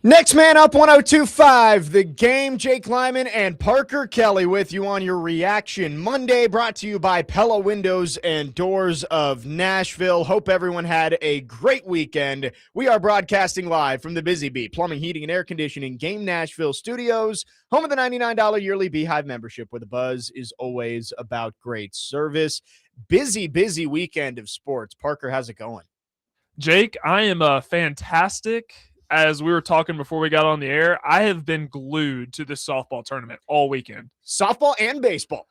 Next man up, 102.5 The Game. Jake Lyman and Parker Kelley with you on your Reaction Monday, brought to you by Pella Windows and Doors of Nashville. Hope everyone had a great weekend. We are broadcasting live from the Busy Bee Plumbing, Heating, and Air Conditioning Game Nashville studios, home of the $99 yearly Beehive membership, where the buzz is always about great service. Busy weekend of sports. Parker, how's it going? Jake, I am fantastic. As we were talking before we got on the air, I have been glued to this softball tournament all weekend. Softball and baseball.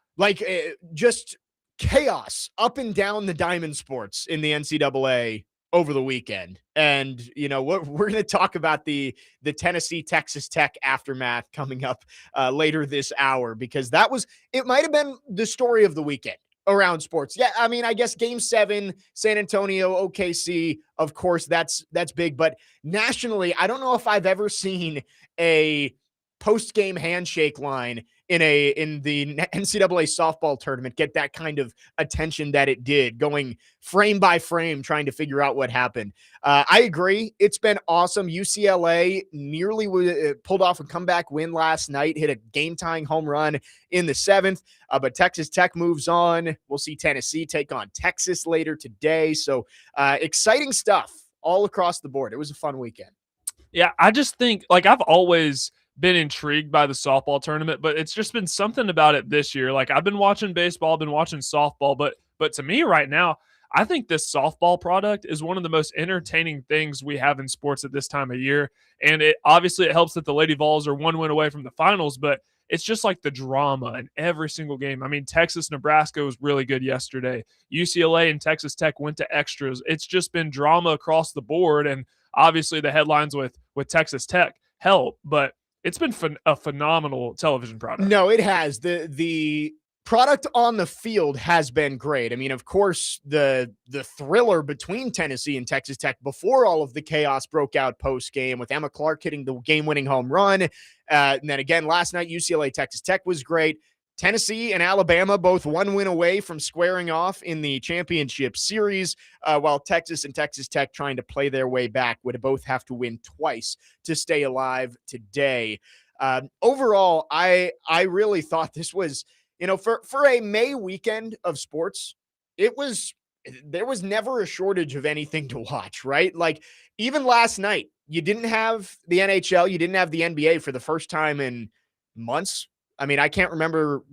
Just chaos up and down the diamond sports in the NCAA over the weekend. And, we're going to talk about the Tennessee-Texas Tech aftermath coming up later this hour, because it might have been the story of the weekend around sports. Yeah, I mean, I guess Game 7, San Antonio, OKC, of course, that's big. But nationally, I don't know if I've ever seen a post-game handshake line in the NCAA softball tournament get that kind of attention that it did, going frame by frame, trying to figure out what happened. I agree. It's been awesome. UCLA nearly pulled off a comeback win last night, hit a game-tying home run in the 7th, but Texas Tech moves on. We'll see Tennessee take on Texas later today. So exciting stuff all across the board. It was a fun weekend. Yeah, I just think, I've always been intrigued by the softball tournament, but it's just been something about it this year. I've been watching baseball, I've been watching softball, but to me right now, I think this softball product is one of the most entertaining things we have in sports at this time of year. And it helps that the Lady Vols are one win away from the finals, but it's just like the drama in every single game. I mean, Texas-Nebraska was really good yesterday. UCLA and Texas Tech went to extras. It's just been drama across the board, and obviously the headlines with Texas Tech help, but it's been a phenomenal television product. No, it has. The product on the field has been great. I mean, of course, the thriller between Tennessee and Texas Tech before all of the chaos broke out post-game, with Emma Clark hitting the game-winning home run. And then again, last night, UCLA Texas Tech was great. Tennessee and Alabama both one win away from squaring off in the championship series, while Texas and Texas Tech, trying to play their way back, would both have to win twice to stay alive today. Overall, I really thought this was, for a May weekend of sports, there was never a shortage of anything to watch, right? Even last night, you didn't have the NHL, you didn't have the NBA for the first time in months. I mean, I can't remember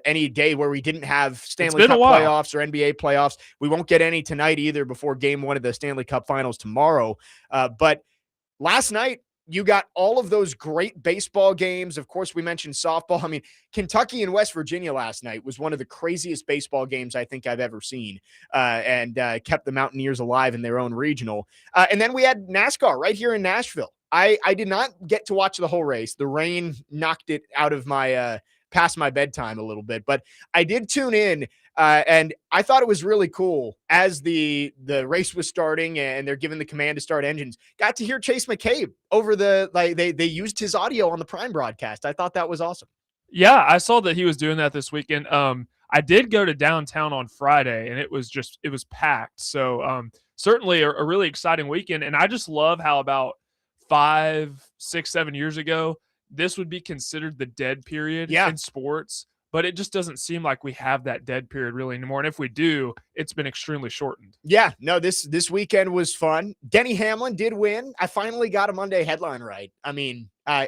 any day where we didn't have Stanley Cup playoffs or NBA playoffs. We won't get any tonight either before Game 1 of the Stanley Cup Finals tomorrow. But last night, you got all of those great baseball games. Of course, we mentioned softball. I mean, Kentucky and West Virginia last night was one of the craziest baseball games I think I've ever seen, and kept the Mountaineers alive in their own regional. And then we had NASCAR right here in Nashville. I did not get to watch the whole race. The rain knocked it out of my past my bedtime a little bit, but I did tune in, and I thought it was really cool as the race was starting and they're giving the command to start engines. Got to hear Chase McCabe over they used his audio on the Prime broadcast. I thought that was awesome. Yeah, I saw that he was doing that this weekend. I did go to downtown on Friday, and it was packed. So certainly a really exciting weekend, and I just love how about 5, 6, 7 years ago, this would be considered the dead period in sports, but it just doesn't seem like we have that dead period really anymore. And if we do, it's been extremely shortened. Yeah, no, this weekend was fun. Denny Hamlin did win. I finally got a Monday headline right. I mean, I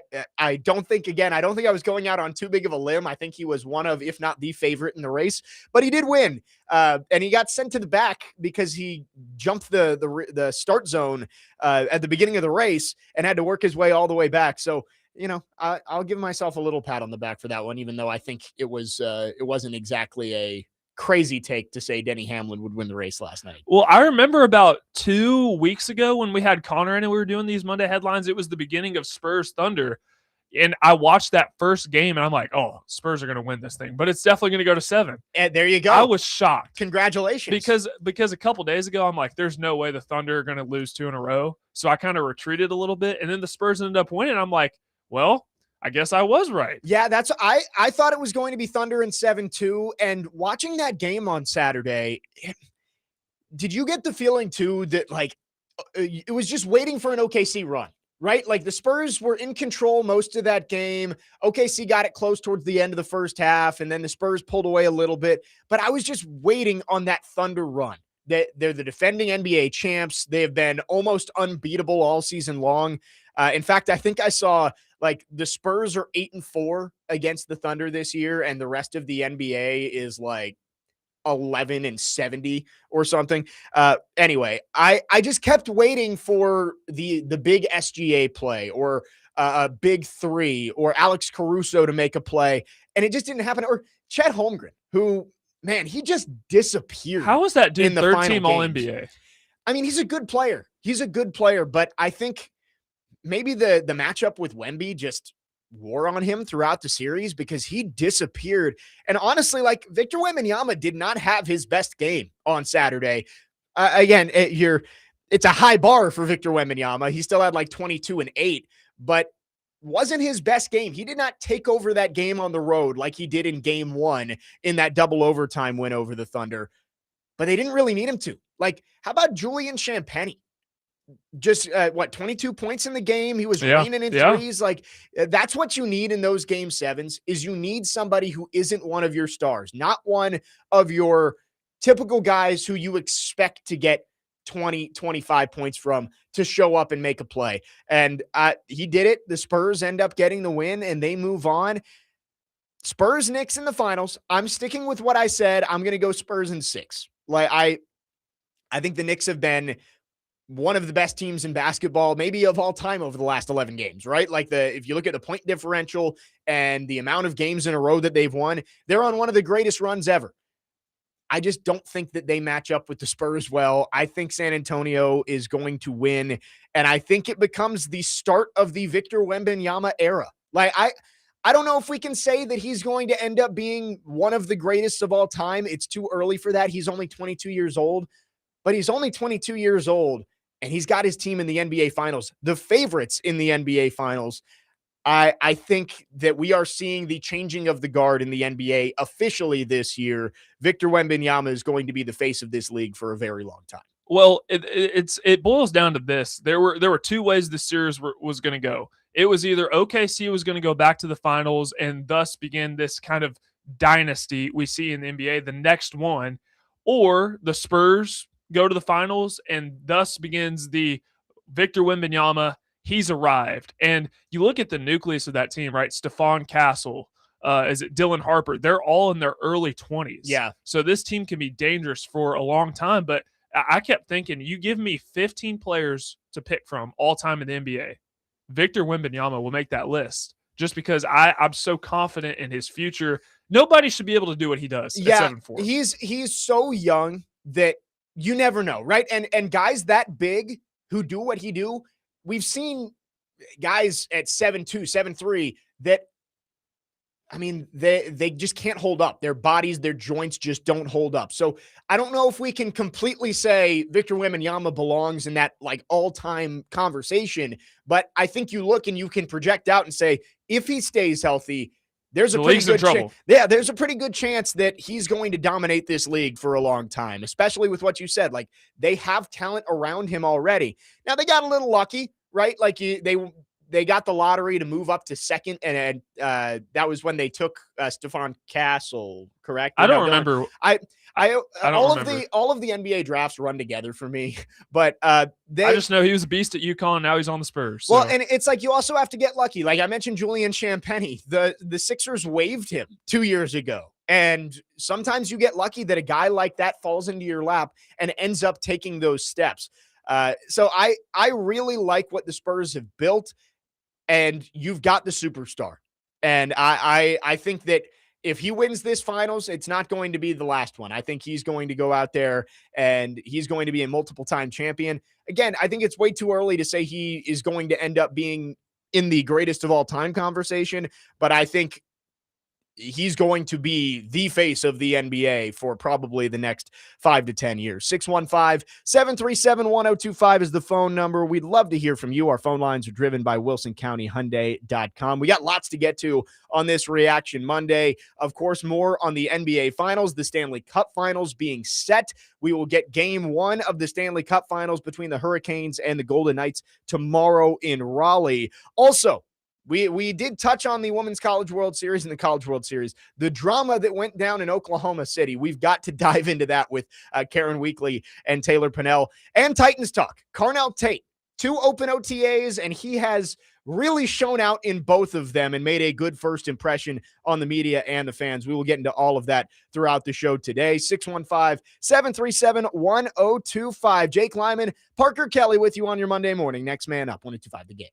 don't think I was going out on too big of a limb. I think he was one of, if not the favorite in the race, but he did win. And he got sent to the back because he jumped the start zone at the beginning of the race and had to work his way all the way back. So, I'll give myself a little pat on the back for that one, even though I think it wasn't exactly a crazy take to say Denny Hamlin would win the race last night. Well, I remember about 2 weeks ago when we had Connor in and we were doing these Monday headlines, it was the beginning of Spurs Thunder. And I watched that first game and I'm like, oh, Spurs are going to win this thing, but it's definitely going to go to 7. And there you go. I was shocked. Congratulations. Because a couple days ago, I'm like, there's no way the Thunder are going to lose 2 in a row. So I kind of retreated a little bit. And then the Spurs ended up winning. I'm like, well, I guess I was right. Yeah, I thought it was going to be Thunder in 7 too. And watching that game on Saturday, did you get the feeling too that it was just waiting for an OKC run? right? Like the Spurs were in control most of that game. OKC got it close towards the end of the first half, and then the Spurs pulled away a little bit. But I was just waiting on that Thunder run. They're the defending NBA champs. They have been almost unbeatable all season long. In fact, I think I saw like the Spurs are 8-4 against the Thunder this year, and the rest of the NBA is like 11-70 or something. Anyway, I just kept waiting for the big SGA play or a big three or Alex Caruso to make a play, and it just didn't happen. Or Chet Holmgren, who, man, he just disappeared. How is that dude in the third final team All games. NBA? I mean, he's a good player. He's a good player, but I think maybe the matchup with Wemby just wore on him throughout the series because he disappeared. And honestly, like Victor Wembanyama did not have his best game on Saturday. Again, it's a high bar for Victor Wembanyama. He still had like 22 and 8, but wasn't his best game. He did not take over that game on the road like he did in game 1 in that double overtime win over the Thunder. But they didn't really need him to. Like, how about Julian Champagnie? Just 22 points in the game. He was raining in threes. Like, that's what you need in those game 7s is you need somebody who isn't one of your stars, not one of your typical guys who you expect to get 20, 25 points from to show up and make a play. And he did it. The Spurs end up getting the win and they move on. Spurs Knicks in the finals. I'm sticking with what I said. I'm going to go Spurs in 6. Like I think the Knicks have been one of the best teams in basketball, maybe of all time over the last 11 games, right? Like if you look at the point differential and the amount of games in a row that they've won, they're on one of the greatest runs ever. I just don't think that they match up with the Spurs well. I think San Antonio is going to win, and I think it becomes the start of the Victor Wembanyama era. Like I don't know if we can say that he's going to end up being one of the greatest of all time. It's too early for that. He's only 22 years old, but he's only 22 years old. And he's got his team in the NBA Finals, the favorites in the NBA Finals. I think that we are seeing the changing of the guard in the NBA officially this year. Victor Wembanyama is going to be the face of this league for a very long time. Well, it boils down to this. There were two ways the series was going to go. It was either OKC was going to go back to the finals and thus begin this kind of dynasty we see in the NBA, the next one, or the Spurs go to the finals and thus begins the Victor Wembanyama, he's arrived. And you look at the nucleus of that team, right? Stephon Castle, is it Dylan Harper? They're all in their early 20s. Yeah. So this team can be dangerous for a long time. But I kept thinking, you give me 15 players to pick from all time in the NBA, Victor Wembanyama will make that list just because I'm so confident in his future. Nobody should be able to do what he does at 7'4". He's so young that you never know, right? And guys that big who do what he do, we've seen guys at 7'2", 7'3", that, I mean, they just can't hold up. Their bodies, their joints just don't hold up. So I don't know if we can completely say Victor Wembanyama belongs in that like all-time conversation, but I think you look and you can project out and say, if he stays healthy, there's a pretty good chance. Yeah, there's a pretty good chance that he's going to dominate this league for a long time, especially with what you said. Like, they have talent around him already. Now, they got a little lucky, right? Like, they got the lottery to move up to second, and that was when they took Stephon Castle, correct? I don't remember. All of the NBA drafts run together for me, but I just know he was a beast at UConn. Now he's on the Spurs. So. Well, and it's like you also have to get lucky. Like I mentioned, Julian Champagnie, the Sixers waived him 2 years ago, and sometimes you get lucky that a guy like that falls into your lap and ends up taking those steps. So I really like what the Spurs have built, and you've got the superstar, and I think that if he wins this finals, it's not going to be the last one. I think he's going to go out there and he's going to be a multiple-time champion. Again, I think it's way too early to say he is going to end up being in the greatest of all time conversation, but I think he's going to be the face of the NBA for probably the next 5 to 10 years. 615-737-1025 is the phone number. We'd love to hear from you. Our phone lines are driven by WilsonCountyHyundai.com. We got lots to get to on this Reaction Monday. Of course, more on the NBA Finals, the Stanley Cup Finals being set. We will get game 1 of the Stanley Cup Finals between the Hurricanes and the Golden Knights tomorrow in Raleigh. Also, we did touch on the Women's College World Series and the College World Series, the drama that went down in Oklahoma City. We've got to dive into that with Karen Weekly and Taylor Pinnell. And Titans talk. Carnell Tate, 2 open OTAs, and he has really shown out in both of them and made a good first impression on the media and the fans. We will get into all of that throughout the show today. 615-737-1025. Jake Lyman, Parker Kelley with you on your Monday morning. Next man up, 102.5 The Game.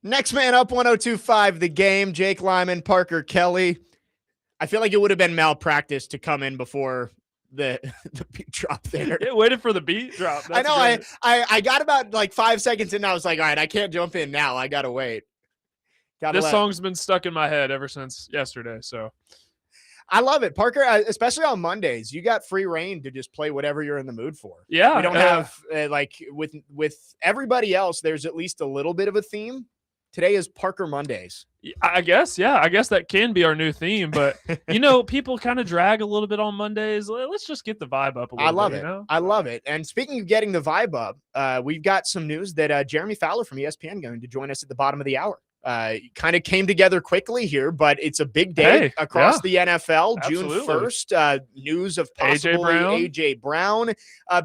Next man up, 102.5 The Game, Jake Lyman, Parker Kelley. I feel like it would have been malpractice to come in before the beat drop there. It waited for the beat drop. I know. I got about like 5 seconds in. And I was like, all right, I can't jump in now. I gotta wait. This song's been stuck in my head ever since yesterday. So I love it, Parker. Especially on Mondays, you got free reign to just play whatever you're in the mood for. Yeah, we don't have like with everybody else. There's at least a little bit of a theme. Today is Parker Mondays. I guess, yeah. I guess that can be our new theme, but people kind of drag a little bit on Mondays. Let's just get the vibe up a little bit. I love it. I love it. And speaking of getting the vibe up, we've got some news that Jeremy Fowler from ESPN going to join us at the bottom of the hour. Kind of came together quickly here, but it's a big day across the NFL. Absolutely. June 1st, news of possibly AJ Brown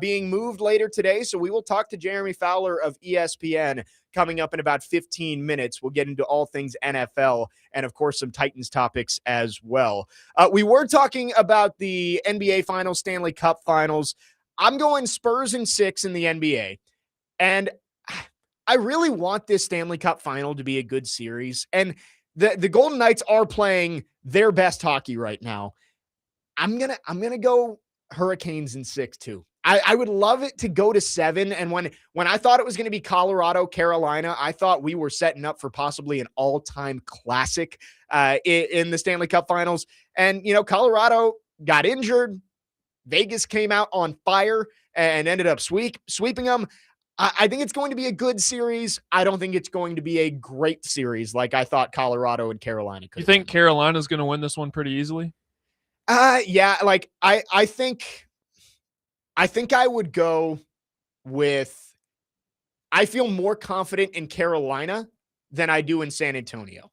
being moved later today. So we will talk to Jeremy Fowler of ESPN coming up in about 15 minutes. We'll get into all things NFL and, of course, some Titans topics as well. We were talking about the NBA Finals, Stanley Cup Finals. I'm going Spurs in 6 in the NBA. And I really want this Stanley Cup Final to be a good series. And the Golden Knights are playing their best hockey right now. I'm gonna go Hurricanes in 6 too. I would love it to go to 7. And when I thought it was going to be Colorado, Carolina, I thought we were setting up for possibly an all-time classic in the Stanley Cup Finals. And, Colorado got injured. Vegas came out on fire and ended up sweeping them. I think it's going to be a good series. I don't think it's going to be a great series like I thought Colorado and Carolina could. You think Carolina's going to win this one pretty easily? Yeah, like I think I would go with, I feel more confident in Carolina than I do in San Antonio.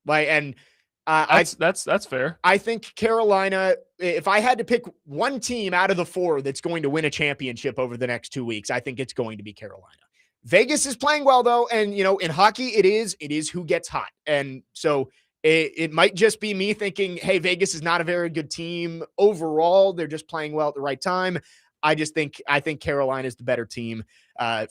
That's fair. I think Carolina, if I had to pick one team out of the 4 that's going to win a championship over the next 2 weeks, I think it's going to be Carolina. Vegas is playing well though. And in hockey, it is who gets hot. And so it might just be me thinking, hey, Vegas is not a very good team overall. They're just playing well at the right time. I think Carolina is the better team.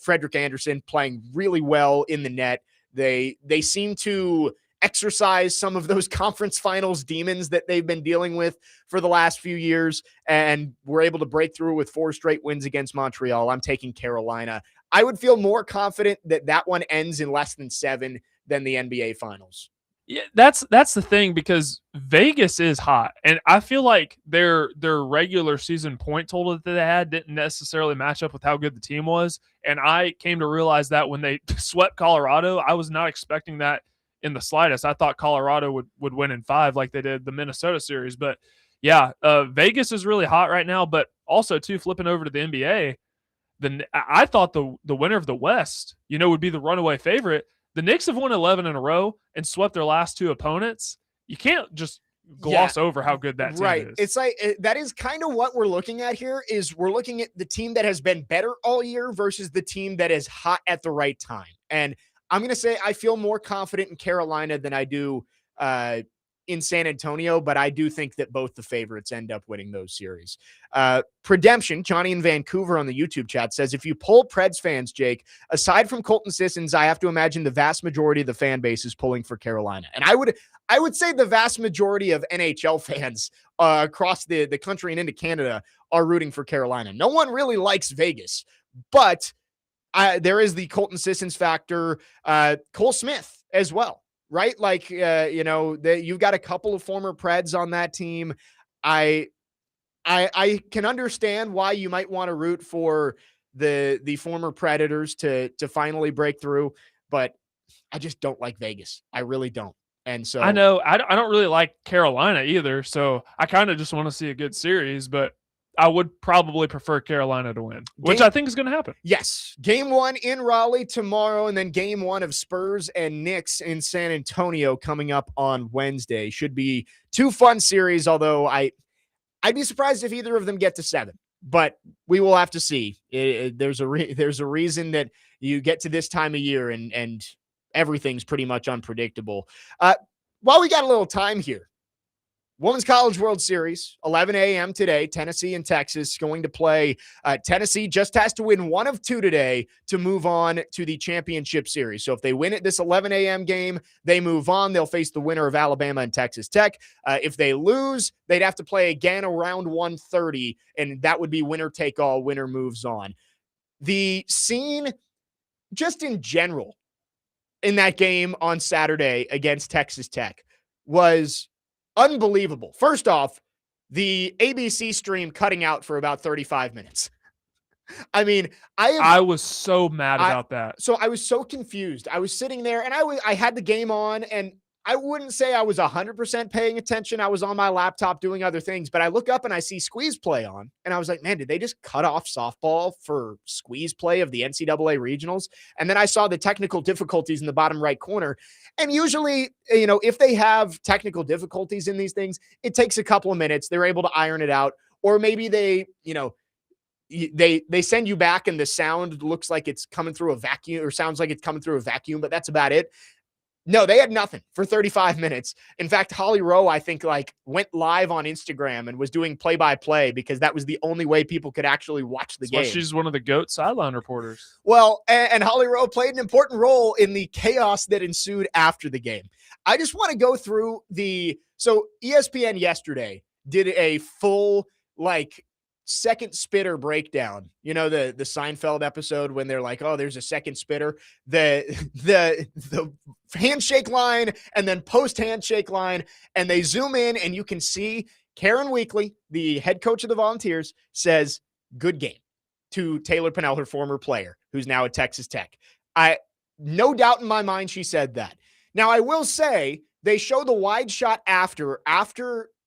Frederik Andersen playing really well in the net. They seem to exercise some of those conference finals demons that they've been dealing with for the last few years, and we're able to break through with 4 straight wins against Montreal. I'm taking Carolina. I would feel more confident that one ends in less than 7 than the NBA Finals. Yeah, that's the thing, because Vegas is hot, and I feel like their regular season point total that they had didn't necessarily match up with how good the team was, and I came to realize that when they swept Colorado, I was not expecting that in the slightest. I thought Colorado would win in 5 like they did the Minnesota series, but yeah, Vegas is really hot right now. But also too, flipping over to the NBA, I thought the winner of the West, would be the runaway favorite. The Knicks have won 11 in a row and swept their last 2 opponents. You can't just gloss over how good that team is. It's like that is kind of what we're looking at here. Is we're looking at the team that has been better all year versus the team that is hot at the right time. And I'm going to say I feel more confident in Carolina than I do in San Antonio, but I do think that both the favorites end up winning those series. Predemption, Johnny in Vancouver on the YouTube chat says, if you poll Preds fans, Jake, aside from Colton Sissons, I have to imagine the vast majority of the fan base is pulling for Carolina. And I would say the vast majority of NHL fans across the country and into Canada are rooting for Carolina. No one really likes Vegas, but there is the Colton Sissons factor, Cole Smith as well, right? Like, you've got a couple of former Preds on that team. I can understand why you might want to root for the former Predators to finally break through, but I just don't like Vegas. I really don't. And so I know I don't really like Carolina either. So I kind of just want to see a good series, but I would probably prefer Carolina to win, which I think is going to happen. Yes. Game 1 in Raleigh tomorrow, and then game 1 of Spurs and Knicks in San Antonio coming up on Wednesday. Should be 2 fun series, although I'd be surprised if either of them get to 7, but we will have to see. There's a reason that you get to this time of year and everything's pretty much unpredictable. While we got a little time here, Women's College World Series, 11 a.m. today, Tennessee and Texas going to play. Tennessee just has to win one of two today to move on to the championship series. So if they win at this 11 a.m. game, they move on. They'll face the winner of Alabama and Texas Tech. If they lose, they'd have to play again around 1:30, and that would be winner take all, winner moves on. The scene, just in general, in that game on Saturday against Texas Tech was unbelievable. First off, the ABC stream cutting out for about 35 minutes. I mean, I was so mad about that. So I was so confused. I was sitting there and I had the game on, and I wouldn't say I was 100% paying attention. I was on my laptop doing other things, but I look up and I see squeeze play on, and I was like, man, did they just cut off softball for squeeze play of the NCAA regionals? And then I saw the technical difficulties in the bottom right corner. And usually, if they have technical difficulties in these things, it takes a couple of minutes. They're able to iron it out, or maybe they send you back and the sound looks like it's coming through a vacuum, or sounds like it's coming through a vacuum, but that's about it. No, they had nothing for 35 minutes. In fact, Holly Rowe, I think, went live on Instagram and was doing play-by-play because that was the only way people could actually watch the game. She's one of the GOAT sideline reporters. Well, and Holly Rowe played an important role in the chaos that ensued after the game. I just want to go through so ESPN yesterday did a full, second spitter breakdown. The Seinfeld episode when they're like, oh, there's a second spitter, the handshake line and then post handshake line, and they zoom in and you can see Karen Weekly, the head coach of the Volunteers, says good game to Taylor Pennell, her former player, who's now at Texas Tech. No doubt in my mind she said that. Now, I will say they show the wide shot after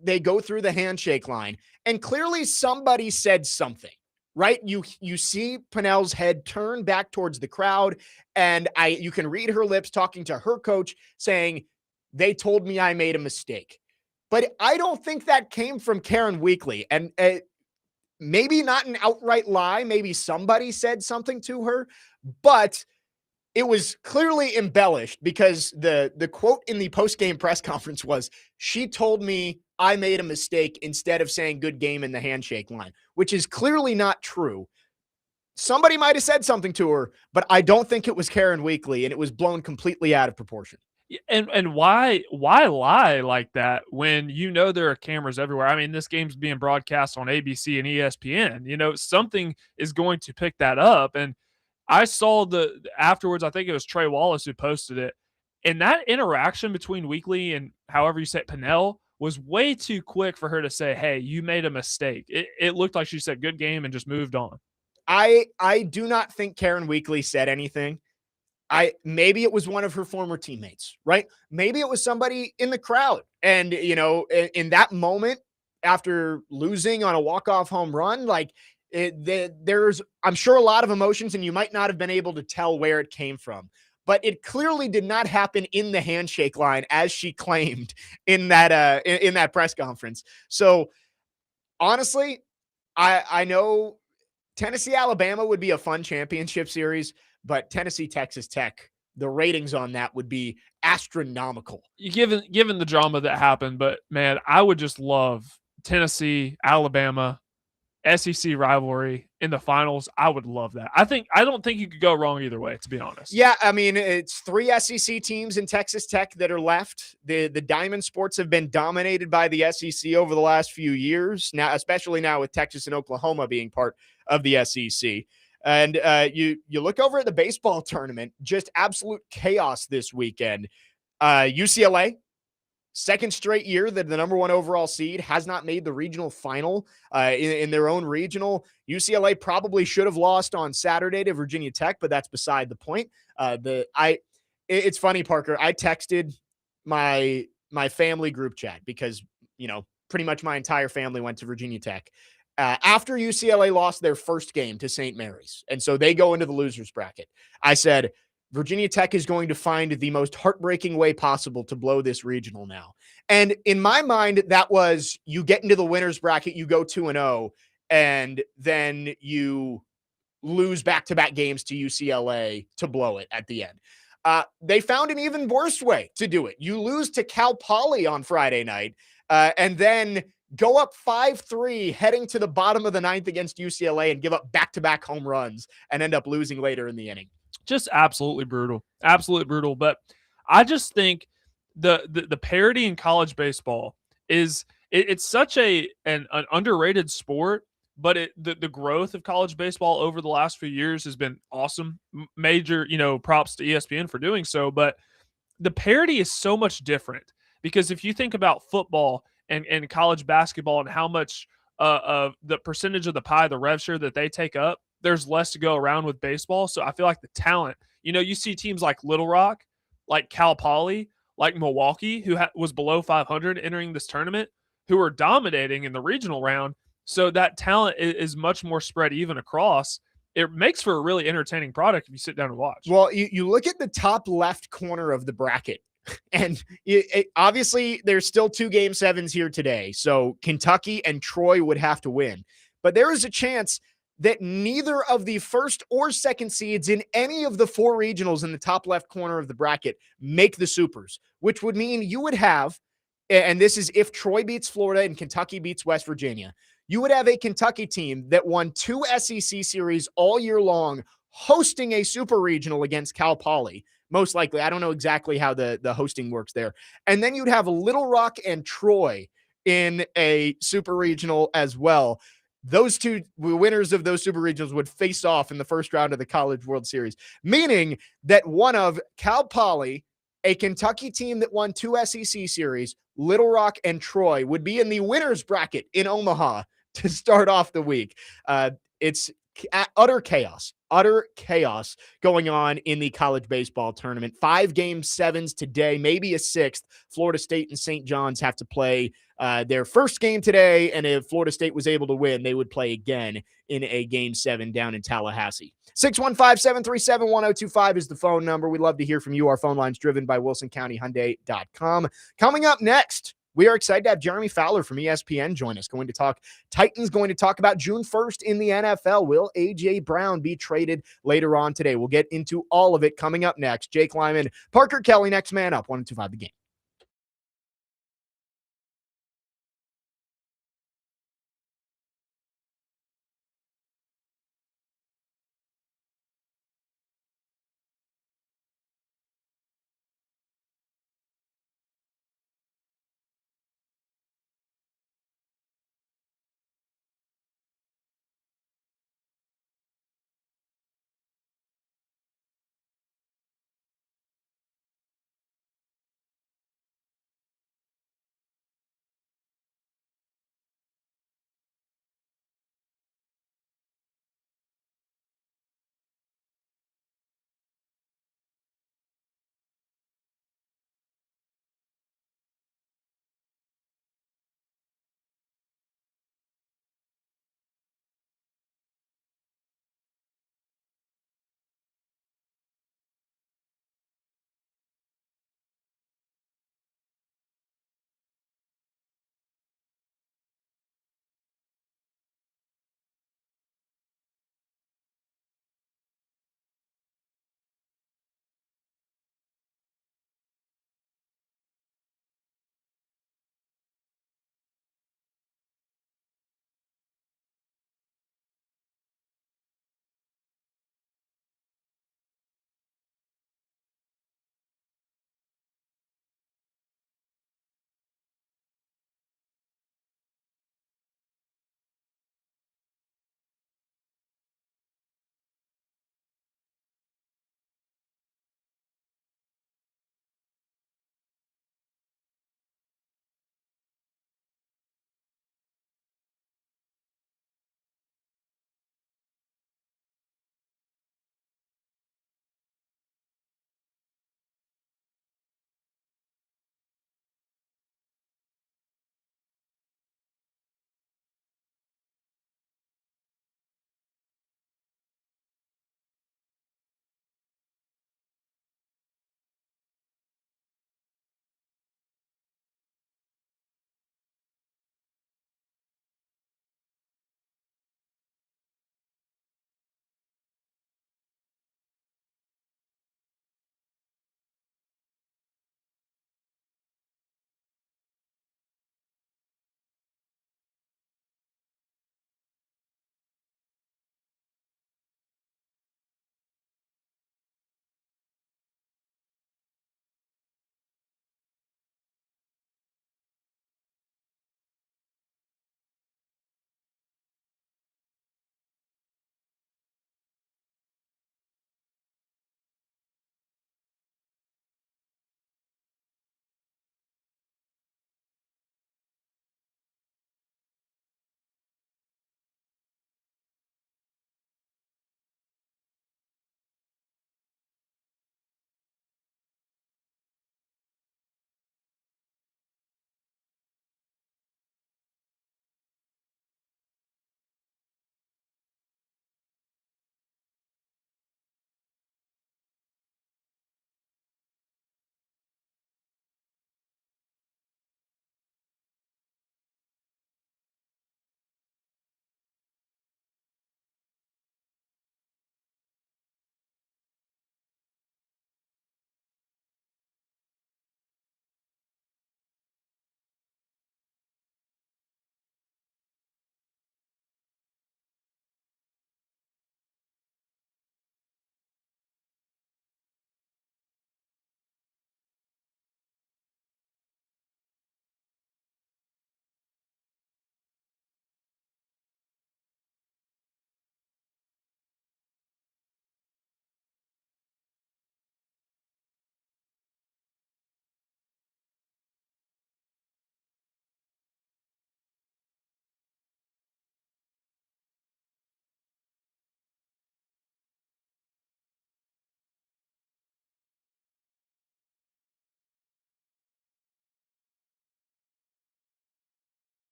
they go through the handshake line, and clearly somebody said something, right? You see Pennell's head turn back towards the crowd, and you can read her lips talking to her coach saying, they told me I made a mistake. But I don't think that came from Karen Weekly, and maybe not an outright lie. Maybe somebody said something to her, but it was clearly embellished because the quote in the post-game press conference was, she told me I made a mistake, instead of saying good game in the handshake line, which is clearly not true. Somebody might have said something to her, but I don't think it was Karen Weekly, and it was blown completely out of proportion. And why lie like that when there are cameras everywhere? I mean, this game's being broadcast on ABC and ESPN. Something is going to pick that up. And I saw afterwards, I think it was Trey Wallace who posted it, and that interaction between Weekly and however you say it, Pennell, was way too quick for her to say, hey, you made a mistake. It looked like she said good game and just moved on. I do not think Karen Weekly said anything. Maybe it was one of her former teammates, right? Maybe it was somebody in the crowd. And, in that moment, after losing on a walk-off home run, there's, I'm sure, a lot of emotions, and you might not have been able to tell where it came from. But it clearly did not happen in the handshake line, as she claimed in that press conference. So honestly, I know Tennessee, Alabama would be a fun championship series, but Tennessee, Texas Tech, the ratings on that would be astronomical. Given the drama that happened, but man, I would just love Tennessee, Alabama, SEC rivalry in the finals. I would love that. I don't think you could go wrong either way, to be honest. Yeah, I mean, it's 3 SEC teams in Texas Tech that are left. The Diamond Sports have been dominated by the SEC over the last few years, now, especially now with Texas and Oklahoma being part of the SEC. And you look over at the baseball tournament, just absolute chaos this weekend. UCLA, second straight year that the number 1 overall seed has not made the regional final in their own regional. UCLA probably should have lost on Saturday to Virginia Tech, but that's beside the point. It's funny, Parker. I texted my family group chat because, pretty much my entire family went to Virginia Tech after UCLA lost their first game to St. Mary's. And so they go into the losers bracket. I said, Virginia Tech is going to find the most heartbreaking way possible to blow this regional now. And in my mind, that was, you get into the winners bracket, you go 2-0, and then you lose back-to-back games to UCLA to blow it at the end. They found an even worse way to do it. You lose to Cal Poly on Friday night, and then go up 5-3 heading to the bottom of the ninth against UCLA and give up back-to-back home runs and end up losing later in the inning. Just absolutely brutal. Absolutely brutal. But I just think the parity in college baseball is it's such an underrated sport, but the growth of college baseball over the last few years has been awesome. Major, props to ESPN for doing so, but the parity is so much different because if you think about football and college basketball and how much of the percentage of the pie, the rev share that they take up, there's less to go around with baseball. So I feel like the talent, you see teams like Little Rock, like Cal Poly, like Milwaukee, who was below 500 entering this tournament, who are dominating in the regional round. So that talent is much more spread even across. It makes for a really entertaining product if you sit down and watch. Well, you look at the top left corner of the bracket, and obviously there's still 2 game 7s here today. So Kentucky and Troy would have to win. But there is a chance that neither of the first or second seeds in any of the 4 regionals in the top left corner of the bracket make the supers, which would mean you would have, and this is if Troy beats Florida and Kentucky beats West Virginia, you would have a Kentucky team that won 2 SEC series all year long, hosting a super regional against Cal Poly. Most likely. I don't know exactly how the hosting works there. And then you'd have Little Rock and Troy in a super regional as well. Those 2 winners of those super regionals would face off in the first round of the College World Series, meaning that one of Cal Poly, a Kentucky team that won 2 SEC series, Little Rock, and Troy would be in the winner's bracket in Omaha to start off the week. It's utter chaos going on in the college baseball tournament. 5 game 7s today, maybe a 6th. Florida State and St. John's have to play their first game today, and if Florida State was able to win, they would play again in a game 7 down in Tallahassee. 615-737-1025 is the phone number. We'd love to hear from you. Our phone line's driven by WilsonCountyHyundai.com. Coming up next, we are excited to have Jeremy Fowler from ESPN join us. Going to talk Titans, going to talk about June 1st in the NFL. Will A.J. Brown be traded later on today? We'll get into all of it coming up next. Jake Lyman, Parker Kelley, next man up, 125 The Game.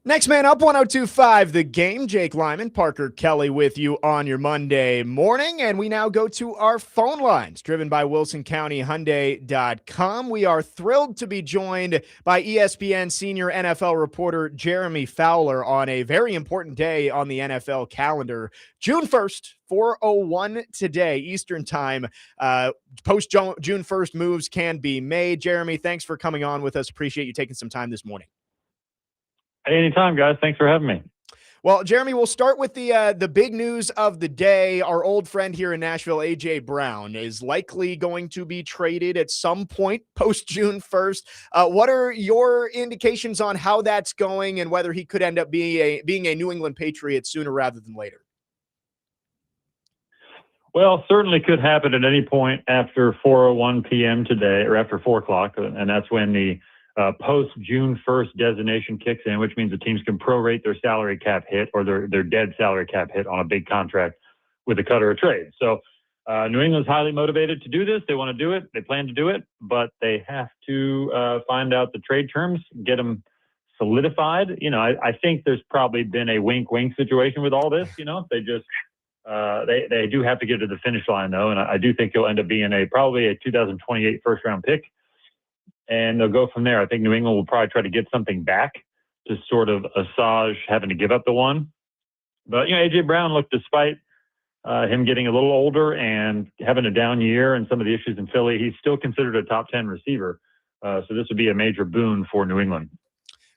Next man up, 1025 The Game. Jake Lyman, Parker Kelley with you on your Monday morning. And we now go to our phone lines, driven by WilsonCountyHyundai.com. We are thrilled to be joined by ESPN senior NFL reporter Jeremy Fowler on a very important day on the NFL calendar. June 1st, 4:01 today, Eastern time. Post June 1st moves can be made. Jeremy, thanks for coming on with us. Appreciate you taking some time this morning. Anytime, guys. Thanks for having me. Well, Jeremy, we'll start with the big news of the day. Our old friend here in Nashville, A.J. Brown, is likely going to be traded at some point post June 1st. What are your indications on how that's going and whether he could end up being a New England Patriot sooner rather than later? Well, certainly could happen at any point after 4:01 p.m. today, or after 4 o'clock, and that's when the post-June 1st designation kicks in, which means the teams can prorate their salary cap hit or their dead salary cap hit on a big contract with a cut or a trade. So New England's highly motivated to do this. They want to do it. They plan to do it, but they have to find out the trade terms, get them solidified. You know, I think there's probably been a wink-wink situation with all this. You know, they just they do have to get to the finish line, though, and I do think he'll end up being probably a 2028 first-round pick. And they'll go from there. I think New England will probably try to get something back to sort of assuage having to give up the one. But, you know, A.J. Brown, look, despite him getting a little older and having a down year and some of the issues in Philly, he's still considered a top 10 receiver. So this would be a major boon for New England.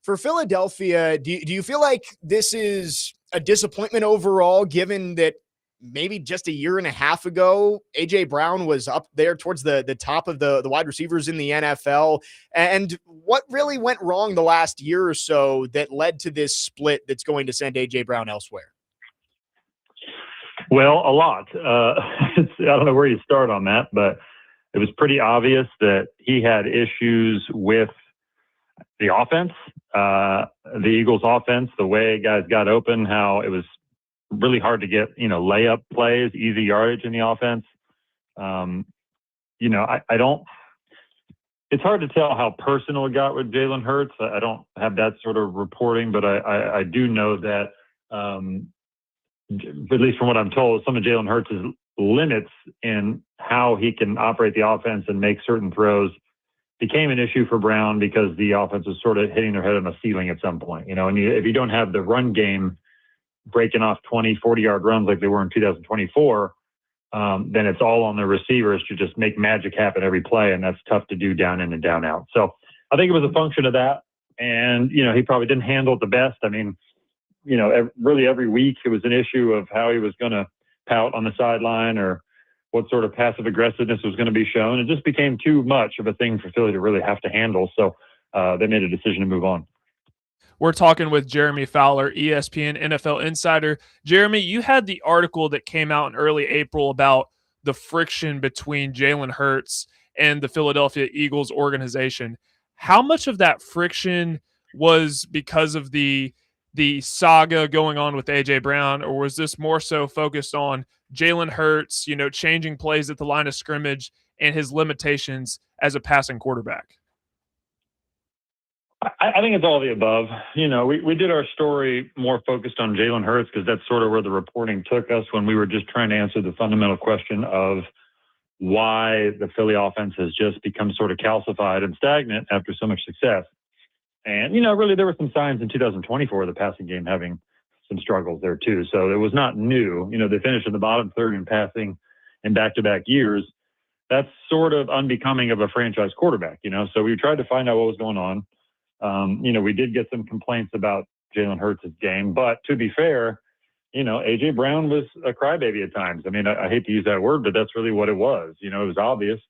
For Philadelphia, do you feel like this is a disappointment overall, given that maybe just a year and a half ago, A.J. Brown was up there towards the top of the wide receivers in the NFL? And what really went wrong the last year or so that led to this split that's going to send A.J. Brown elsewhere? Well, a lot. I don't know where you start on that, but it was pretty obvious that he had issues with the offense, the Eagles' offense, the way guys got open, how it was really hard to get, you know, layup plays, easy yardage in the offense. You know, I don't, it's hard to tell how personal it got with Jalen Hurts. I don't have that sort of reporting, but I do know that, at least from what I'm told, some of Jalen Hurts' limits in how he can operate the offense and make certain throws became an issue for Brown because the offense was sort of hitting their head on a ceiling at some point, you know, and if you don't have the run game breaking off 20, 40-yard runs like they were in 2024, then it's all on the receivers to just make magic happen every play, and that's tough to do down in and down out. So I think it was a function of that, and, you know, he probably didn't handle it the best. I mean, you know, really every week it was an issue of how he was going to pout on the sideline or what sort of passive aggressiveness was going to be shown. It just became too much of a thing for Philly to really have to handle, so they made a decision to move on. We're talking with Jeremy Fowler, ESPN NFL Insider. Jeremy, you had the article that came out in early April about the friction between Jalen Hurts and the Philadelphia Eagles organization. How much of that friction was because of the saga going on with A.J. Brown, or was this more so focused on Jalen Hurts, you know, changing plays at the line of scrimmage and his limitations as a passing quarterback? I think it's all the above. You know, we did our story more focused on Jalen Hurts because that's sort of where the reporting took us when we were just trying to answer the fundamental question of why the Philly offense has just become sort of calcified and stagnant after so much success. And, you know, really there were some signs in 2024 of the passing game having some struggles there too. So it was not new. You know, they finished in the bottom third in passing in back-to-back years. That's sort of unbecoming of a franchise quarterback, you know. So we tried to find out what was going on. You know, we did get some complaints about Jalen Hurts' game, but to be fair, you know, A.J. Brown was a crybaby at times. I mean, I hate to use that word, but that's really what it was. You know, it was obvious,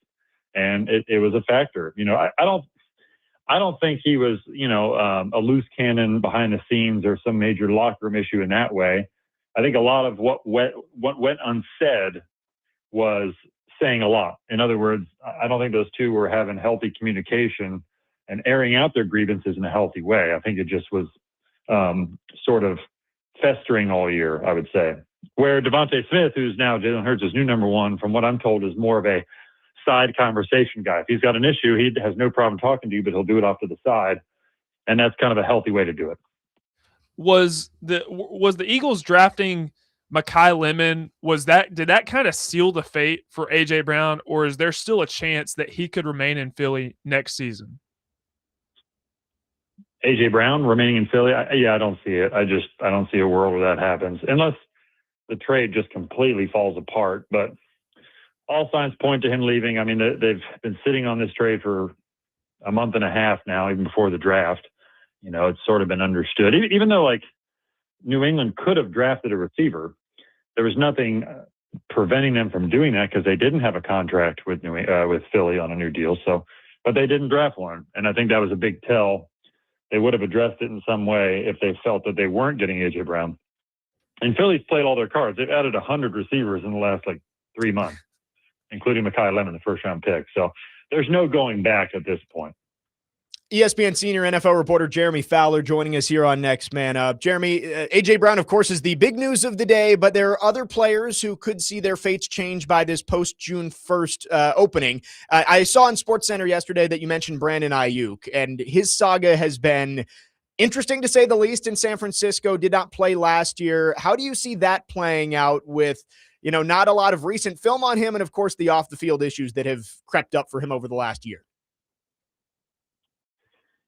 and it was a factor. You know, I don't think he was, you know, a loose cannon behind the scenes or some major locker room issue in that way. I think a lot of what went unsaid was saying a lot. In other words, I don't think those two were having healthy communication and airing out their grievances in a healthy way. I think it just was sort of festering all year, I would say. Where Devontae Smith, who's now Jalen Hurts' new number one, from what I'm told, is more of a side conversation guy. If he's got an issue, he has no problem talking to you, but he'll do it off to the side. And that's kind of a healthy way to do it. was the Eagles drafting Jake Lyman, did that kind of seal the fate for AJ Brown, or is there still a chance that he could remain in Philly next season? AJ Brown remaining in Philly? I don't see it. I don't see a world where that happens unless the trade just completely falls apart. But all signs point to him leaving. I mean, they've been sitting on this trade for a month and a half now, even before the draft. It's sort of been understood. Even though, like, New England could have drafted a receiver, there was nothing preventing them from doing that because they didn't have a contract with Philly on a new deal. So, but they didn't draft one, and I think that was a big tell. They would have addressed it in some way if they felt that they weren't getting AJ Brown. And Philly's played all their cards. They've added 100 receivers in the last 3 months, including Jake Lyman, the first-round pick. So there's no going back at this point. ESPN senior NFL reporter Jeremy Fowler joining us here on Next Man Up. Jeremy, AJ Brown, of course, is the big news of the day, but there are other players who could see their fates change by this post-June 1st opening. I saw on SportsCenter yesterday that you mentioned Brandon Ayuk, and his saga has been interesting to say the least in San Francisco. Did not play last year. How do you see that playing out with, not a lot of recent film on him and, of course, the off-the-field issues that have crept up for him over the last year?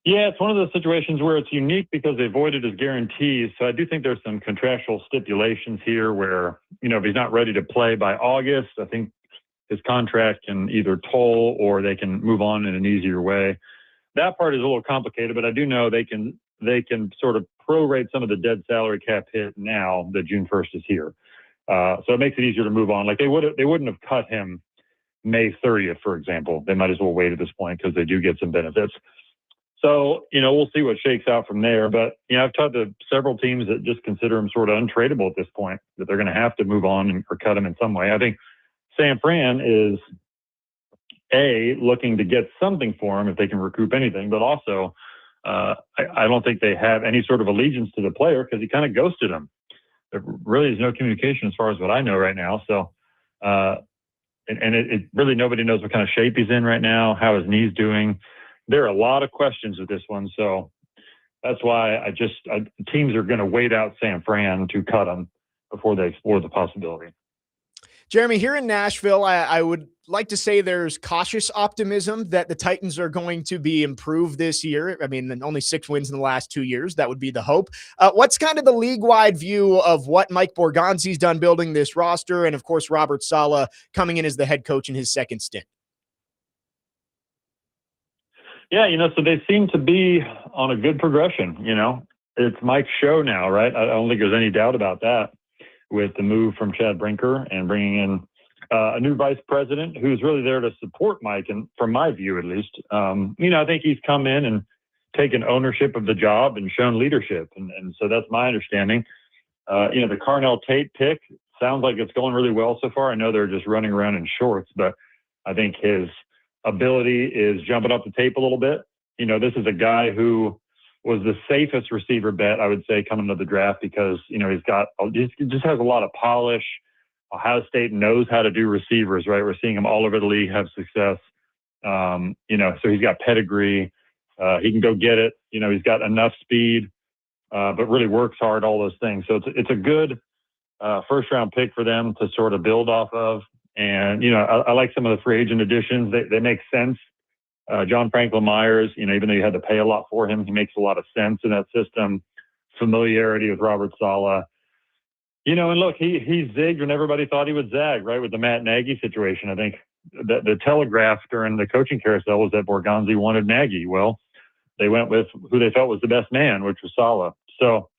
Yeah, it's one of those situations where it's unique because they voided his guarantees. So I do think there's some contractual stipulations here where, if he's not ready to play by August, I think his contract can either toll or they can move on in an easier way. That part is a little complicated, but I do know they can sort of prorate some of the dead salary cap hit now that June 1st is here. So it makes it easier to move on. Like they wouldn't have cut him May 30th, for example. They might as well wait at this point because they do get some benefits. So, we'll see what shakes out from there. But, I've talked to several teams that just consider him sort of untradeable at this point, that they're going to have to move on or cut him in some way. I think San Fran is, looking to get something for him if they can recoup anything, but also I don't think they have any sort of allegiance to the player because he kind of ghosted him. There really is no communication as far as what I know right now. So, it really nobody knows what kind of shape he's in right now, how his knee's doing. There are a lot of questions with this one, so that's why teams are going to wait out San Fran to cut him before they explore the possibility. Jeremy, here in Nashville, I would like to say there's cautious optimism that the Titans are going to be improved this year. I mean, only 6 wins in the last 2 years. That would be the hope. What's kind of the league-wide view of what Mike Borgonzi's done building this roster and, of course, Robert Saleh coming in as the head coach in his second stint? Yeah, so they seem to be on a good progression. It's Mike's show now, right? I don't think there's any doubt about that with the move from Chad Brinker and bringing in a new vice president who's really there to support Mike. And from my view, at least, I think he's come in and taken ownership of the job and shown leadership. And so that's my understanding. The Carnell Tate pick sounds like it's going really well so far. I know they're just running around in shorts, but I think his ability is jumping up the tape a little bit. This is a guy who was the safest receiver bet, I would say, coming to the draft because, he just has a lot of polish. Ohio State knows how to do receivers, right? We're seeing him all over the league have success. So he's got pedigree. He can go get it. He's got enough speed, but really works hard, all those things. So it's a good first round pick for them to sort of build off of. And, I like some of the free agent additions. They make sense. John Franklin Myers, even though you had to pay a lot for him, he makes a lot of sense in that system. Familiarity with Robert Saleh. And look, he zigged when everybody thought he would zag, right, with the Matt Nagy situation. I think the telegraph during the coaching carousel was that Borgonzi wanted Nagy. Well, they went with who they felt was the best man, which was Saleh. So,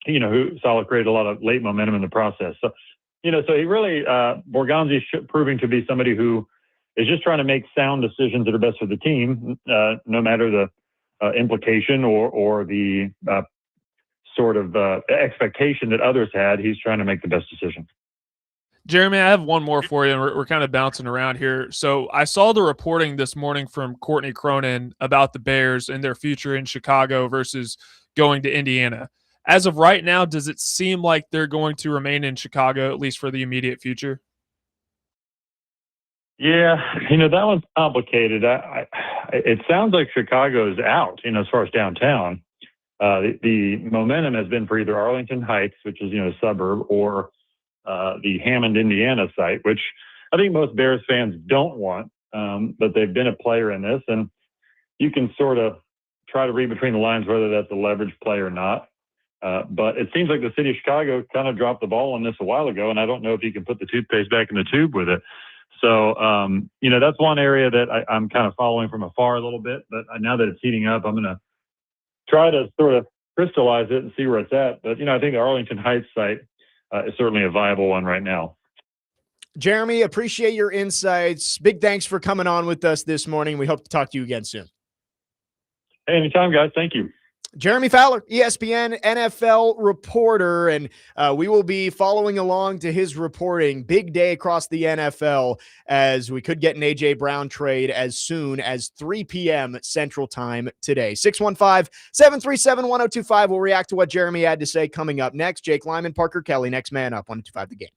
Saleh created a lot of late momentum in the process. So he really, Borgonzi is proving to be somebody who is just trying to make sound decisions that are best for the team, no matter the implication or the sort of expectation that others had. He's trying to make the best decision. Jeremy, I have one more for you, and we're kind of bouncing around here. So I saw the reporting this morning from Courtney Cronin about the Bears and their future in Chicago versus going to Indiana. As of right now, does it seem like they're going to remain in Chicago, at least for the immediate future? Yeah, that one's complicated. It sounds like Chicago is out, as far as downtown. The momentum has been for either Arlington Heights, which is, a suburb, or the Hammond, Indiana site, which I think most Bears fans don't want, but they've been a player in this. And you can sort of try to read between the lines whether that's a leverage play or not. But it seems like the city of Chicago kind of dropped the ball on this a while ago, and I don't know if you can put the toothpaste back in the tube with it. So, that's one area that I'm kind of following from afar a little bit. But now that it's heating up, I'm going to try to sort of crystallize it and see where it's at. But, I think the Arlington Heights site is certainly a viable one right now. Jeremy, appreciate your insights. Big thanks for coming on with us this morning. We hope to talk to you again soon. Hey, anytime, guys. Thank you. Jeremy Fowler, ESPN NFL reporter, and we will be following along to his reporting. Big day across the NFL as we could get an A.J. Brown trade as soon as 3 p.m. Central Time today. 615-737-1025. We'll react to what Jeremy had to say coming up next. Jake Lyman, Parker Kelley, next man up, 1025 The Game.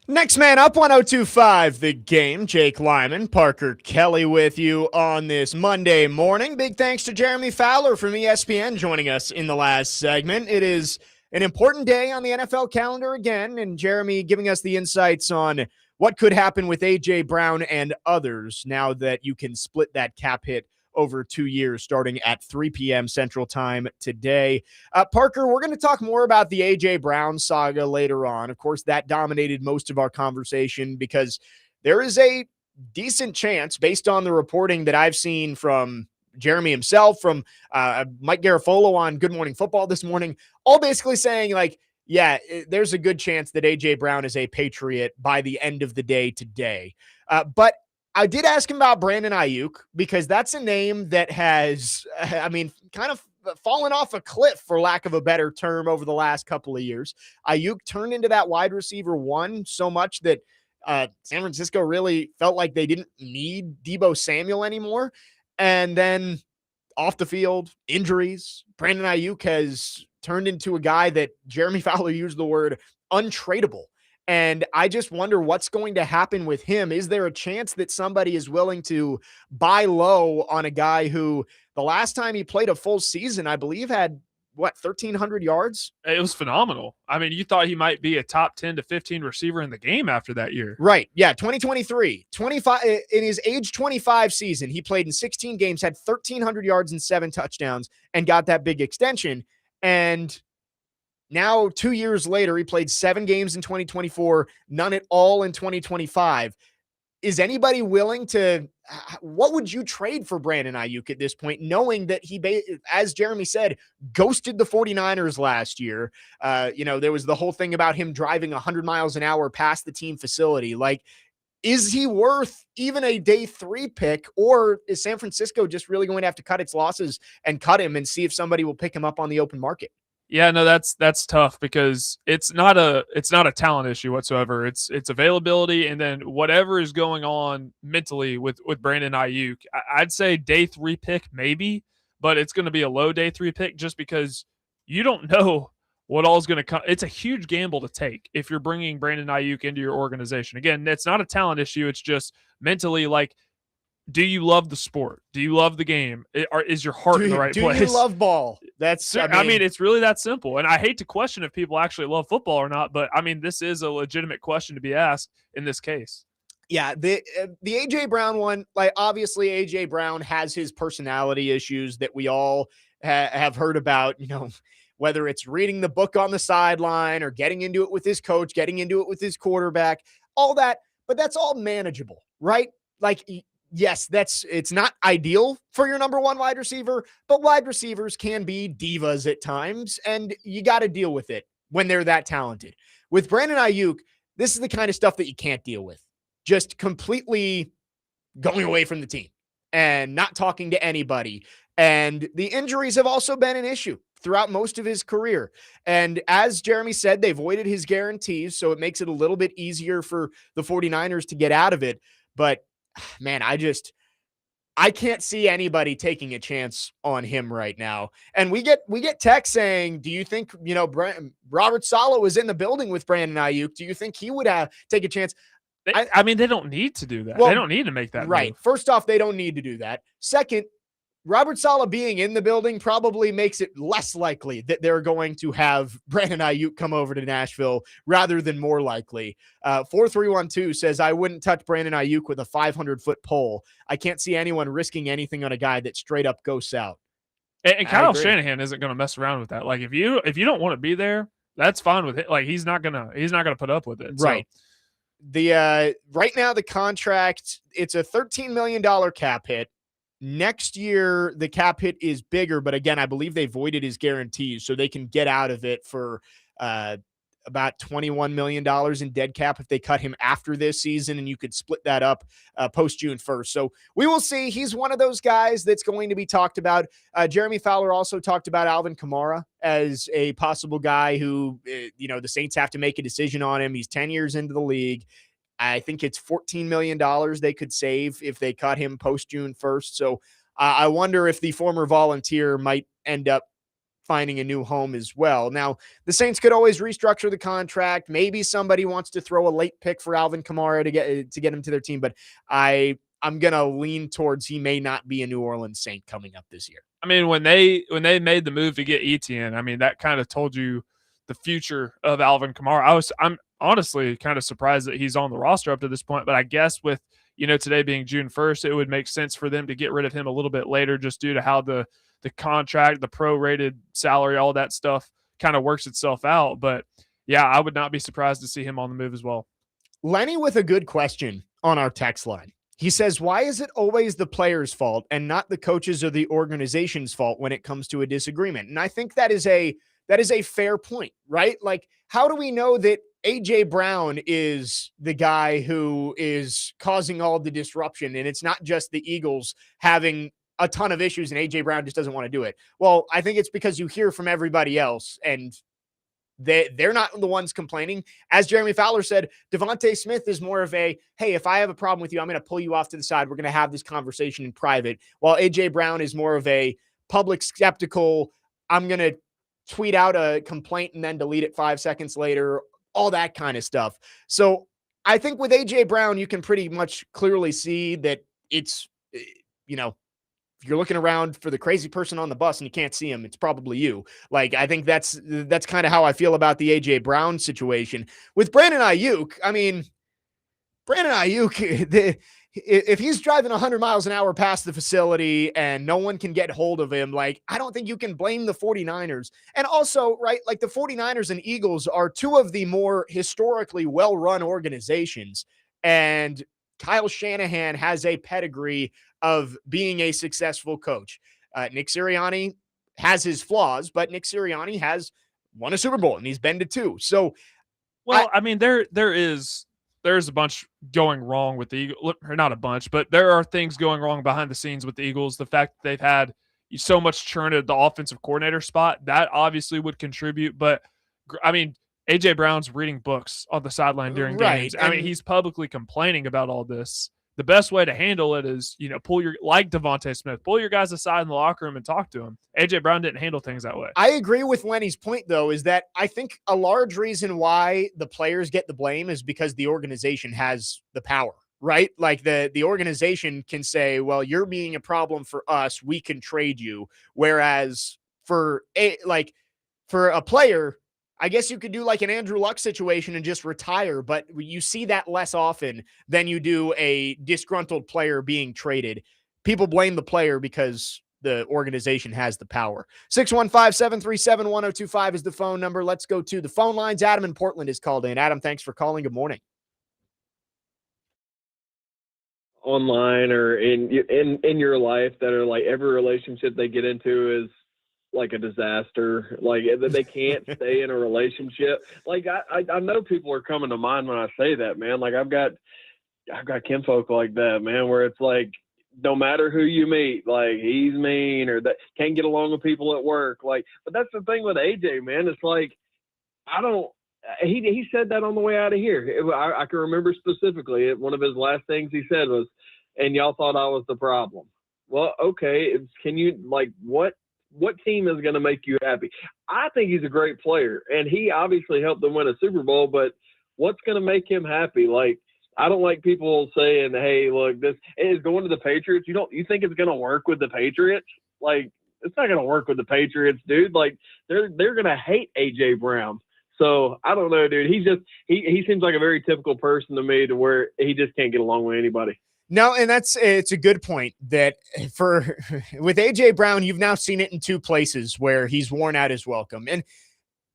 Next man up, 1025 The Game. Jake Lyman, Parker Kelley with you on this Monday morning. Big thanks to Jeremy Fowler from ESPN joining us in the last segment. It is an important day on the NFL calendar again, and Jeremy giving us the insights on what could happen with A.J. Brown and others now that you can split that cap hit over 2 years, starting at 3 p.m. Central Time today. Parker, we're going to talk more about the A.J. Brown saga later on. Of course, that dominated most of our conversation because there is a decent chance, based on the reporting that I've seen from Jeremy himself, from Mike Garafolo on Good Morning Football this morning, all basically saying, like, yeah, there's a good chance that A.J. Brown is a Patriot by the end of the day today. But I did ask him about Brandon Ayuk because that's a name that has, kind of fallen off a cliff, for lack of a better term, over the last couple of years. Ayuk turned into that wide receiver one so much that San Francisco really felt like they didn't need Deebo Samuel anymore. And then off the field, injuries. Brandon Ayuk has turned into a guy that Jeremy Fowler used the word untradeable. And I just wonder what's going to happen with him. Is there a chance that somebody is willing to buy low on a guy who the last time he played a full season, I believe, had 1,300 yards? It was phenomenal. I mean, you thought he might be a top 10 to 15 receiver in the game after that year. Right. Yeah. 2023, 25 in his age 25 season, he played in 16 games, had 1,300 yards and 7 touchdowns, and got that big extension. And now 2 years later, he played 7 games in 2024, none at all in 2025. Is anybody willing to, what would you trade for Brandon Ayuk at this point, knowing that he, as Jeremy said, ghosted the 49ers last year? There was the whole thing about him driving 100 miles an hour past the team facility. Like, is he worth even a day 3 pick, or is San Francisco just really going to have to cut its losses and cut him and see if somebody will pick him up on the open market? Yeah, no, that's tough because it's not a talent issue whatsoever. It's availability, and then whatever is going on mentally with Brandon Ayuk. I'd say day 3 pick maybe, but it's going to be a low day 3 pick just because you don't know what all is going to come. It's a huge gamble to take if you're bringing Brandon Ayuk into your organization. Again, it's not a talent issue. It's just mentally, like, do you love the sport? Do you love the game? Is your heart in the right place? Do you love ball? That's, I mean, it's really that simple. And I hate to question if people actually love football or not, but I mean, this is a legitimate question to be asked in this case. Yeah, the A.J. Brown one, like, obviously A.J. Brown has his personality issues that we all have heard about, whether it's reading the book on the sideline or getting into it with his coach, getting into it with his quarterback, all that, but that's all manageable, right? Like, yes, it's not ideal for your number one wide receiver, but wide receivers can be divas at times, and you got to deal with it when they're that talented. With Brandon Ayuk, this is the kind of stuff that you can't deal with. Just completely going away from the team and not talking to anybody. And the injuries have also been an issue throughout most of his career. And as Jeremy said, they voided his guarantees, so it makes it a little bit easier for the 49ers to get out of it. But man, I can't see anybody taking a chance on him right now. And we get text saying, do you think, Robert Saleh was in the building with Brandon Ayuk? Do you think he would take a chance? I mean, they don't need to do that. Well, they don't need to make that right. move. First off, they don't need to do that. Second, Robert Saleh being in the building probably makes it less likely that they're going to have Brandon Ayuk come over to Nashville rather than more likely. 4312 says, I wouldn't touch Brandon Ayuk with a 500-foot pole. I can't see anyone risking anything on a guy that straight up goes out. And Kyle Shanahan isn't going to mess around with that. Like, if you don't want to be there, that's fine with it. Like, he's not gonna put up with it. Right. So. Right now the contract, it's a $13 million cap hit. Next year, the cap hit is bigger, but again, I believe they voided his guarantees, so they can get out of it for about $21 million in dead cap if they cut him after this season, and you could split that up post June 1st. So we will see. He's one of those guys that's going to be talked about. Jeremy Fowler also talked about Alvin Kamara as a possible guy who, the Saints have to make a decision on him. He's 10 years into the league. I think it's $14 million they could save if they cut him post June 1st. So I wonder if the former Volunteer might end up finding a new home as well. Now, the Saints could always restructure the contract. Maybe somebody wants to throw a late pick for Alvin Kamara to get him to their team, but I'm going to lean towards he may not be a New Orleans Saint coming up this year. I mean, when they made the move to get Etienne, I mean, that kind of told you the future of Alvin Kamara. I'm honestly kind of surprised that he's on the roster up to this point, but I guess with, today being June 1st, it would make sense for them to get rid of him a little bit later just due to how the contract, the prorated salary, all that stuff kind of works itself out. But yeah, I would not be surprised to see him on the move as well. Lenny with a good question on our text line. He says, why is it always the player's fault and not the coaches or the organization's fault when it comes to a disagreement? And I think that is a fair point, right? Like, how do we know that AJ Brown is the guy who is causing all the disruption and it's not just the Eagles having a ton of issues and AJ Brown just doesn't want to do it? Well, I think it's because you hear from everybody else and they're not the ones complaining. As Jeremy Fowler said, Devontae Smith is more of a, hey, if I have a problem with you, I'm going to pull you off to the side. We're going to have this conversation in private. While AJ Brown is more of a public skeptical, I'm going to tweet out a complaint and then delete it 5 seconds later, all that kind of stuff. So I think with AJ Brown, you can pretty much clearly see that it's, if you're looking around for the crazy person on the bus and you can't see him, it's probably you. Like, I think that's kind of how I feel about the AJ Brown situation. With Brandon Ayuk, I mean, if he's driving 100 miles an hour past the facility and no one can get hold of him, like, I don't think you can blame the 49ers. And also, right, like the 49ers and Eagles are two of the more historically well-run organizations. And Kyle Shanahan has a pedigree of being a successful coach. Nick Sirianni has his flaws, but Nick Sirianni has won a Super Bowl and he's been to 2. So, well, I mean, there's a bunch going wrong with the Eagles, or not a bunch, but there are things going wrong behind the scenes with the Eagles. The fact that they've had so much churn at the offensive coordinator spot, that obviously would contribute. But I mean, AJ Brown's reading books on the sideline during games. I mean, he's publicly complaining about all this. The best way to handle it is, like Devontae Smith, pull your guys aside in the locker room and talk to him. AJ Brown didn't handle things that way. I agree with Lenny's point, though, is that I think a large reason why the players get the blame is because the organization has the power, right? Like the organization can say, well, you're being a problem for us, we can trade you. Whereas for a player, I guess you could do like an Andrew Luck situation and just retire, but you see that less often than you do a disgruntled player being traded. People blame the player because the organization has the power. 615-737-1025 is the phone number. Let's go to the phone lines. Adam in Portland is called in. Adam, thanks for calling. Good morning. Online or in your life that are like every relationship they get into is like a disaster, like they can't stay in a relationship. Like I know people are coming to mind when I say that, man. Like I've got kinfolk like that, man, where it's like no matter who you meet, like he's mean or that can't get along with people at work. Like, but that's the thing with AJ, man. It's like he said that on the way out of here. I can remember specifically one of his last things he said was, "And y'all thought I was the problem." Well, okay, can you like what team is going to make you happy? I think he's a great player, and he obviously helped them win a Super Bowl, but what's going to make him happy? Like, I don't like people saying, hey, look, this is going to the Patriots. You think it's going to work with the Patriots? Like, it's not going to work with the Patriots, dude. Like, they're going to hate A.J. Brown. So, I don't know, dude. He seems like a very typical person to me to where he just can't get along with anybody. No, and it's a good point that with AJ Brown, you've now seen it in 2 places where he's worn out his welcome. And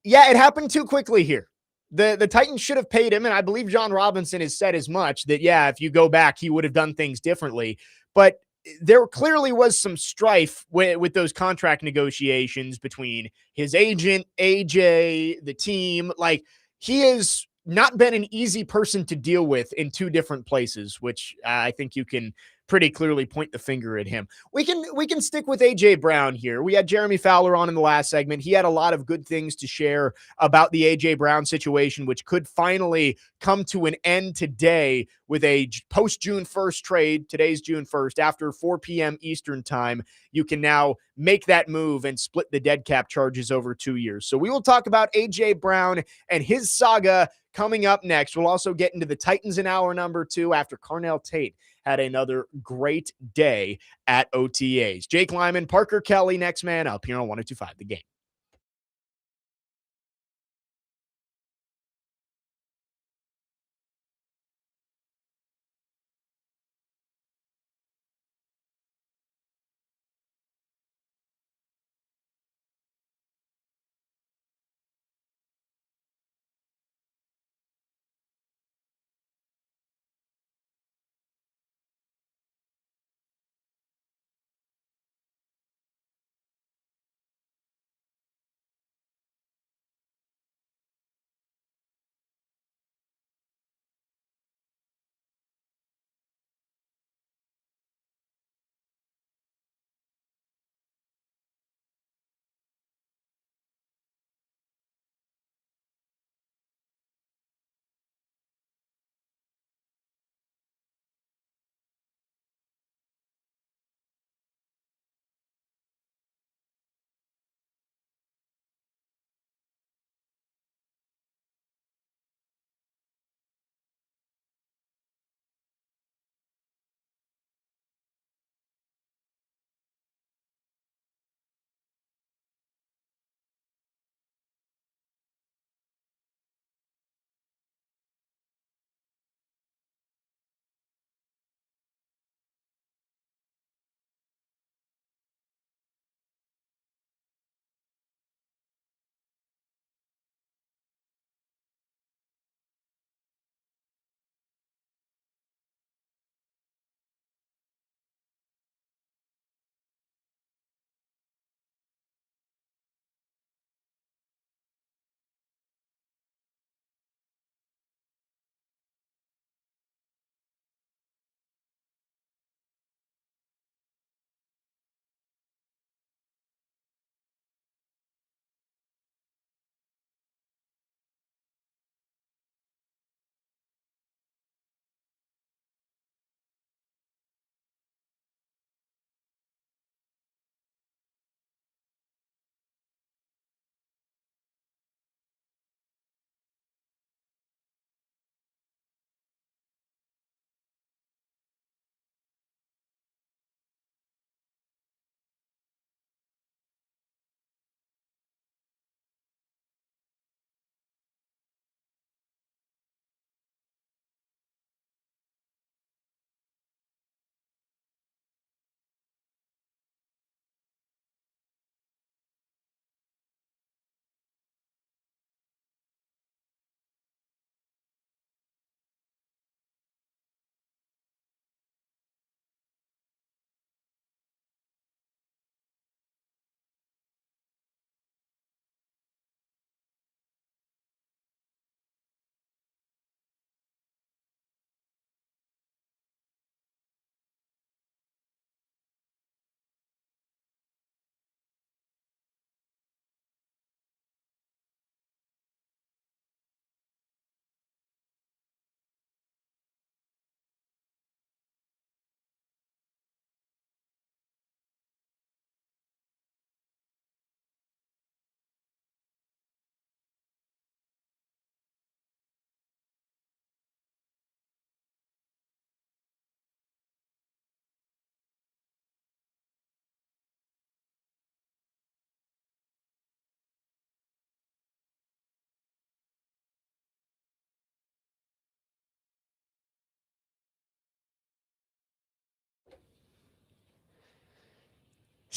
yeah, it happened too quickly here. The Titans should have paid him, and I believe John Robinson has said as much that, yeah, if you go back, he would have done things differently. But there clearly was some strife with those contract negotiations between his agent, AJ, the team. Like, he is not been an easy person to deal with in 2 different places, which I think you can pretty clearly point the finger at him. We can stick with AJ Brown here. We had Jeremy Fowler on in the last segment. He had a lot of good things to share about the AJ Brown situation, which could finally come to an end today with a post June 1st trade. Today's June 1st. After 4 p.m. Eastern time, you can now make that move and split the dead cap charges over 2 years. So we will talk about AJ Brown and his saga coming up next. We'll also get into the Titans in hour number 2 after Carnell Tate had another great day at OTAs. Jake Lyman, Parker Kelley, next man up here on 102.5 The Game.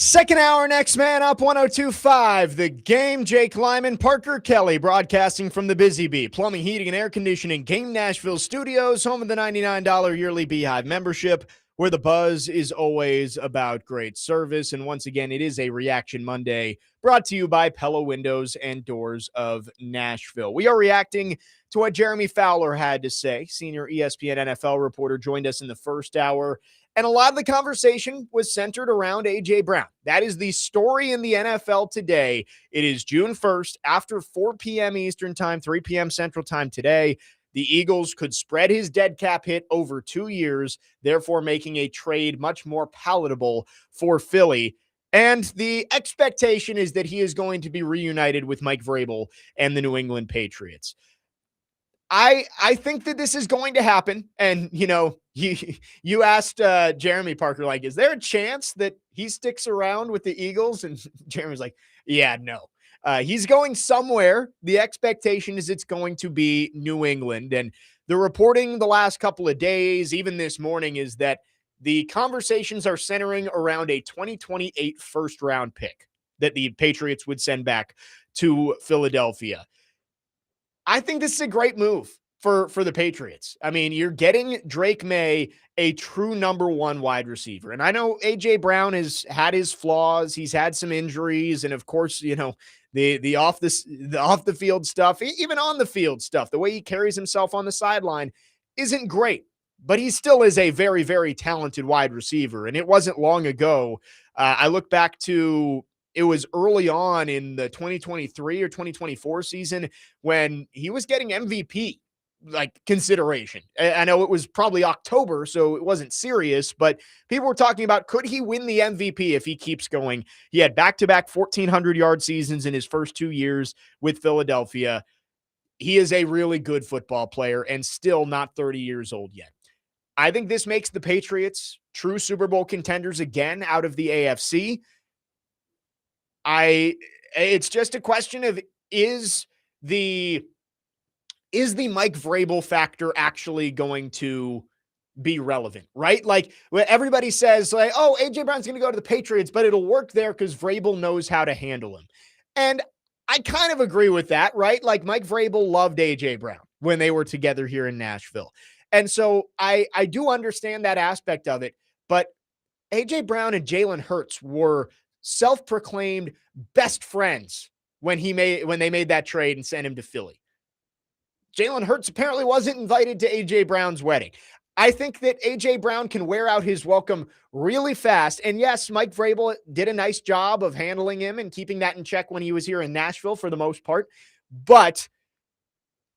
Second hour, next man up, 102.5. The Game, Jake Lyman, Parker Kelley, broadcasting from the Busy Bee Plumbing, Heating, and Air Conditioning Game Nashville Studios, home of the $99 yearly Beehive membership, where the buzz is always about great service. And once again, it is a Reaction Monday brought to you by Pella Windows and Doors of Nashville. We are reacting to what Jeremy Fowler had to say. Senior ESPN NFL reporter joined us in the first hour. And a lot of the conversation was centered around A.J. Brown. That is the story in the NFL today. It is June 1st, after 4 p.m. Eastern time, 3 p.m. Central time today. The Eagles could spread his dead cap hit over 2 years, therefore making a trade much more palatable for Philly. And the expectation is that he is going to be reunited with Mike Vrabel and the New England Patriots. I think that this is going to happen. And, you know, you asked Jeremy Parker, like, is there a chance that he sticks around with the Eagles? And Jeremy's like, yeah, no. He's going somewhere. The expectation is it's going to be New England. And the reporting the last couple of days, even this morning, is that the conversations are centering around a 2028 first-round pick that the Patriots would send back to Philadelphia. I think this is a great move for the Patriots. I mean, you're getting Drake May, a true number one wide receiver. And I know A.J. Brown has had his flaws. He's had some injuries. And of course, you know, the off the field stuff, even on the field stuff, the way he carries himself on the sideline isn't great. But he still is a very, very talented wide receiver. And it wasn't long ago. I look back to, it was early on in the 2023 or 2024 season when he was getting MVP like consideration. I know it was probably October, so it wasn't serious, but people were talking about, could he win the MVP if he keeps going? He had back-to-back 1,400-yard seasons in his first 2 years with Philadelphia. He is a really good football player and still not 30 years old yet. I think this makes the Patriots true Super Bowl contenders again out of the AFC. It's just a question of, is the Mike Vrabel factor actually going to be relevant, right? Like everybody says, like, oh, A.J. Brown's going to go to the Patriots, but it'll work there because Vrabel knows how to handle him. And I kind of agree with that, right? Like Mike Vrabel loved A.J. Brown when they were together here in Nashville. And so I do understand that aspect of it, but A.J. Brown and Jalen Hurts were self-proclaimed best friends when they made that trade and sent him to Philly. Jalen Hurts apparently wasn't invited to A.J. Brown's wedding. I think that A.J. Brown can wear out his welcome really fast. And yes, Mike Vrabel did a nice job of handling him and keeping that in check when he was here in Nashville for the most part. But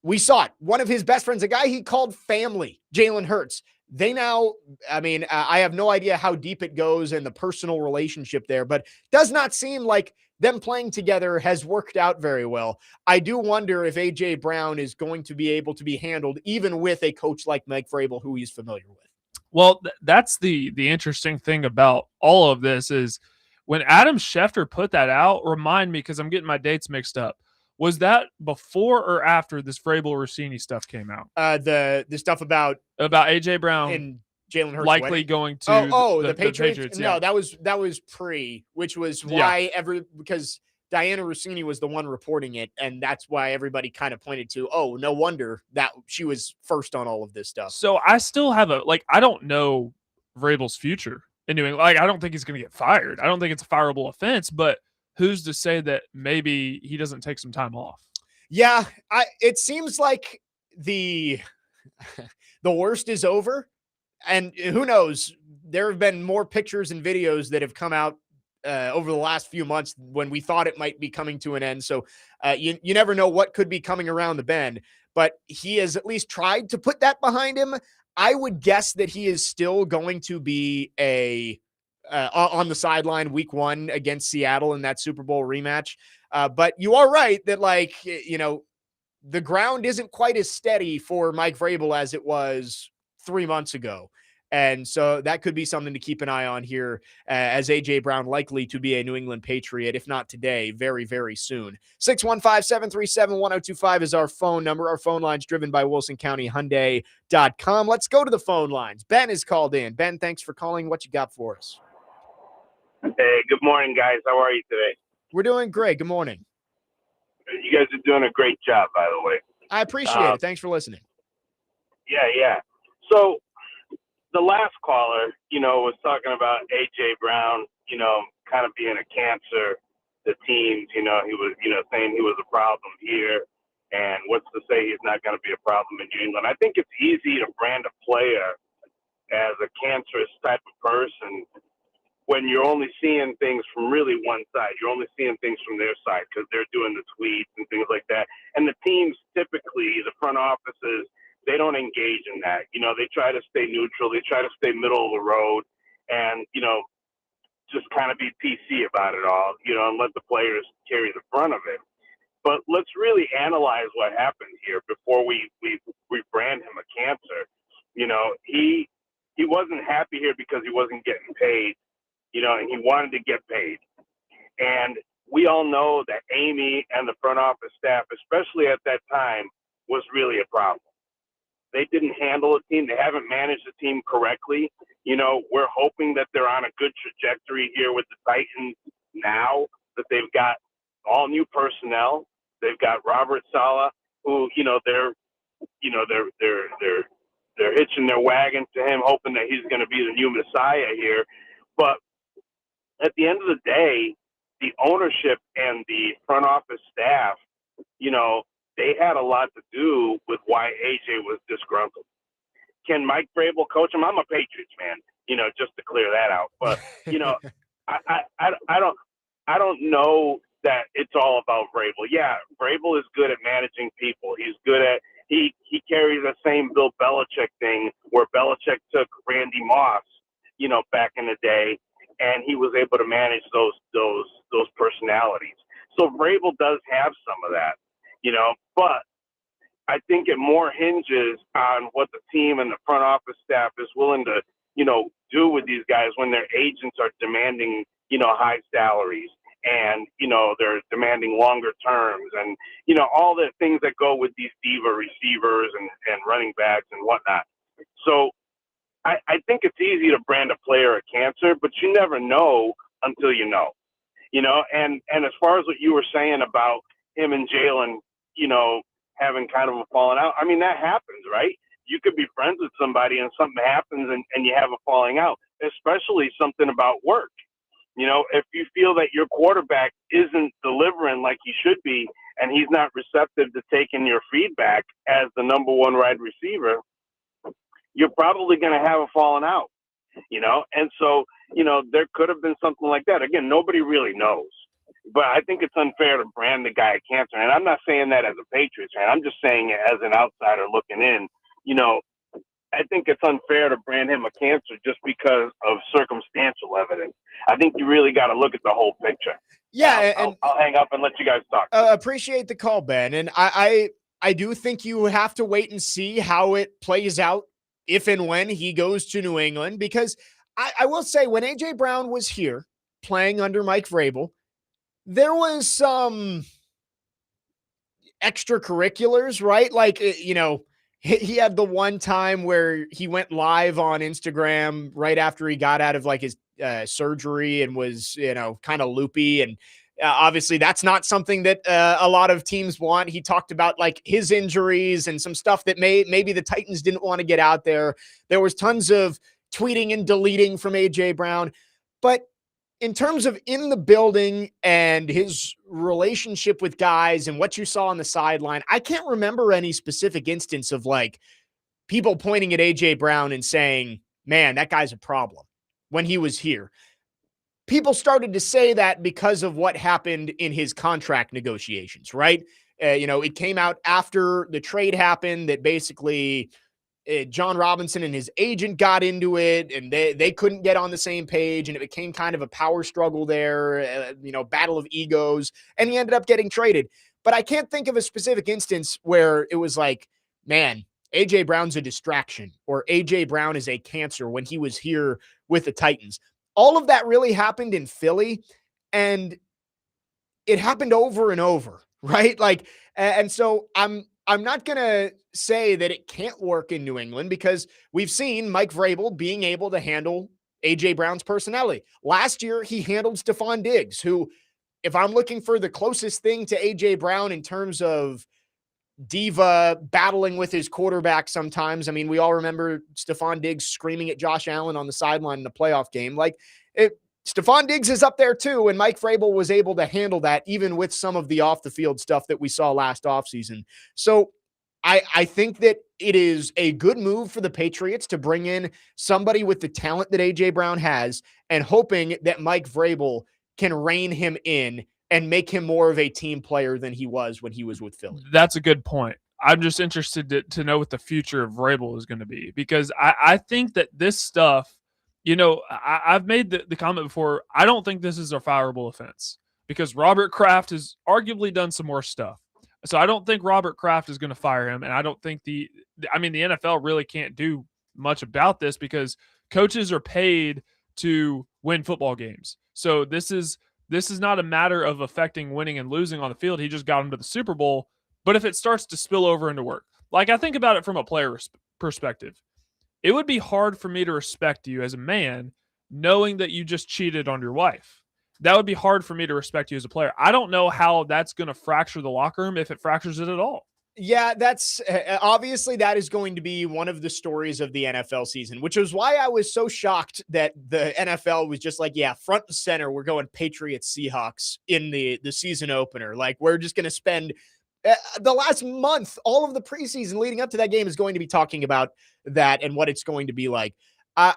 we saw it. One of his best friends, a guy he called family, Jalen Hurts. They now, I mean, I have no idea how deep it goes and the personal relationship there, but does not seem like them playing together has worked out very well. I do wonder if A.J. Brown is going to be able to be handled even with a coach like Mike Vrabel, who he's familiar with. Well, that's the interesting thing about all of this is when Adam Schefter put that out, remind me, because I'm getting my dates mixed up. Was that before or after this Vrabel-Rossini stuff came out? The stuff about A.J. Brown and Jalen Hurts likely wedding? Going to the Patriots. Yeah. No, that was pre, which was why because Diana Rossini was the one reporting it, and that's why everybody kind of pointed to, oh, no wonder that she was first on all of this stuff. So I still have I don't know Vrabel's future in New England. Like, I don't think he's going to get fired. I don't think it's a fireable offense, but who's to say that maybe he doesn't take some time off? Yeah, it seems like the worst is over. And who knows? There have been more pictures and videos that have come out over the last few months when we thought it might be coming to an end. So you never know what could be coming around the bend. But he has at least tried to put that behind him. I would guess that he is still going to be on the sideline week 1 against Seattle in that Super Bowl rematch. But you are right that, like, you know, the ground isn't quite as steady for Mike Vrabel as it was 3 months ago. And so that could be something to keep an eye on here as A.J. Brown likely to be a New England Patriot, if not today, very, very soon. 615-737-1025 is our phone number. Our phone line's driven by WilsonCountyHyundai.com. Let's go to the phone lines. Ben is called in. Ben, thanks for calling. What you got for us? Hey, good morning, guys. How are you today? We're doing great. Good morning. You guys are doing a great job, by the way. I appreciate it. Thanks for listening. Yeah. So the last caller, was talking about A.J. Brown, kind of being a cancer to teams. He was, saying he was a problem here. And what's to say he's not going to be a problem in New England? I think it's easy to brand a player as a cancerous type of person when you're only seeing things from really one side. You're only seeing things from their side because they're doing the tweets and things like that. And the teams typically, the front offices, they don't engage in that. They try to stay neutral. They try to stay middle of the road and, just kind of be PC about it all, and let the players carry the brunt of it. But let's really analyze what happened here before we brand him a cancer. He wasn't happy here because he wasn't getting paid, and he wanted to get paid. And we all know that Amy and the front office staff, especially at that time, was really a problem. They didn't handle the team. They haven't managed the team correctly. We're hoping that they're on a good trajectory here with the Titans now that they've got all new personnel. They've got Robert Saleh, who, they're hitching their wagon to him, hoping that he's going to be the new Messiah here. But at the end of the day, the ownership and the front office staff, they had a lot to do with why AJ was disgruntled. Can Mike Vrabel coach him? I'm a Patriots fan, just to clear that out. But, I don't know that it's all about Vrabel. Yeah, Vrabel is good at managing people. He's good at he carries the same Bill Belichick thing where Belichick took Randy Moss, back in the day, and he was able to manage those personalities. So Vrabel does have some of that, but I think it more hinges on what the team and the front office staff is willing to, do with these guys when their agents are demanding, high salaries and, they're demanding longer terms and, all the things that go with these diva receivers and running backs and whatnot. So I think it's easy to brand a player a cancer, but you never know until you know, and as far as what you were saying about him and Jalen, having kind of a falling out. I mean, that happens, right? You could be friends with somebody and something happens and you have a falling out, especially something about work. If you feel that your quarterback isn't delivering like he should be and he's not receptive to taking your feedback as the number one wide receiver, you're probably going to have a falling out, And so, there could have been something like that. Again, nobody really knows. But I think it's unfair to brand the guy a cancer. And I'm not saying that as a Patriots fan. I'm just saying it as an outsider looking in. I think it's unfair to brand him a cancer just because of circumstantial evidence. I think you really got to look at the whole picture. Yeah. I'll hang up and let you guys talk. Appreciate the call, Ben. And I do think you have to wait and see how it plays out if and when he goes to New England, because I will say when A.J. Brown was here playing under Mike Vrabel, there was some extracurriculars, right? Like, he had the one time where he went live on Instagram right after he got out of like his surgery and was, kind of loopy. And obviously that's not something that a lot of teams want. He talked about like his injuries and some stuff that maybe the Titans didn't want to get out there. There was tons of tweeting and deleting from A.J. Brown, but in terms of in the building and his relationship with guys and what you saw on the sideline, I can't remember any specific instance of like people pointing at A.J. Brown and saying, man, that guy's a problem when he was here. People started to say that because of what happened in his contract negotiations, right? It came out after the trade happened that basically John Robinson and his agent got into it and they couldn't get on the same page and it became kind of a power struggle there, battle of egos, and he ended up getting traded. But I can't think of a specific instance where it was like, man, A.J. Brown's a distraction or A.J. Brown is a cancer when he was here with the Titans. All of that really happened in Philly and it happened over and over, right? Like, and so I'm not going to say that it can't work in New England because we've seen Mike Vrabel being able to handle A.J. Brown's personality. Last year, he handled Stephon Diggs, who, if I'm looking for the closest thing to A.J. Brown in terms of diva battling with his quarterback sometimes. I mean, we all remember Stephon Diggs screaming at Josh Allen on the sideline in a playoff game. Stephon Diggs is up there too, and Mike Vrabel was able to handle that even with some of the off-the-field stuff that we saw last offseason. So I think that it is a good move for the Patriots to bring in somebody with the talent that A.J. Brown has and hoping that Mike Vrabel can rein him in and make him more of a team player than he was when he was with Philly. That's a good point. I'm just interested to know what the future of Vrabel is going to be, because I think that this stuff, I've made the comment before, I don't think this is a fireable offense because Robert Kraft has arguably done some more stuff. So I don't think Robert Kraft is going to fire him, and I don't think the NFL really can't do much about this because coaches are paid to win football games. So this is not a matter of affecting winning and losing on the field. He just got him to the Super Bowl. But if it starts to spill over into work, like I think about it from a player perspective, it would be hard for me to respect you as a man knowing that you just cheated on your wife. That would be hard for me to respect you as a player. I don't know how that's going to fracture the locker room, if it fractures it at all. Yeah, that's obviously that is going to be one of the stories of the NFL season, which is why I was so shocked that the NFL was just like, yeah, front and center, we're going Patriots Seahawks in the season opener. Like, we're just going to spend the last month, all of the preseason leading up to that game is going to be talking about that and what it's going to be like. I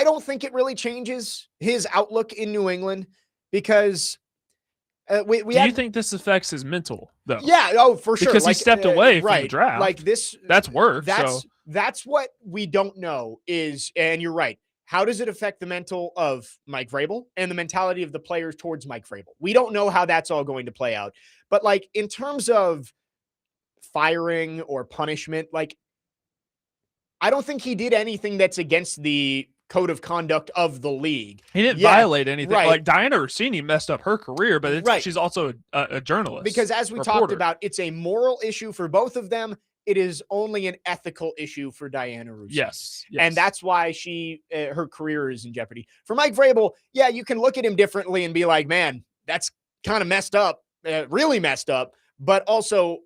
don't think it really changes his outlook in New England because Do you think this affects his mental though? Yeah, oh, for sure. Because he stepped away from the draft. Like this, that's worse. That's what we don't know is, and you're right. How does it affect the mental of Mike Vrabel and the mentality of the players towards Mike Vrabel? We don't know how that's all going to play out. But like in terms of firing or punishment, like I don't think he did anything that's against the code of conduct of the league. He didn't violate anything. Right. Like Diana Rossini messed up her career, but she's also a journalist. Because as we talked about, it's a moral issue for both of them. It is only an ethical issue for Diana Rossini. Yes. And that's why her career is in jeopardy. For Mike Vrabel, yeah, you can look at him differently and be like, man, that's kind of messed up, really messed up. But also,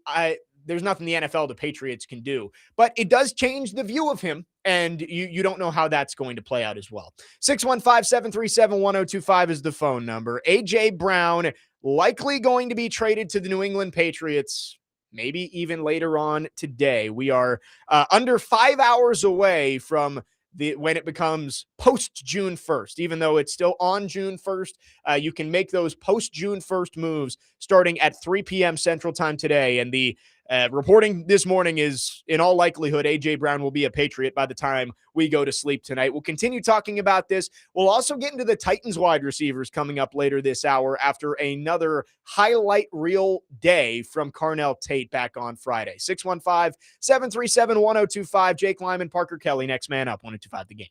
there's nothing the NFL, the Patriots can do. But it does change the view of him, and you don't know how that's going to play out as well. 615-737-1025 is the phone number. A.J. Brown likely going to be traded to the New England Patriots, maybe even later on today. We are under 5 hours away from when it becomes post-June 1st. Even though it's still on June 1st, you can make those post-June 1st moves starting at 3 p.m. Central Time today. And the reporting this morning is, in all likelihood, A.J. Brown will be a Patriot by the time we go to sleep tonight. We'll continue talking about this. We'll also get into the Titans wide receivers coming up later this hour after another highlight reel day from Carnell Tate back on Friday. 615-737-1025. Jake Lyman, Parker Kelley, next man up, 1025 The Game.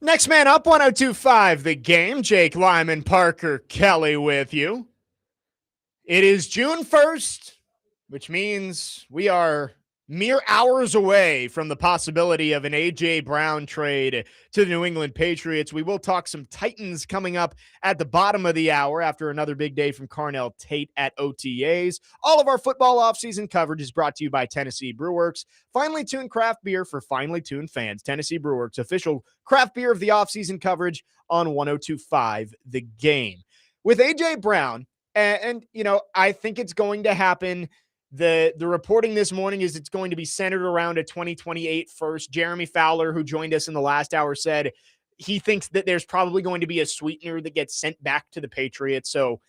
Next man up, 102.5 The Game. Jake Lyman, Parker Kelley with you. It is June 1st, which means we are mere hours away from the possibility of an A.J. Brown trade to the New England Patriots. We will talk some Titans coming up at the bottom of the hour after another big day from Carnell Tate at OTAs. All of our football offseason coverage is brought to you by Tennessee Brewworks. Finely tuned craft beer for finely tuned fans. Tennessee Brewworks, official craft beer of the offseason coverage on 102.5 The Game. With A.J. Brown, and you know, I think it's going to happen. The reporting this morning is it's going to be centered around a 2028 first. Jeremy Fowler, who joined us in the last hour, said he thinks that there's probably going to be a sweetener that gets sent back to the Patriots. So,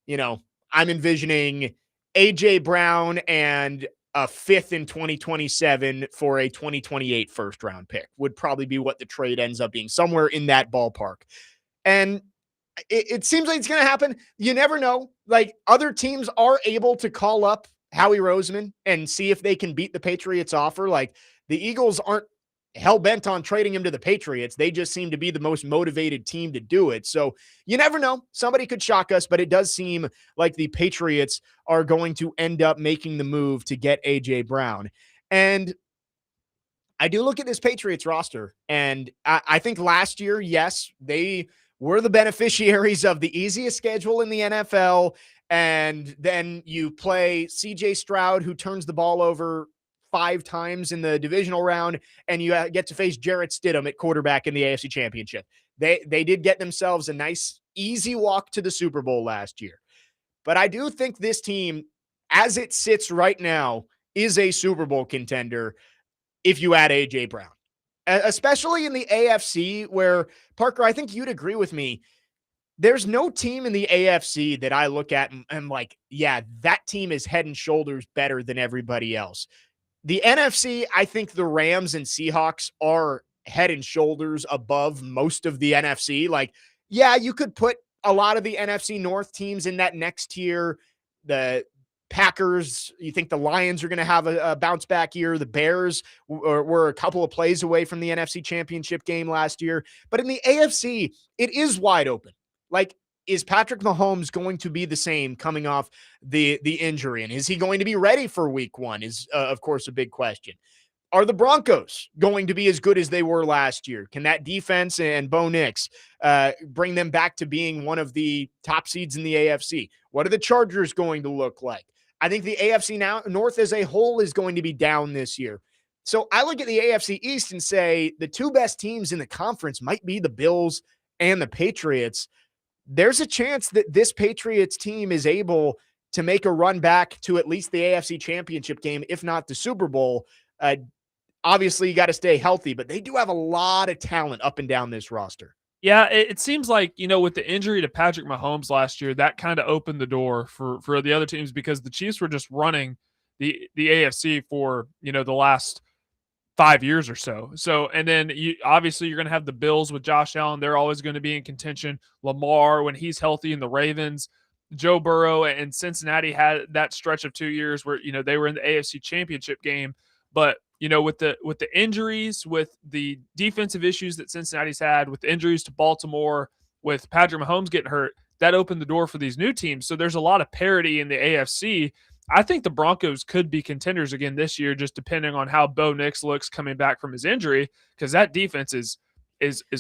you know, I'm envisioning A.J. Brown and a fifth in 2027 for a 2028 first round pick would probably be what the trade ends up being, somewhere in that ballpark. And it seems like it's going to happen. You never know. Like, other teams are able to call up Howie Roseman and see if they can beat the Patriots offer. Like, the Eagles aren't hell-bent on trading him to the Patriots. They just seem to be the most motivated team to do it. So you never know. Somebody could shock us, but it does seem like the Patriots are going to end up making the move to get A.J. Brown. And I do look at this Patriots roster, and I think last year, yes, they were the beneficiaries of the easiest schedule in the NFL. And then you play CJ Stroud, who turns the ball over 5 times in the divisional round, and you get to face Jarrett Stidham at quarterback in the AFC Championship. They did get themselves a nice, easy walk to the Super Bowl last year. But I do think this team, as it sits right now, is a Super Bowl contender if you add A.J. Brown. Especially in the AFC, where, Parker, I think you'd agree with me, there's no team in the AFC that I look at and I'm like, yeah, that team is head and shoulders better than everybody else. The NFC, I think the Rams and Seahawks are head and shoulders above most of the NFC. Like, yeah, you could put a lot of the NFC North teams in that next tier. The Packers, you think the Lions are going to have a bounce back year. The Bears were a couple of plays away from the NFC Championship game last year. But in the AFC, it is wide open. Like, is Patrick Mahomes going to be the same coming off the injury? And is he going to be ready for week 1 is, of course, a big question. Are the Broncos going to be as good as they were last year? Can that defense and Bo Nix bring them back to being one of the top seeds in the AFC? What are the Chargers going to look like? I think the AFC North as a whole is going to be down this year. So I look at the AFC East and say the 2 best teams in the conference might be the Bills and the Patriots. There's a chance that this Patriots team is able to make a run back to at least the AFC Championship game, if not the Super Bowl. Obviously, you got to stay healthy, but they do have a lot of talent up and down this roster. Yeah, it seems like, you know, with the injury to Patrick Mahomes last year, that kind of opened the door for the other teams because the Chiefs were just running the AFC for, you know, the last 5 years or so. So, and then obviously you're going to have the Bills with Josh Allen. They're always going to be in contention. Lamar, when he's healthy, and the Ravens, Joe Burrow, and Cincinnati had that stretch of 2 years where, you know, they were in the AFC Championship game. But, you know, with the injuries, with the defensive issues that Cincinnati's had, with the injuries to Baltimore, with Patrick Mahomes getting hurt, that opened the door for these new teams. So there's a lot of parity in the AFC. I think the Broncos could be contenders again this year, just depending on how Bo Nix looks coming back from his injury, because that defense is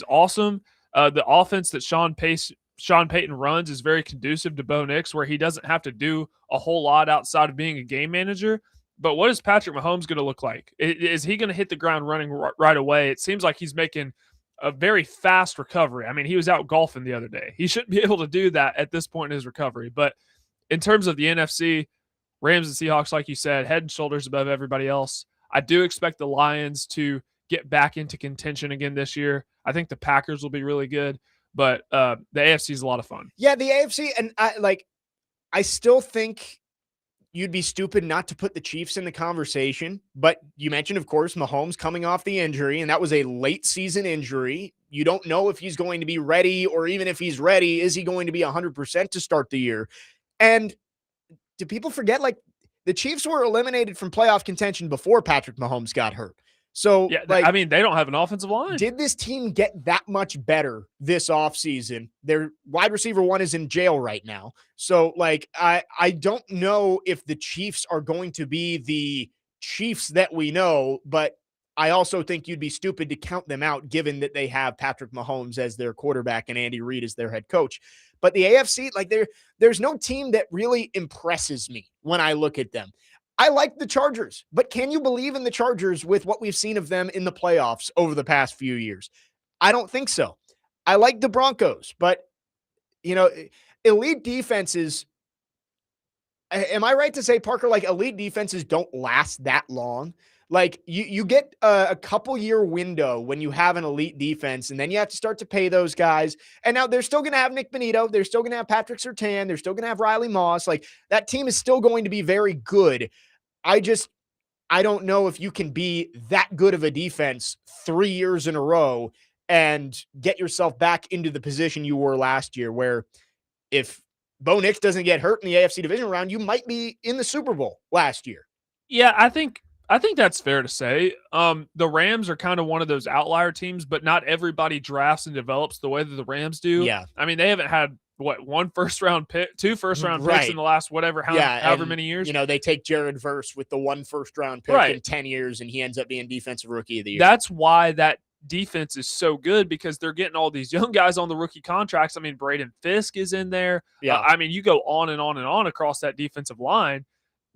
awesome. The offense that Sean Payton runs is very conducive to Bo Nix, where he doesn't have to do a whole lot outside of being a game manager. But what is Patrick Mahomes going to look like? Is he going to hit the ground running right away? It seems like he's making a very fast recovery. I mean, he was out golfing the other day. He shouldn't be able to do that at this point in his recovery. But in terms of the NFC, Rams and Seahawks, like you said, head and shoulders above everybody else. I do expect the Lions to get back into contention again this year. I think the Packers will be really good, but the AFC is a lot of fun. Yeah, the AFC, and I still think you'd be stupid not to put the Chiefs in the conversation, but you mentioned, of course, Mahomes coming off the injury, and that was a late season injury. You don't know if he's going to be ready, or even if he's ready, is he going to be 100% to start the year? And do people forget, like, the Chiefs were eliminated from playoff contention before Patrick Mahomes got hurt. So, Yeah, like, I mean, they don't have an offensive line. did this team get that much better this offseason? Their wide receiver one is in jail right now. So, like, I don't know if the Chiefs are going to be the Chiefs that we know, but I also think you'd be stupid to count them out given that they have Patrick Mahomes as their quarterback and Andy Reid as their head coach. But the AFC, like, there's no team that really impresses me when I look at them. I like the Chargers, but can you believe in the Chargers with what we've seen of them in the playoffs over the past few years? I don't think so. I like the Broncos, but, elite defenses, am I right to say, Parker, like, elite defenses don't last that long? Like, you get a couple year window when you have an elite defense, and then you have to start to pay those guys. And now they're still going to have Nick Bonito. They're still going to have Patrick Surtain. They're still going to have Riley Moss. Like, that team is still going to be very good. I don't know if you can be that good of a defense 3 years in a row and get yourself back into the position you were last year, where if Bo Nix doesn't get hurt in the AFC division round, you might be in the Super Bowl last year. Yeah, I think that's fair to say. The Rams are kind of one of those outlier teams, but not everybody drafts and develops the way that the Rams do. Yeah. I mean, they haven't had one first round pick, 2 first round picks Right. in the last however many years. They take Jared Verse with the 1 first round pick Right. in 10 years, and he ends up being defensive rookie of the year. That's why that defense is so good, because they're getting all these young guys on the rookie contracts. I mean, Braden Fisk is in there. Yeah. I mean, you go on and on and on across that defensive line.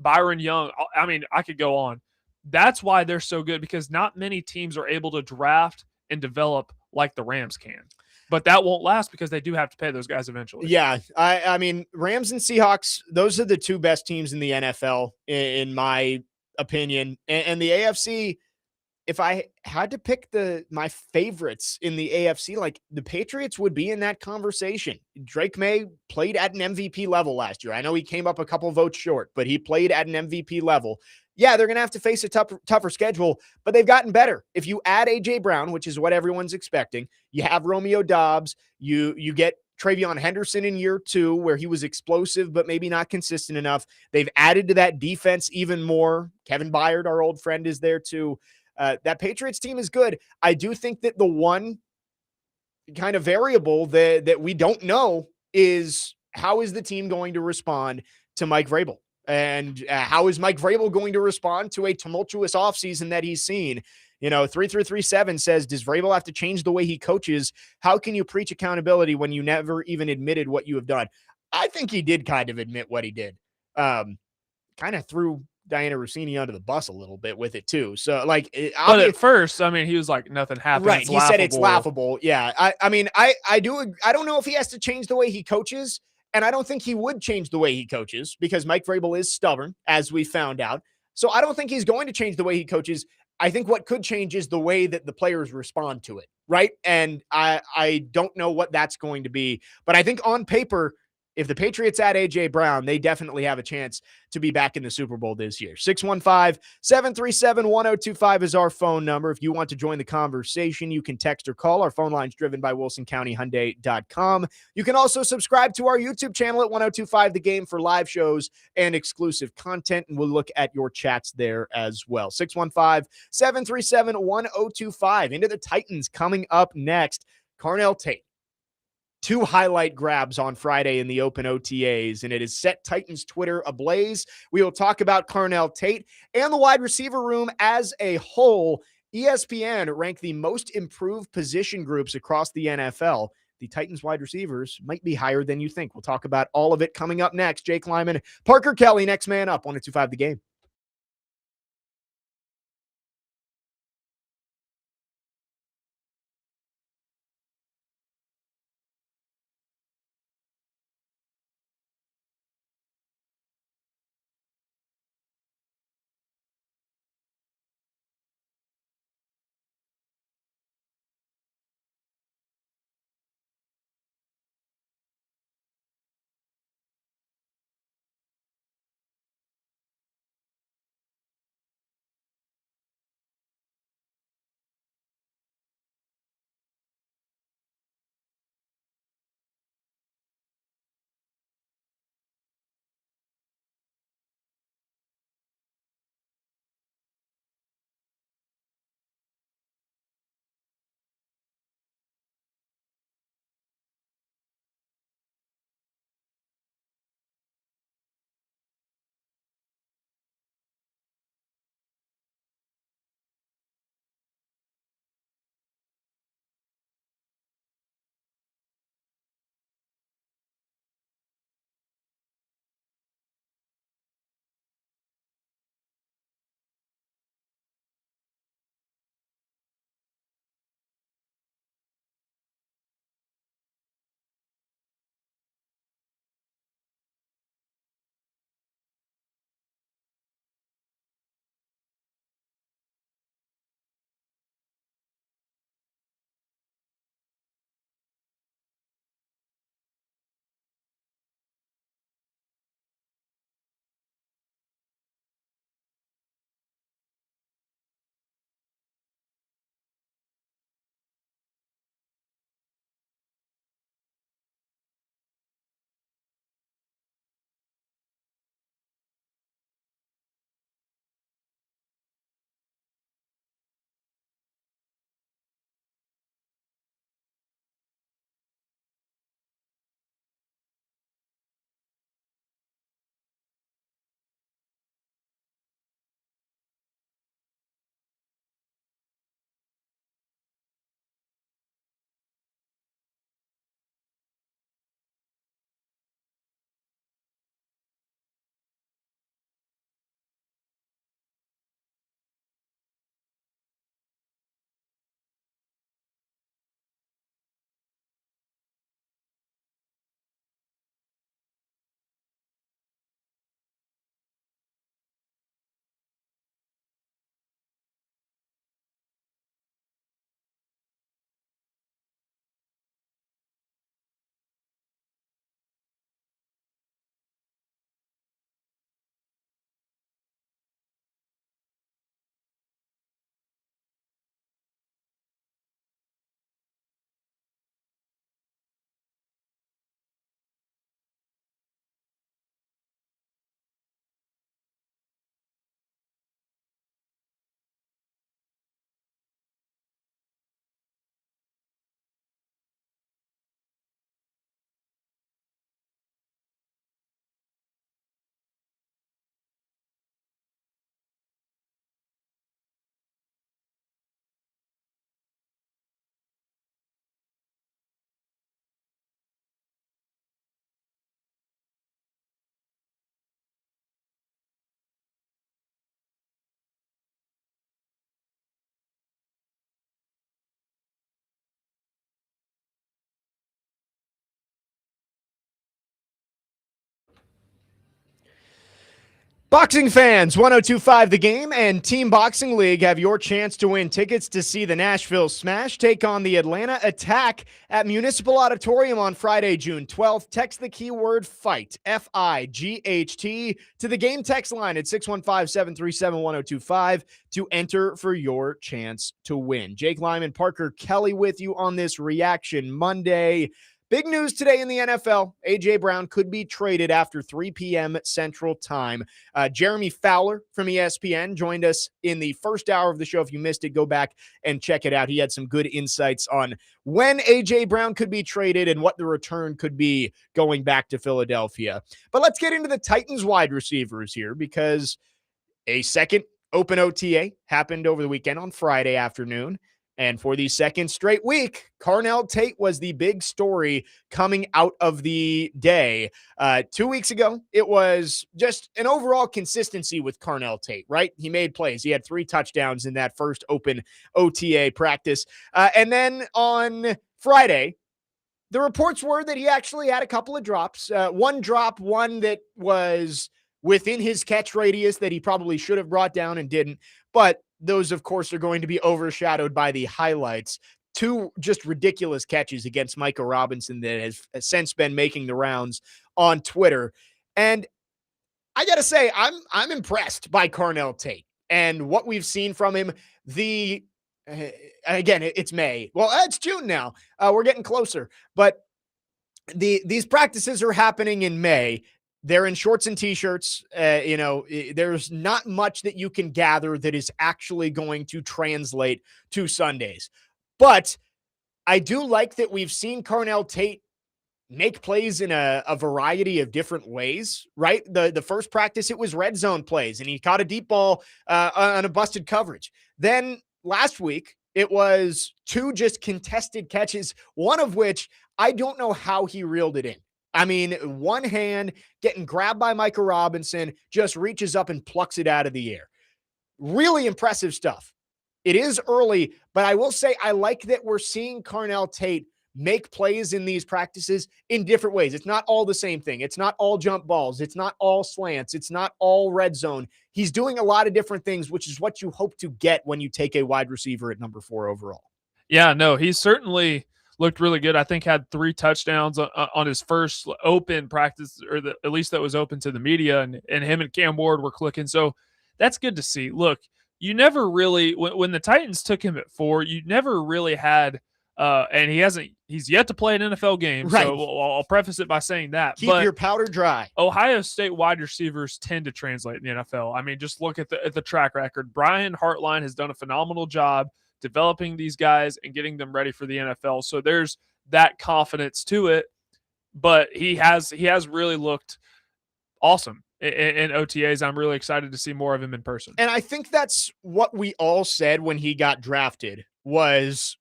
Byron Young. I mean, I could go on. That's why they're so good, because not many teams are able to draft and develop like the Rams can. But that won't last because they do have to pay those guys eventually. Yeah, I mean, Rams and Seahawks, those are the 2 best teams in the NFL, in my opinion. And the AFC, if I had to pick my favorites in the AFC, like, the Patriots would be in that conversation. Drake May played at an MVP level last year. I know he came up a couple votes short, but he played at an MVP level. Yeah, they're going to have to face a tougher schedule, but they've gotten better. If you add A.J. Brown, which is what everyone's expecting, you have Romeo Doubs, you get Travion Henderson in year 2, where he was explosive but maybe not consistent enough. They've added to that defense even more. Kevin Byard, our old friend, is there too. That Patriots team is good. I do think that the one kind of variable that we don't know is, how is the team going to respond to Mike Vrabel? And how is Mike Vrabel going to respond to a tumultuous offseason that he's seen? 3337 says, does Vrabel have to change the way he coaches? How can you preach accountability when you never even admitted what you have done? I think he did kind of admit what he did. Kind of threw Diana Rossini under the bus a little bit with it too. So, like, but at first, I mean, he was like, nothing happened. Right. He said it's laughable. Yeah. I mean, I don't know if he has to change the way he coaches. And I don't think he would change the way he coaches, because Mike Vrabel is stubborn, as we found out. So I don't think he's going to change the way he coaches. I think what could change is the way that the players respond to it, right? And I don't know what that's going to be. But I think on paper, if the Patriots add A.J. Brown, they definitely have a chance to be back in the Super Bowl this year. 615-737-1025 is our phone number. If you want to join the conversation, you can text or call. Our phone line's driven by WilsonCountyHyundai.com. You can also subscribe to our YouTube channel at 1025 The Game for live shows and exclusive content, and we'll look at your chats there as well. 615-737-1025. Into the Titans coming up next. Carnell Tate. 2 highlight grabs on Friday in the open OTAs, and it has set Titans Twitter ablaze. We will talk about Carnell Tate and the wide receiver room as a whole. ESPN ranked the most improved position groups across the NFL. The Titans wide receivers might be higher than you think. We'll talk about all of it coming up next. Jake Lyman, Parker Kelley, next man up, 1025 The Game. Boxing fans, 1025 The Game and Team Boxing League have your chance to win tickets to see the Nashville Smash take on the Atlanta Attack at Municipal Auditorium on Friday, June 12th. Text the keyword FIGHT, F-I-G-H-T, to the game text line at 615-737-1025 to enter for your chance to win. Jake Lyman, Parker Kelley with you on this Reaction Monday. Big news today in the NFL. A.J. Brown could be traded after 3 p.m. Central Time. Jeremy Fowler from ESPN joined us in the first hour of the show. If you missed it, go back and check it out. He had some good insights on when A.J. Brown could be traded and what the return could be going back to Philadelphia. But let's get into the Titans wide receivers here, because a second open OTA happened over the weekend on Friday afternoon. And for the second straight week, Carnell Tate was the big story coming out of the day. 2 weeks ago, it was just an overall consistency with Carnell Tate, right? He made plays. He had 3 touchdowns in that first open OTA practice. And then on Friday, the reports were that he actually had a couple of drops. One drop, one that was within his catch radius that he probably should have brought down and didn't. But those, of course, are going to be overshadowed by the highlights. 2 just ridiculous catches against Micah Robinson that has since been making the rounds on Twitter. And I got to say, I'm impressed by Carnell Tate and what we've seen from him. Again, it's May. Well, it's June now. We're getting closer. But these practices are happening in May. They're in shorts and T-shirts. There's not much that you can gather that is actually going to translate to Sundays. But I do like that we've seen Carnell Tate make plays in a variety of different ways, right? The first practice, it was red zone plays, and he caught a deep ball on a busted coverage. Then last week, it was 2 just contested catches, one of which I don't know how he reeled it in. I mean, one hand getting grabbed by Micah Robinson, just reaches up and plucks it out of the air. Really impressive stuff. It is early, but I will say I like that we're seeing Carnell Tate make plays in these practices in different ways. It's not all the same thing. It's not all jump balls. It's not all slants. It's not all red zone. He's doing a lot of different things, which is what you hope to get when you take a wide receiver at number 4 overall. Yeah, no, he's certainly looked really good. I think had 3 touchdowns on his first open practice, or at least that was open to the media, and him and Cam Ward were clicking. So that's good to see. Look, you never really, when the Titans took him at 4, you never really had, and he's yet to play an NFL game. Right. So I'll preface it by saying that. Keep your powder dry. Ohio State wide receivers tend to translate in the NFL. I mean, just look at the track record. Brian Hartline has done a phenomenal job developing these guys and getting them ready for the NFL. So there's that confidence to it, but he has really looked awesome in OTAs. I'm really excited to see more of him in person. And I think that's what we all said when he got drafted was,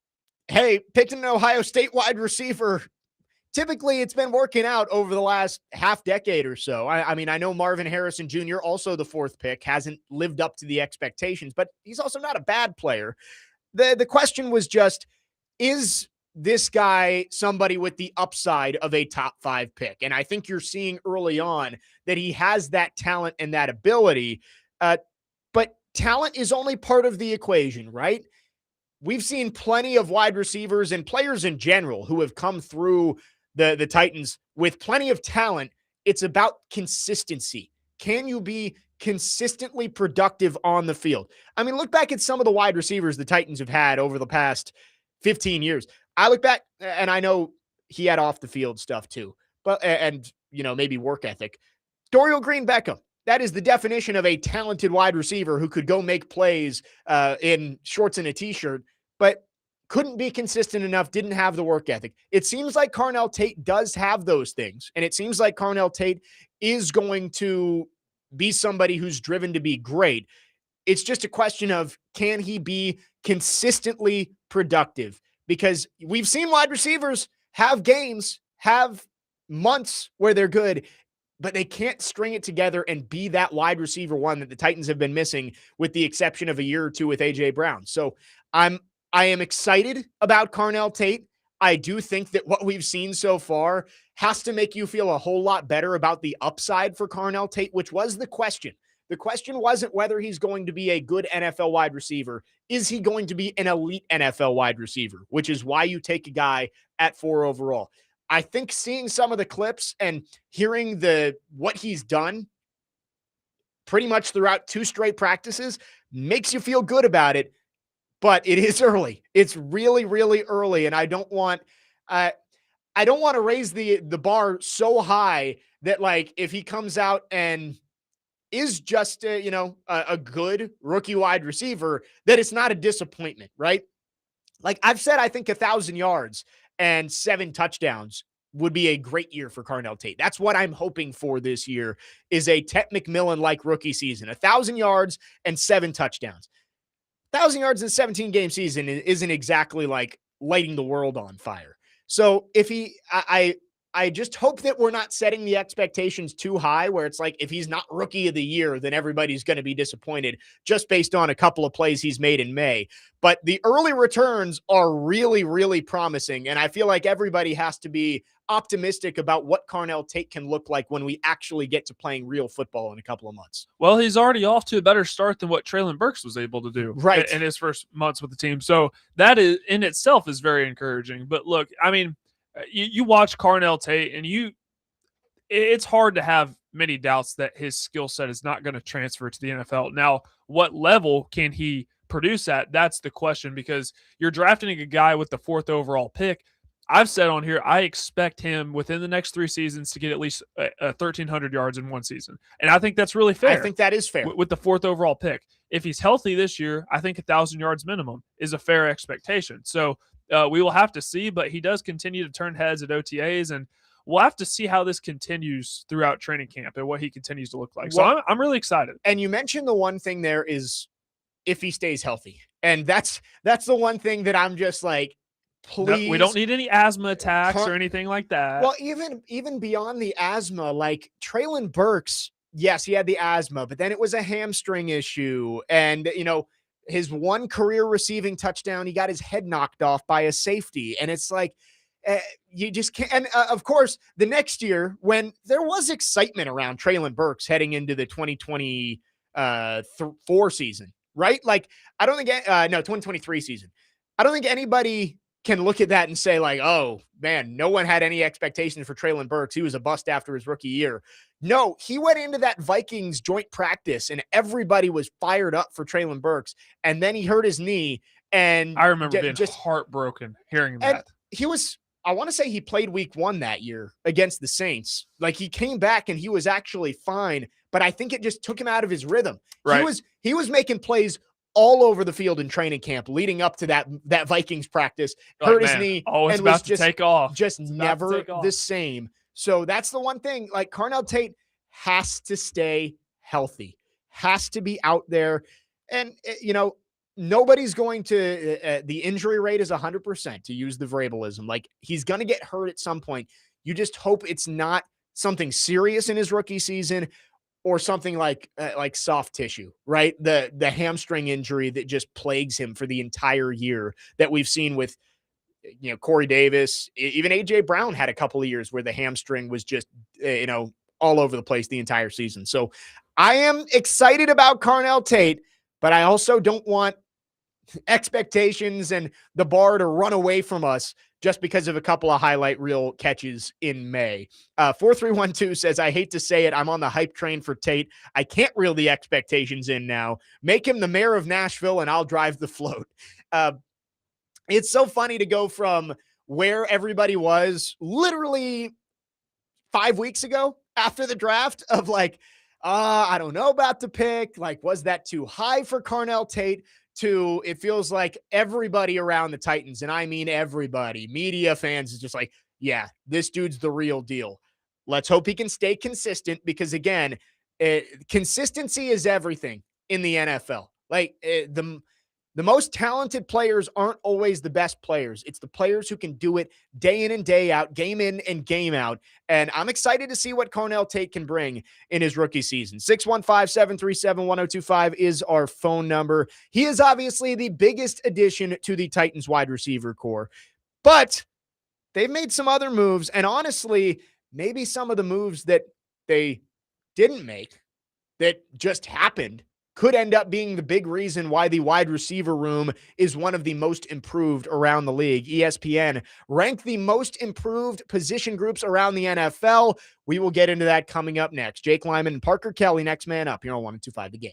hey, picked an Ohio State wide receiver. Typically, it's been working out over the last half decade or so. I mean, I know Marvin Harrison Jr., also the 4th pick, hasn't lived up to the expectations, but he's also not a bad player. The question was just, is this guy somebody with the upside of a top 5 pick? And I think you're seeing early on that he has that talent and that ability. But talent is only part of the equation, right? We've seen plenty of wide receivers and players in general who have come through the Titans with plenty of talent. It's about consistency. Can you be consistently productive on the field? I mean, look back at some of the wide receivers the Titans have had over the past 15 years. I look back, and I know he had off the field stuff too, but maybe work ethic. Dorial Green-Beckham, that is the definition of a talented wide receiver who could go make plays in shorts and a T-shirt, but couldn't be consistent enough, didn't have the work ethic. It seems like Carnell Tate does have those things, and it seems like Carnell Tate is going to be somebody who's driven to be great. It's just a question of, can he be consistently productive? Because we've seen wide receivers have games, have months where they're good, but they can't string it together and be that wide receiver 1 that the Titans have been missing, with the exception of a year or 2 with A.J. Brown. So I am excited about Carnell Tate. I do think that what we've seen so far has to make you feel a whole lot better about the upside for Carnell Tate, which was the question. The question wasn't whether he's going to be a good NFL wide receiver. Is he going to be an elite NFL wide receiver, which is why you take a guy at 4 overall. I think seeing some of the clips and hearing what he's done pretty much throughout 2 straight practices makes you feel good about it, but it is early. It's really, really early, and I don't want to raise the bar so high that, like, if he comes out and is just a good rookie wide receiver, that it's not a disappointment, right? Like I've said, I think 1,000 yards and 7 touchdowns would be a great year for Carnell Tate. That's what I'm hoping for this year, is a Tet McMillan-like rookie season. 1,000 yards and 7 touchdowns. 1,000 yards in a 17-game season isn't exactly like lighting the world on fire. So if I just hope that we're not setting the expectations too high where it's like, if he's not rookie of the year, then everybody's going to be disappointed just based on a couple of plays he's made in May. But the early returns are really, really promising. And I feel like everybody has to be optimistic about what Carnell Tate can look like when we actually get to playing real football in a couple of months. Well, he's already off to a better start than what Traylon Burks was able to do in his first months with the team. So that is in itself is very encouraging. But look, I mean, you watch Carnell Tate and it's hard to have many doubts that his skill set is not going to transfer to the NFL. Now, what level can he produce at? That's the question, because you're drafting a guy with the 4th overall pick. I've said on here, I expect him within the next 3 seasons to get at least 1,300 yards in one season. And I think that's really fair. I think that is fair. With the 4th overall pick. If he's healthy this year, I think 1,000 yards minimum is a fair expectation. So we will have to see, but he does continue to turn heads at OTAs, and we'll have to see how this continues throughout training camp and what he continues to look like. So I'm really excited. And you mentioned the one thing there is if he stays healthy. And that's the one thing that I'm just like, please. No, we don't need any asthma attacks or anything like that. Well, even beyond the asthma, like Traylon Burks, yes, he had the asthma, but then it was a hamstring issue. And, his one career receiving touchdown, he got his head knocked off by a safety. And it's like, you just can't. And of course, the next year when there was excitement around Traylon Burks heading into the 2024 season, right? Like, I don't think, 2023 season. I don't think anybody can look at that and say like, oh man, no one had any expectations for Traylon Burks. He was a bust after his rookie year. No, he went into that Vikings joint practice and everybody was fired up for Traylon Burks. And then he hurt his knee. And I remember being just heartbroken hearing that. I want to say he played week 1 that year against the Saints. Like, he came back and he was actually fine, but I think it just took him out of his rhythm. Right. He was making plays all over the field in training camp leading up to that Vikings practice, hurt his knee, and was just take off. Just never the same. So that's the one thing. Like, Carnell Tate has to stay healthy, has to be out there. And, nobody's going to, the injury rate is 100%, to use the Vrabalism. Like, he's going to get hurt at some point. You just hope it's not something serious in his rookie season, or something like soft tissue, right? The hamstring injury that just plagues him for the entire year that we've seen with, Corey Davis. Even AJ Brown had a couple of years where the hamstring was just, all over the place the entire season. So I am excited about Carnell Tate, but I also don't want expectations and the bar to run away from us just because of a couple of highlight reel catches in May. 4312 says, I hate to say it, I'm on the hype train for Tate. I can't reel the expectations in now. Make him the mayor of Nashville and I'll drive the float. It's so funny to go from where everybody was literally 5 weeks ago after the draft of like, I don't know about the pick. Like, was that too high for Carnell Tate? To it feels like everybody around the Titans, and I mean everybody, media, fans, is just like, yeah, this dude's the real deal. Let's hope he can stay consistent, because again, consistency is everything in the NFL. Like, the most talented players aren't always the best players. It's the players who can do it day in and day out, game in and game out. And I'm excited to see what Carnell Tate can bring in his rookie season. 615-737-1025 is our phone number. He is obviously the biggest addition to the Titans wide receiver core, but they've made some other moves. And honestly, maybe some of the moves that they didn't make that just happened could end up being the big reason why the wide receiver room is one of the most improved around the league. ESPN ranked the most improved position groups around the NFL. We will get into that coming up next. Jake Lyman and Parker Kelley, next man up here on 102.5 The Game.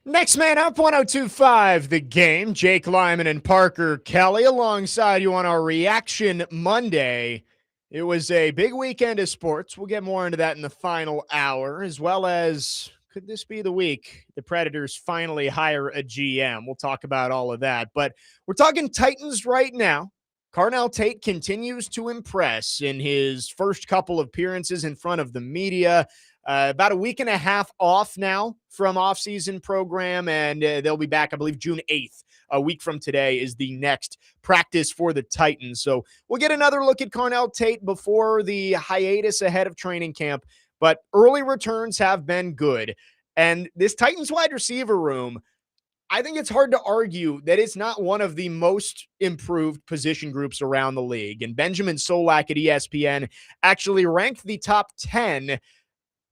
Next man up, 102.5 The Game. Jake Lyman and Parker Kelley alongside you on our Reaction Monday. It was a big weekend of sports. We'll get more into that in the final hour, as well as could this be the week the Predators finally hire a GM? We'll talk about all of that. But we're talking Titans right now. Carnell Tate continues to impress in his first couple of appearances in front of the media. About a week and a half off now from off-season program, and they'll be back, I believe, June 8th. A week from today is the next practice for the Titans. So we'll get another look at Carnell Tate before the hiatus ahead of training camp. but early returns have been good. And this Titans wide receiver room, I think it's hard to argue that it's not one of the most improved position groups around the league. And Benjamin Solak at ESPN actually ranked the top 10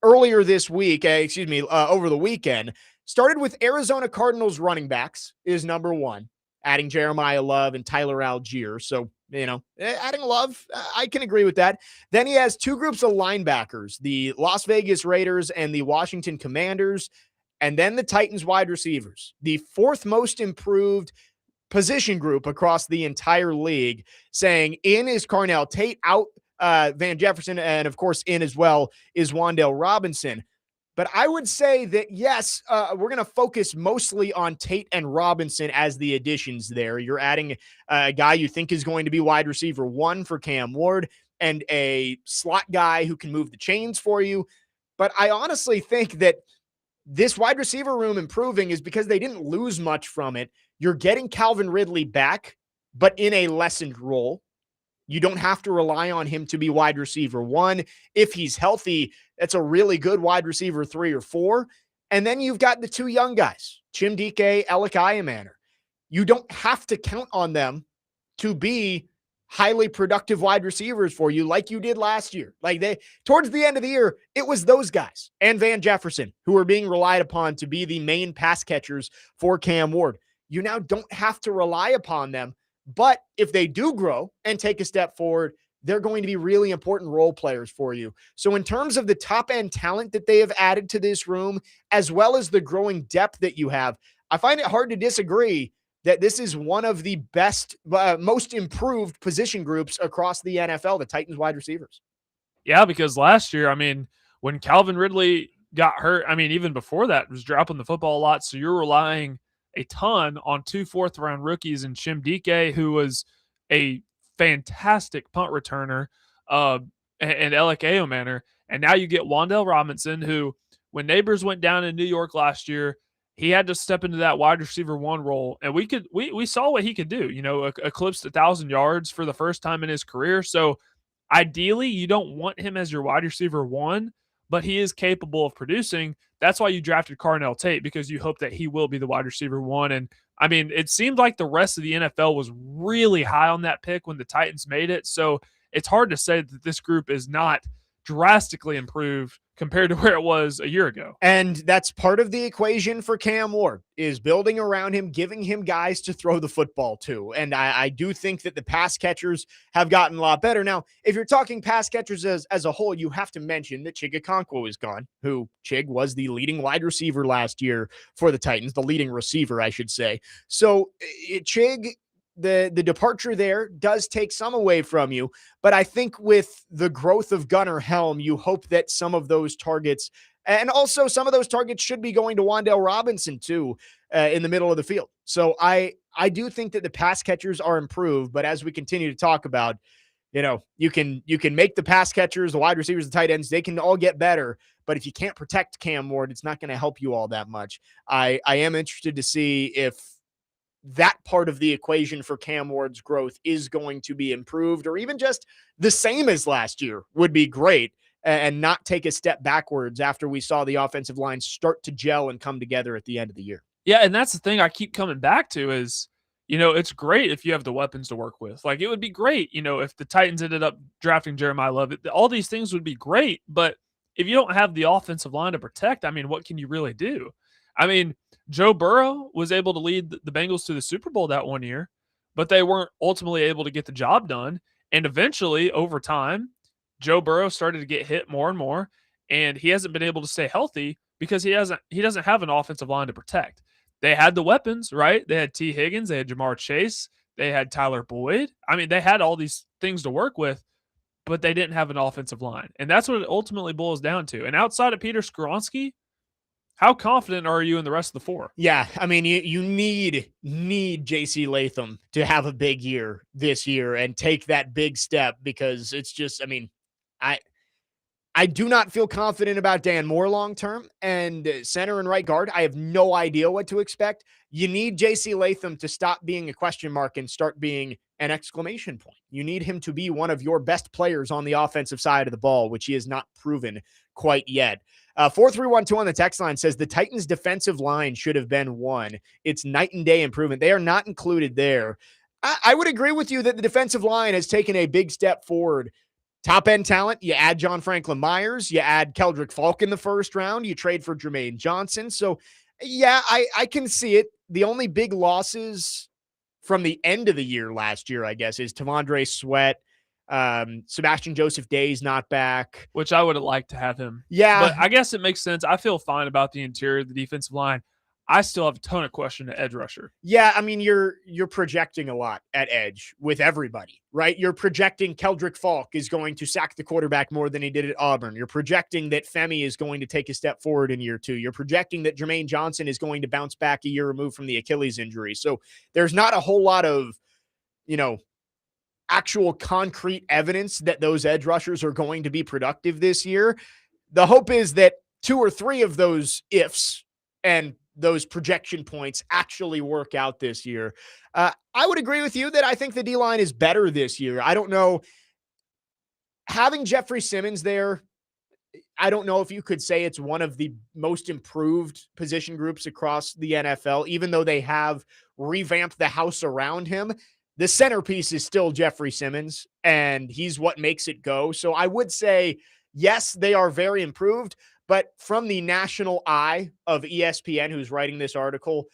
earlier this week, over the weekend. Started with Arizona Cardinals running backs is number one, adding Jeremiah Love and Tyler Algier. So, adding Love, I can agree with that. Then he has two groups of linebackers, the Las Vegas Raiders and the Washington Commanders, and then the Titans wide receivers, the fourth most improved position group across the entire league, saying in is Carnell Tate, out Van Jefferson, and of course in as well is Wan'Dale Robinson. But I would say that, yes, we're going to focus mostly on Tate and Robinson as the additions there. You're adding a guy you think is going to be wide receiver 1 for Cam Ward and a slot guy who can move the chains for you. But I honestly think that this wide receiver room improving is because they didn't lose much from it. You're getting Calvin Ridley back, but in a lessened role. You don't have to rely on him to be wide receiver 1. If he's healthy, that's a really good wide receiver 3 or 4. And then you've got the two young guys, Chimdike, Alec Iamaner. You don't have to count on them to be highly productive wide receivers for you like you did last year. Towards the end of the year, it was those guys and Van Jefferson who are being relied upon to be the main pass catchers for Cam Ward. You now don't have to rely upon them. But if they do grow and take a step forward, they're going to be really important role players for you. So in terms of the top end talent that they have added to this room, as well as the growing depth that you have, I find it hard to disagree that this is one of the best, most improved position groups across the NFL, the Titans wide receivers. Yeah, because last year, when Calvin Ridley got hurt, even before that, was dropping the football a lot. So you're relying a ton on 2 fourth-round rookies and Chimdike, who was a fantastic punt returner, and Alec Iamaner. And now you get Wan'Dale Robinson, who, when Neighbors went down in New York last year, he had to step into that wide receiver 1 role. And we saw what he could do, eclipsed 1,000 yards for the first time in his career. So ideally, you don't want him as your wide receiver 1, but he is capable of producing. That's why you drafted Carnell Tate, because you hope that he will be the wide receiver 1. And it seemed like the rest of the NFL was really high on that pick when the Titans made it. So it's hard to say that this group is not drastically improved compared to where it was a year ago. And that's part of the equation for Cam Ward, is building around him, giving him guys to throw the football to. And I do think that the pass catchers have gotten a lot better. Now, if you're talking pass catchers as a whole, you have to mention that Chig Okonkwo is gone, who Chig was the leading wide receiver last year for the Titans, the leading receiver, I should say. So Chig, the departure there does take some away from you, but I think with the growth of Gunnar Helm, you hope that some of those targets, and also some of those targets, should be going to Wan'Dale Robinson too, in the middle of the field. So I do think that the pass catchers are improved, but as we continue to talk about, you can make the pass catchers, the wide receivers, the tight ends, they can all get better. But if you can't protect Cam Ward, it's not going to help you all that much. I am interested to see if that part of the equation for Cam Ward's growth is going to be improved, or even just the same as last year would be great, and not take a step backwards after we saw the offensive line start to gel and come together at the end of the year. Yeah, and that's the thing I keep coming back to is, it's great if you have the weapons to work with. Like, it would be great, if the Titans ended up drafting Jeremiah Love. All these things would be great, but if you don't have the offensive line to protect, what can you really do? Joe Burrow was able to lead the Bengals to the Super Bowl that one year, but they weren't ultimately able to get the job done. And eventually, over time, Joe Burrow started to get hit more and more, and he hasn't been able to stay healthy because he doesn't have an offensive line to protect. They had the weapons, right? They had T. Higgins, they had Jamar Chase, they had Tyler Boyd. They had all these things to work with, but they didn't have an offensive line. And that's what it ultimately boils down to. And outside of Peter Skoronski, how confident are you in the rest of the 4? Yeah, you need J.C. Latham to have a big year this year and take that big step, because it's just, I do not feel confident about Dan Moore long-term, and center and right guard, I have no idea what to expect. You need J.C. Latham to stop being a question mark and start being an exclamation point. You need him to be one of your best players on the offensive side of the ball, which he has not proven quite yet. 4312 on the text line says the Titans defensive line should have been one. It's night and day improvement. They are not included there. I would agree with you that the defensive line has taken a big step forward. Top end talent, you add John Franklin Myers, you add Keldrick Falk in the first round, you trade for Jermaine Johnson. So yeah, I can see it. The only big losses from the end of the year last year, I guess, is Tavondre Sweat. Sebastian Joseph Day's not back. Which I would have liked to have him. Yeah. But I guess it makes sense. I feel fine about the interior of the defensive line. I still have a ton of question to edge rusher. Yeah, I mean, you're projecting a lot at edge with everybody, right? You're projecting Keldrick Falk is going to sack the quarterback more than he did at Auburn. You're projecting that Femi is going to take a step forward in year 2. You're projecting that Jermaine Johnson is going to bounce back a year removed from the Achilles injury. So there's not a whole lot of, actual concrete evidence that those edge rushers are going to be productive this year. The hope is that 2 or 3 of those ifs and those projection points actually work out this year. I would agree with you that I think the D-line is better this year. I don't know. Having Jeffrey Simmons there, I don't know if you could say it's one of the most improved position groups across the NFL, even though they have revamped the house around him. The centerpiece is still Jeffrey Simmons, and he's what makes it go. So I would say, yes, they are very improved, but from the national eye of ESPN, who's writing this article,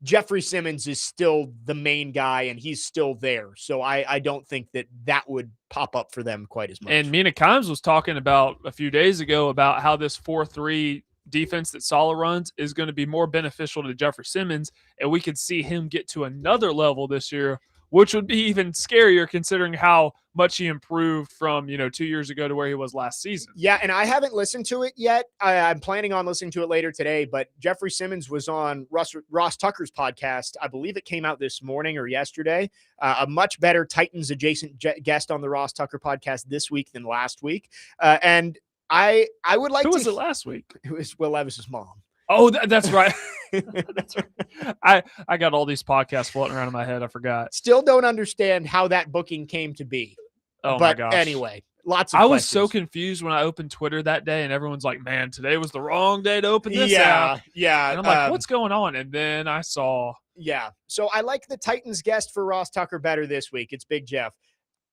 Jeffrey Simmons is still the main guy, and he's still there. So I don't think that would pop up for them quite as much. And Mina Kimes was talking about a few days ago about how this 4-3 defense that Saleh runs is going to be more beneficial to Jeffrey Simmons, and we could see him get to another level this year, which would be even scarier considering how much he improved from, 2 years ago to where he was last season. Yeah, and I haven't listened to it yet. I'm planning on listening to it later today, but Jeffrey Simmons was on Ross Tucker's podcast. I believe it came out this morning or yesterday. A much better Titans-adjacent guest on the Ross Tucker podcast this week than last week. And I would like to... Who was it last week? It was Will Levis's mom. Oh, that's right. That's right. I got all these podcasts floating around in my head. I forgot. Still don't understand how that booking came to be. Oh, but my gosh. Anyway, lots of I questions. was so confused when I opened Twitter that day, and everyone's like, man, today was the wrong day to open this app. Yeah. And I'm like, what's going on? And then I saw. Yeah. So I like the Titans guest for Ross Tucker better this week. It's Big Jeff.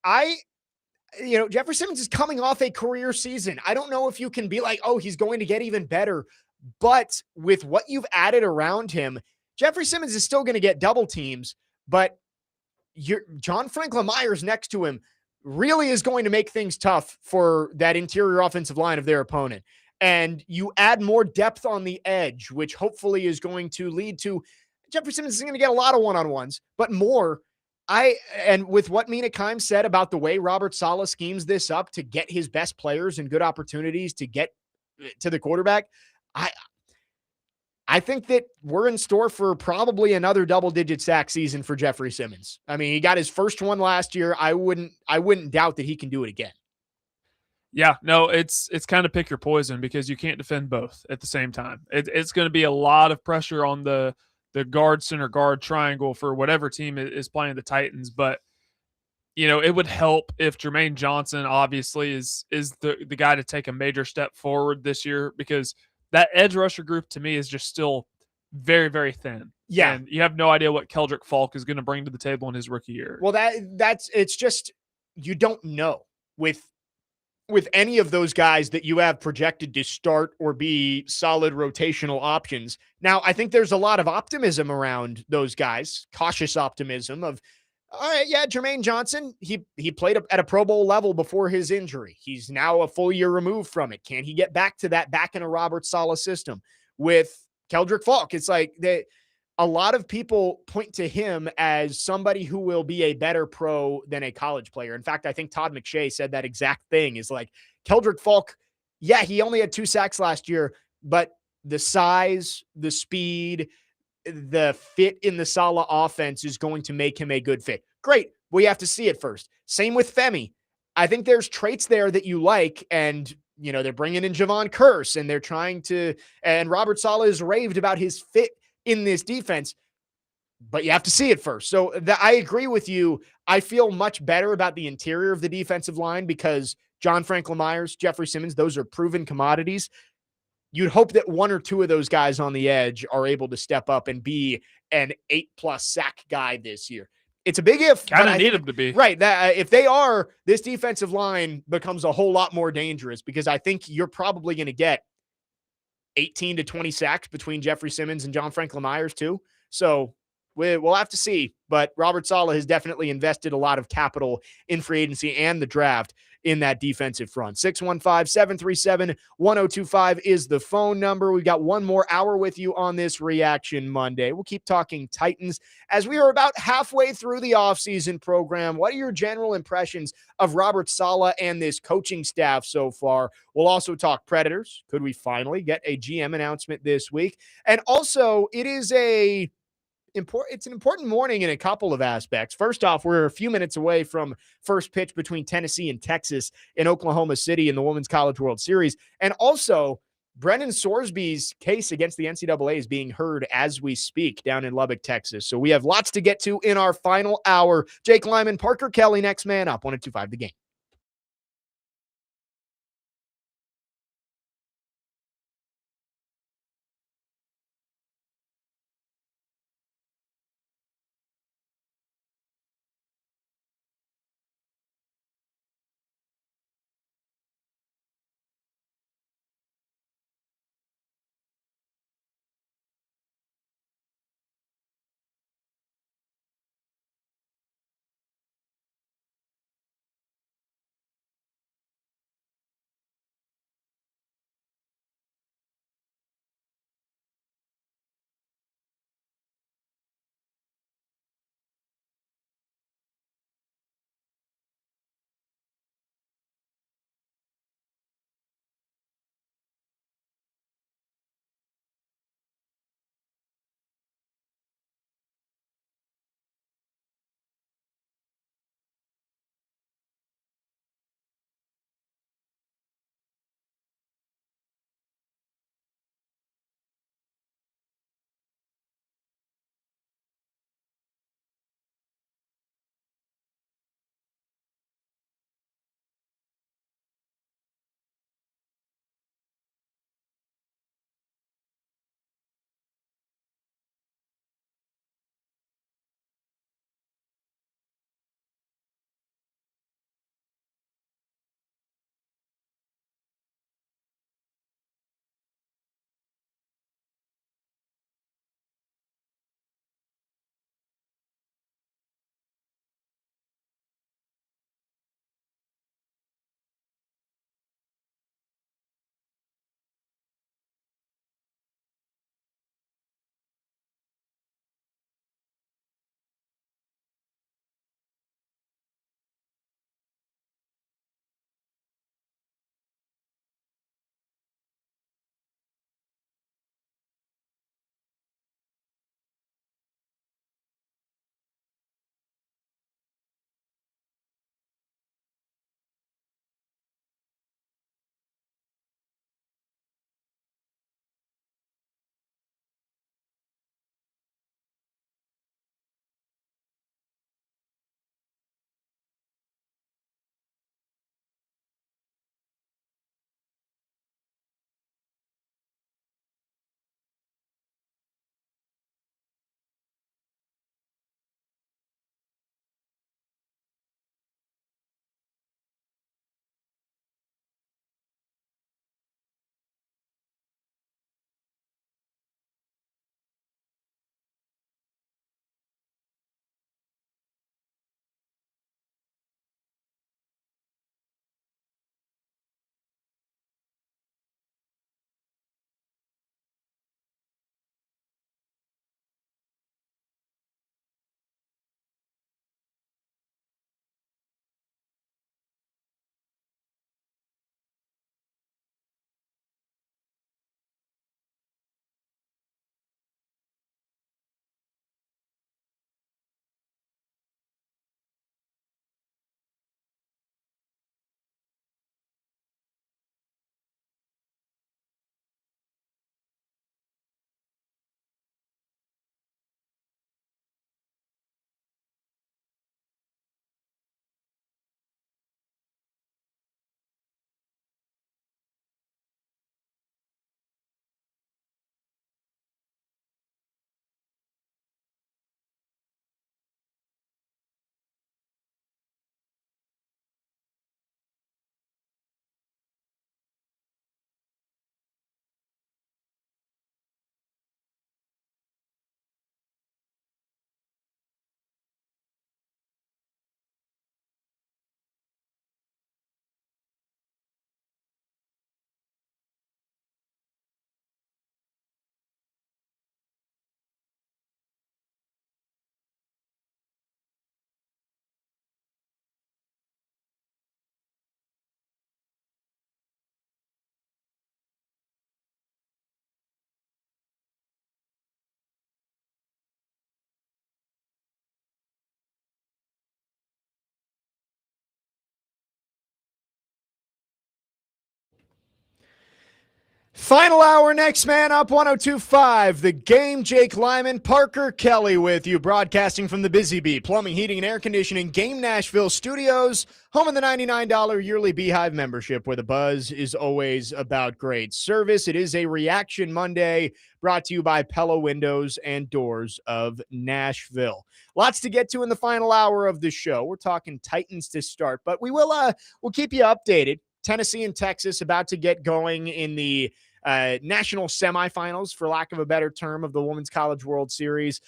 Jeffrey Simmons is coming off a career season. I don't know if you can be like, oh, he's going to get even better. But with what you've added around him, Jeffrey Simmons is still going to get double teams, but John Franklin Myers next to him really is going to make things tough for that interior offensive line of their opponent. And you add more depth on the edge, which hopefully is going to lead to Jeffrey Simmons is going to get a lot of one-on-ones, but more. And with what Mina Kimes said about the way Robert Saleh schemes this up to get his best players and good opportunities to get to the quarterback, I think that we're in store for probably another double-digit sack season for Jeffrey Simmons. I mean, he got his first one last year. I wouldn't doubt that he can do it again. Yeah, no, it's kind of pick your poison because you can't defend both at the same time. It's going to be a lot of pressure on the guard, center, guard triangle for whatever team is playing the Titans. But, it would help if Jermaine Johnson obviously is the guy to take a major step forward this year, because that edge rusher group to me is just still very, very thin. Yeah. And you have no idea what Keldrick Falk is going to bring to the table in his rookie year. Well, it's just, you don't know with any of those guys that you have projected to start or be solid rotational options. Now, I think there's a lot of optimism around those guys, cautious optimism of, all right, yeah, Jermaine Johnson, he played at a Pro Bowl level before his injury. He's now a full year removed from it. Can he get back to that back in a Robert Saleh system? With Keldrick Falk, it's like a lot of people point to him as somebody who will be a better pro than a college player. In fact, I think Todd McShay said that exact thing, is like Keldrick Falk, yeah, he only had 2 sacks last year, but the size, the speed, the fit in the Saleh offense is going to make him a good fit. Great. We have to see it first. Same with Femi. I think there's traits there that you like, and they're bringing in Javon Curse, and they're trying to, and Robert Saleh has raved about his fit in this defense. but you have to see it first. So I agree with you. I feel much better about the interior of the defensive line because John Franklin Myers, Jeffrey Simmons, those are proven commodities. You'd hope that one or two of those guys on the edge are able to step up and be an 8+ sack guy this year. It's a big if. Kind of need them to be. Right. That if they are, this defensive line becomes a whole lot more dangerous because I think you're probably going to get 18 to 20 sacks between Jeffrey Simmons and John Franklin Myers too. So we'll have to see. But Robert Saleh has definitely invested a lot of capital in free agency and the draft in that defensive front. 615-737-1025 is the phone number. We've got one more hour with you on this Reaction Monday. We'll keep talking Titans as we are about halfway through the offseason program. What are your general impressions of Robert Saleh and this coaching staff so far? We'll also talk Predators. Could we finally get a GM announcement this week? And also, it's an important morning in a couple of aspects. First off, we're a few minutes away from first pitch between Tennessee and Texas in Oklahoma City in the Women's College World Series. And also, Brennan Sorsby's case against the NCAA is being heard as we speak down in Lubbock, Texas. So we have lots to get to in our final hour. Jake Lyman, Parker Kelley, next man up, 102.5 The Game. Final hour, next man up, 102.5. The Game, Jake Lyman, Parker Kelley with you, broadcasting from the Busy Bee Plumbing, Heating, and Air Conditioning Game Nashville studios, home of the $99 yearly Beehive membership, where the buzz is always about great service. It is a Reaction Monday, brought to you by Pella Windows and Doors of Nashville. Lots to get to in the final hour of the show. We're talking Titans to start, but we'll keep you updated. Tennessee and Texas about to get going in the national semifinals, for lack of a better term, of the Women's College World Series.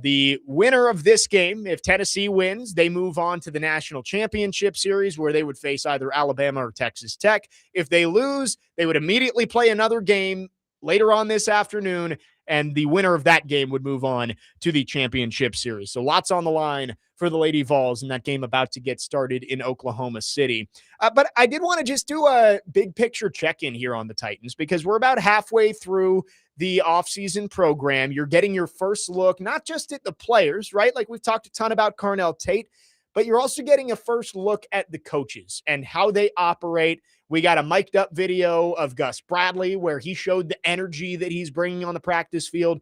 The winner of this game, if Tennessee wins, they move on to the National Championship Series, where they would face either Alabama or Texas Tech. If they lose, they would immediately play another game later on this afternoon, and the winner of that game would move on to the championship series. So lots on the line for the Lady Vols in that game about to get started in Oklahoma City. But I did want to just do a big picture check-in here on the Titans, because we're about halfway through the offseason program. You're getting your first look, not just at the players, right? Like we've talked a ton about Carnell Tate, but you're also getting a first look at the coaches and how they operate. We got a mic'd up video of Gus Bradley where he showed the energy that he's bringing on the practice field.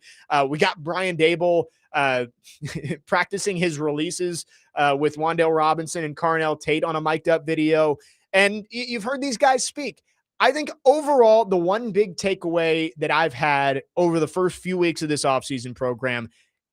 We got Brian Dable practicing his releases with Wan'Dale Robinson and Carnell Tate on a mic'd up video. And you've heard these guys speak. I think overall, the one big takeaway that I've had over the first few weeks of this offseason program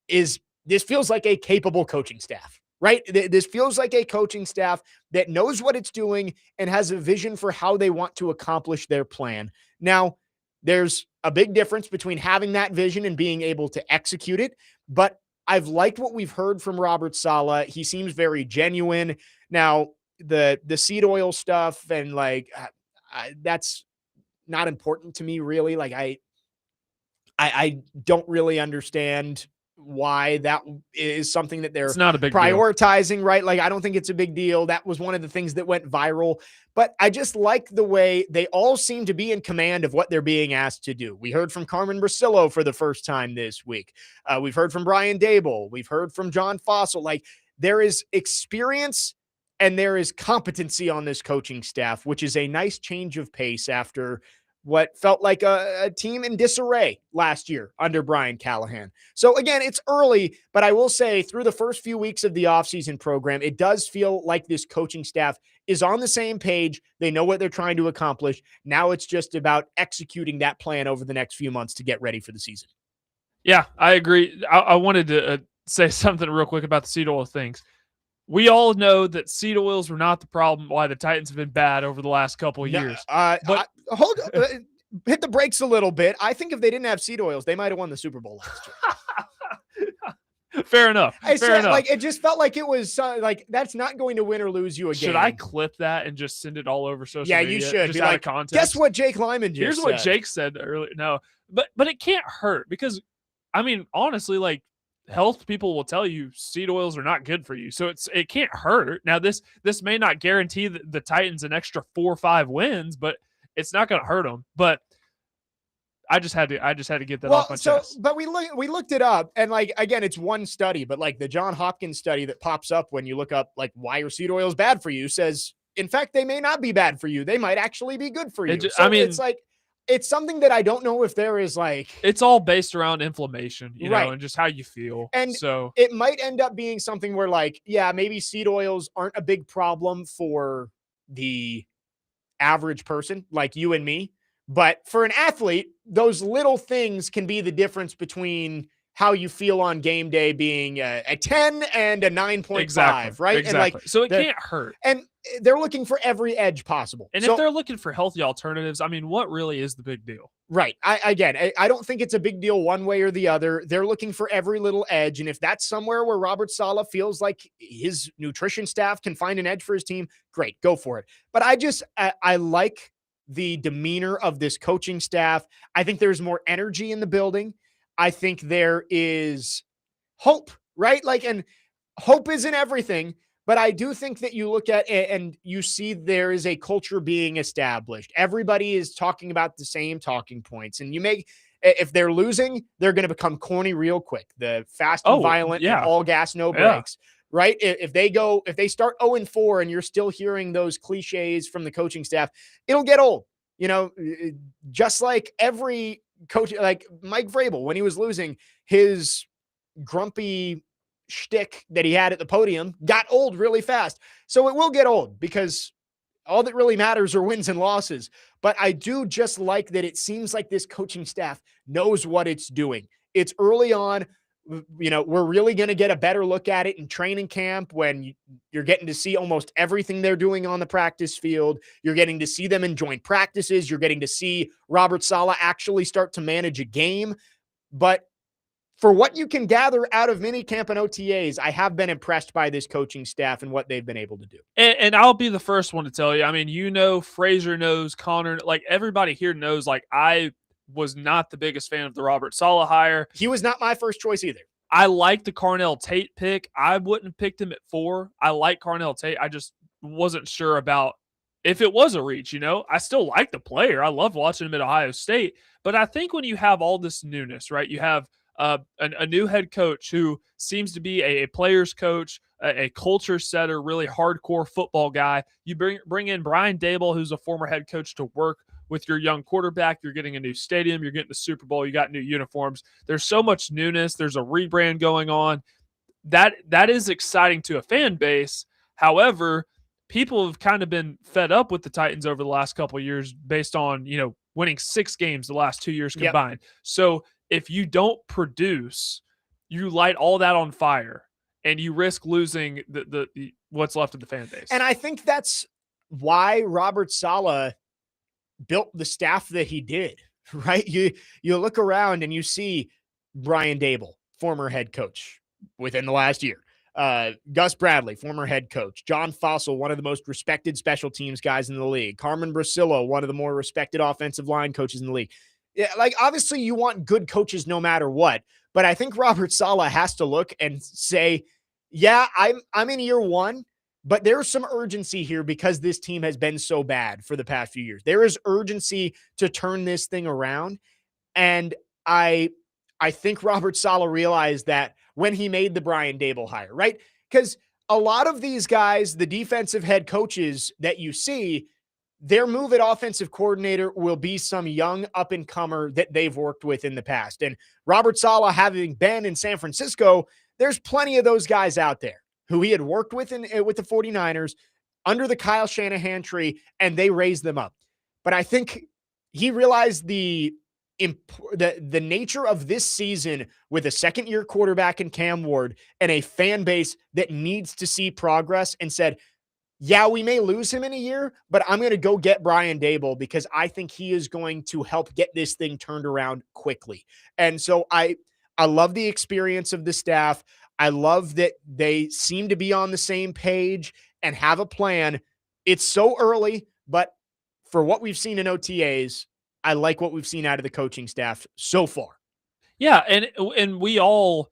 is this feels like a capable coaching staff. Right? This feels like a coaching staff that knows what it's doing and has a vision for how they want to accomplish their plan. Now, there's a big difference between having that vision and being able to execute it, but I've liked what we've heard from Robert Saleh. He seems very genuine. Now, the seed oil stuff and that's not important to me, really. Like I don't really understand why that is something that they're not a big prioritizing, deal. Right? Like, I don't think it's a big deal. That was one of the things that went viral, but I just like the way they all seem to be in command of what they're being asked to do. We heard from Carmen Brasillo for the first time this week. We've heard from Brian Dable. We've heard from John Fossil. Like, there is experience and there is competency on this coaching staff, which is a nice change of pace after what felt like a team in disarray last year under Brian Callahan. So again, it's early, but I will say through the first few weeks of the offseason program, it does feel like this coaching staff is on the same page. They know what they're trying to accomplish. Now it's just about executing that plan over the next few months to get ready for the season. Yeah, I agree. I wanted to say something real quick about the seed oil things. We all know that seed oils were not the problem why the Titans have been bad over the last couple of years. But hit the brakes a little bit. I think if they didn't have seed oils, they might have won the Super Bowl last year. Fair enough. Fair enough. Like, it just felt like it was like, that's not going to win or lose you a game. Should I clip that and just send it all over social media? Yeah, you should. Just be out like, of context. Guess what Jake Lyman just Here's said. what Jake said earlier. No, but it can't hurt because, I mean, honestly, like, health people will tell you seed oils are not good for you. So it can't hurt. Now, this may not guarantee the Titans an extra 4 or 5 wins, but it's not going to hurt them. But I just had to get that off my chest. But we looked it up, and like, again, it's one study, but like the John Hopkins study that pops up when you look up like why are seed oils bad for you says, in fact, they may not be bad for you. They might actually be good for you. It's like, it's something that I don't know if there is like, it's all based around inflammation, you right, know, and just how you feel. And so it might end up being something where like, yeah, maybe seed oils aren't a big problem for the average person like you and me, but for an athlete, those little things can be the difference between how you feel on game day, being a 10 and a 9.5, exactly, right? Exactly. And like, so it can't hurt. And they're looking for every edge possible. And if they're looking for healthy alternatives, I mean, what really is the big deal? Right. I don't think it's a big deal one way or the other. They're looking for every little edge. And if that's somewhere where Robert Saleh feels like his nutrition staff can find an edge for his team, great, go for it. But I like the demeanor of this coaching staff. I think there's more energy in the building. I think there is hope, right? Like, and hope isn't everything, but I do think that you look at it and you see there is a culture being established. Everybody is talking about the same talking points, and if they're losing, they're going to become corny real quick. The fast and violent, and all gas, no brakes, right? If they start 0-4 and you're still hearing those cliches from the coaching staff, it'll get old. Just like every coach, like Mike Vrabel, when he was losing, his grumpy shtick that he had at the podium got old really fast. So it will get old because all that really matters are wins and losses. But I do just like that it seems like this coaching staff knows what it's doing. It's early on. We're really going to get a better look at it in training camp when you're getting to see almost everything they're doing on the practice field. You're getting to see them in joint practices. You're getting to see Robert Saleh actually start to manage a game. But for what you can gather out of minicamp and OTAs, I have been impressed by this coaching staff and what they've been able to do. And I'll be the first one to tell you. I mean, Fraser knows, Connor, like everybody here knows, like I was not the biggest fan of the Robert Saleh hire. He was not my first choice either. I like the Carnell Tate pick. I wouldn't have picked him at 4. I like Carnell Tate. I just wasn't sure about if it was a reach, I still like the player. I love watching him at Ohio State. But I think when you have all this newness, right, you have a new head coach who seems to be a player's coach, a culture setter, really hardcore football guy. You bring in Brian Daboll, who's a former head coach, to work with your young quarterback. You're getting a new stadium. You're getting the Super Bowl. You got new uniforms. There's so much newness. There's a rebrand going on. That is exciting to a fan base. However, people have kind of been fed up with the Titans over the last couple of years based on, winning 6 games the last 2 years combined. Yep. So if you don't produce, you light all that on fire and you risk losing the what's left of the fan base. And I think that's why Robert Saleh built the staff that he did, right? You look around and you see Brian Daboll, former head coach within the last year. Gus Bradley, former head coach. John Fossil, one of the most respected special teams guys in the league. Carmen Brasillo, one of the more respected offensive line coaches in the league. Yeah, like obviously you want good coaches no matter what, but I think Robert Saleh has to look and say, yeah, I'm in year 1, but there's some urgency here because this team has been so bad for the past few years. There is urgency to turn this thing around. And I think Robert Saleh realized that when he made the Brian Daboll hire, right? Because a lot of these guys, the defensive head coaches that you see, their move at offensive coordinator will be some young up-and-comer that they've worked with in the past. And Robert Saleh, having been in San Francisco, there's plenty of those guys out there who he had worked with with the 49ers under the Kyle Shanahan tree, and they raised them up. But I think he realized the nature of this season with a second-year quarterback in Cam Ward and a fan base that needs to see progress and said, yeah, we may lose him in a year, but I'm going to go get Brian Daboll because I think he is going to help get this thing turned around quickly. And so I love the experience of the staff. I love that they seem to be on the same page and have a plan. It's so early, but for what we've seen in OTAs, I like what we've seen out of the coaching staff so far. Yeah, and we all,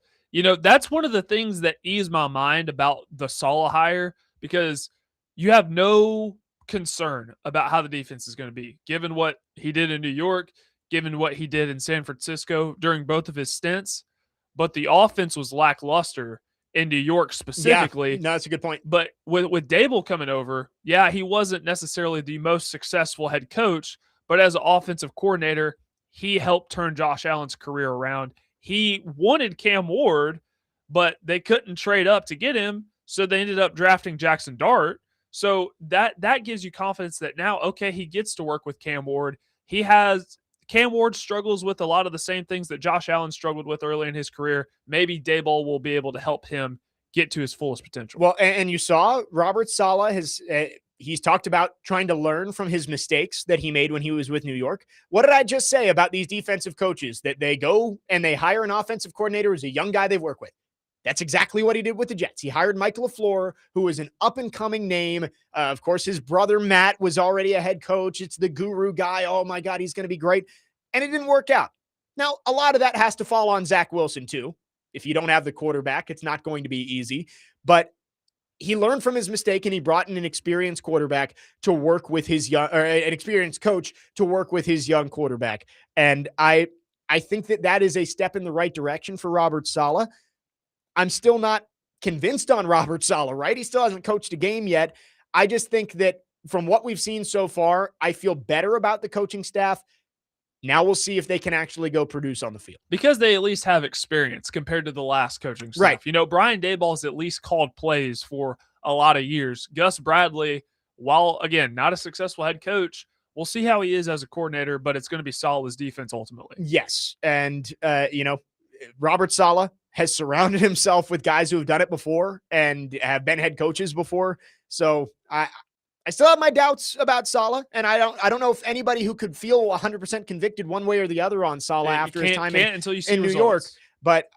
that's one of the things that ease my mind about the Saleh hire, because you have no concern about how the defense is going to be, given what he did in New York, given what he did in San Francisco during both of his stints. But the offense was lackluster in New York specifically. Yeah, no, that's a good point. But with Daboll coming over, yeah, he wasn't necessarily the most successful head coach, but as an offensive coordinator, he helped turn Josh Allen's career around. He wanted Cam Ward, but they couldn't trade up to get him, so they ended up drafting Jackson Dart. So that gives you confidence that now, okay, he gets to work with Cam Ward. Cam Ward struggles with a lot of the same things that Josh Allen struggled with early in his career. Maybe Daboll will be able to help him get to his fullest potential. Well, and you saw Robert Saleh he's talked about trying to learn from his mistakes that he made when he was with New York. What did I just say about these defensive coaches? That they go and they hire an offensive coordinator who's a young guy they've worked with. That's exactly what he did with the Jets. He hired Mike LaFleur, who was an up-and-coming name. Of course, his brother Matt was already a head coach. It's the guru guy. Oh, my God, he's going to be great. And it didn't work out. Now, a lot of that has to fall on Zach Wilson, too. If you don't have the quarterback, it's not going to be easy. But he learned from his mistake, and he brought in an experienced quarterback to work with his an experienced coach to work with his young quarterback. And I think that is a step in the right direction for Robert Saleh. I'm still not convinced on Robert Saleh, right? He still hasn't coached a game yet. I just think that from what we've seen so far, I feel better about the coaching staff. Now we'll see if they can actually go produce on the field. Because they at least have experience compared to the last coaching staff. Right. You know, Brian Daboll's at least called plays for a lot of years. Gus Bradley, while, again, not a successful head coach, we'll see how he is as a coordinator, but it's going to be Salah's defense ultimately. Yes. And, Robert Saleh has surrounded himself with guys who have done it before and have been head coaches before. So I still have my doubts about Saleh, and I don't know if anybody who could feel 100% convicted one way or the other on Saleh after his time until you see in New York. But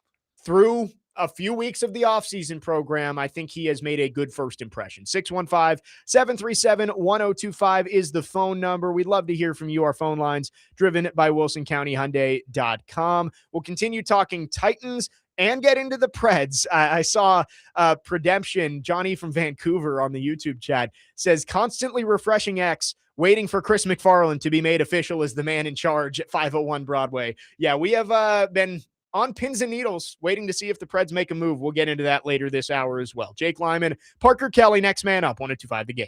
through a few weeks of the offseason program, I think he has made a good first impression. 615-737-1025 is the phone number. We'd love to hear from you. Our phone lines driven by WilsonCountyHyundai.com. We'll continue talking Titans and get into the Preds. I saw Predemption, Johnny from Vancouver on the YouTube chat, says constantly refreshing X, waiting for Chris McFarland to be made official as the man in charge at 501 Broadway. Yeah, we have been on pins and needles waiting to see if the Preds make a move. We'll get into that later this hour as well. Jake Lyman, Parker Kelley, next man up, 102.5 The Game.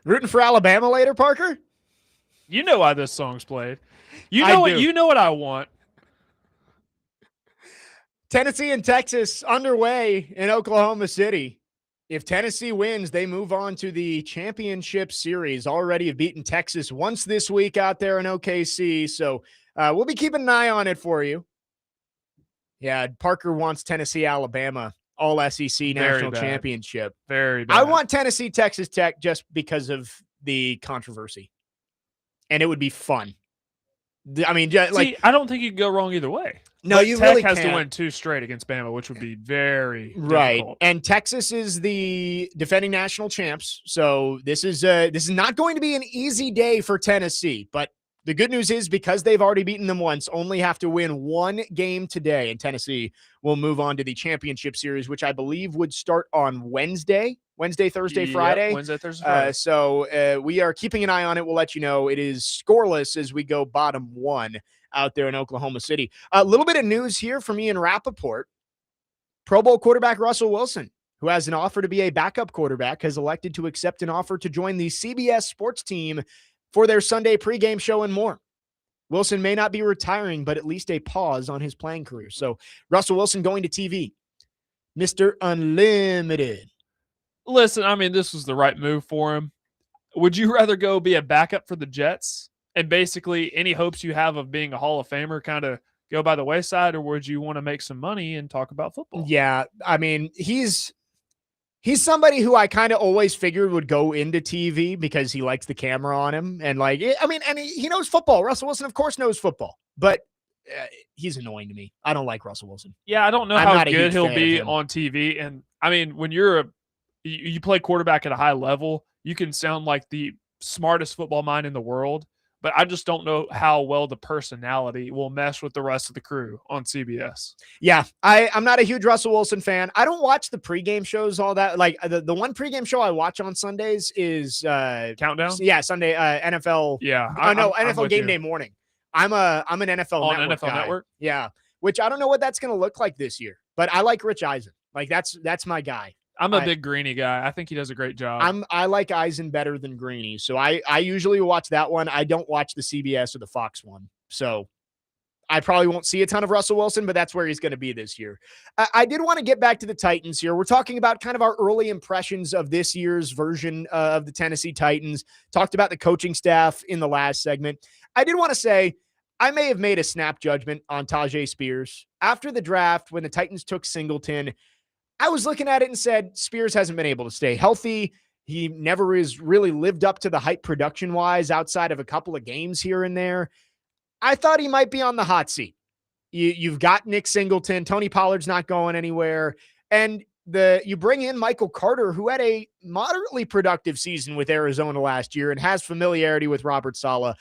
Rooting for Alabama later, Parker? You know why this song's played. You I know what? do. You know what I want. Tennessee and Texas underway in Oklahoma City. If Tennessee wins, they move on to the championship series. Already have beaten Texas once this week out there in OKC. So we'll be keeping an eye on it for you. Yeah, Parker wants Tennessee, Alabama, all SEC national championship. Very bad. I want Tennessee, Texas Tech just because of the controversy. And it would be fun. I mean, See, I don't think you can go wrong either way. No, but you Tech really has can't. to win 2 straight against Bama, which would be very right. difficult. And Texas is the defending national champs, so this is not going to be an easy day for Tennessee. But the good news is because they've already beaten them once, only have to win 1 game today, and Tennessee will move on to the championship series, which I believe would start on Wednesday, Thursday, Friday. Wednesday, Thursday, Friday. So we are keeping an eye on it. We'll let you know. It is scoreless as we go bottom 1 out there in Oklahoma City. A little bit of news here from Ian Rappaport. Pro Bowl quarterback Russell Wilson, who has an offer to be a backup quarterback, has elected to accept an offer to join the CBS sports team for their Sunday pregame show and more. Wilson may not be retiring, but at least a pause on his playing career. So Russell Wilson going to TV. Mr. Unlimited. Listen, I mean, this was the right move for him. Would you rather go be a backup for the Jets and basically any hopes you have of being a Hall of Famer kind of go by the wayside, or would you want to make some money and talk about football? Yeah, I mean, he's somebody who I kind of always figured would go into TV because he likes the camera on him. And he knows football. Russell Wilson, of course, knows football, but he's annoying to me. I don't like Russell Wilson. Yeah, I don't know how good he'll be on TV. And I mean, when you play quarterback at a high level, you can sound like the smartest football mind in the world, but I just don't know how well the personality will mesh with the rest of the crew on CBS. Yeah, I'm not a huge Russell Wilson fan. I don't watch the pregame shows all that. Like the one pregame show I watch on Sundays is Countdown. Yeah, Sunday NFL. Yeah, NFL Game Day morning. I'm an NFL on Network NFL guy. Network. Yeah, which I don't know what that's going to look like this year, but I like Rich Eisen. Like that's my guy. I'm a big Greeny guy. I think he does a great job. I like Eisen better than Greeny, so I usually watch that one. I don't watch the CBS or the Fox one, so I probably won't see a ton of Russell Wilson, but that's where he's going to be this year. I did want to get back to the Titans here. We're talking about kind of our early impressions of this year's version of the Tennessee Titans. Talked about the coaching staff in the last segment. I did want to say I may have made a snap judgment on Tajay Spears after the draft when the Titans took Singleton. I was looking at it and said, Spears hasn't been able to stay healthy. He never has really lived up to the hype production-wise outside of a couple of games here and there. I thought he might be on the hot seat. You've got Nick Singleton. Tony Pollard's not going anywhere. And you bring in Michael Carter, who had a moderately productive season with Arizona last year and has familiarity with Robert Saleh.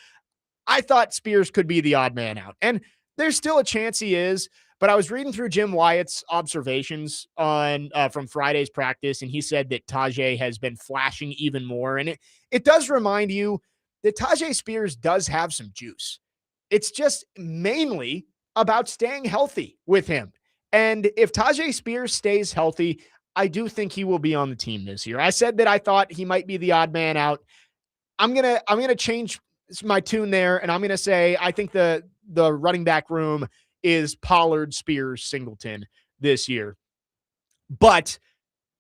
I thought Spears could be the odd man out. And there's still a chance he is. But I was reading through Jim Wyatt's observations on from Friday's practice, and he said that Tajay has been flashing even more. And it does remind you that Tajay Spears does have some juice. It's just mainly about staying healthy with him. And if Tajay Spears stays healthy, I do think he will be on the team this year. I said that I thought he might be the odd man out. I'm gonna change my tune there, and I'm gonna say I think the running back room is Pollard, Spears, Singleton this year. But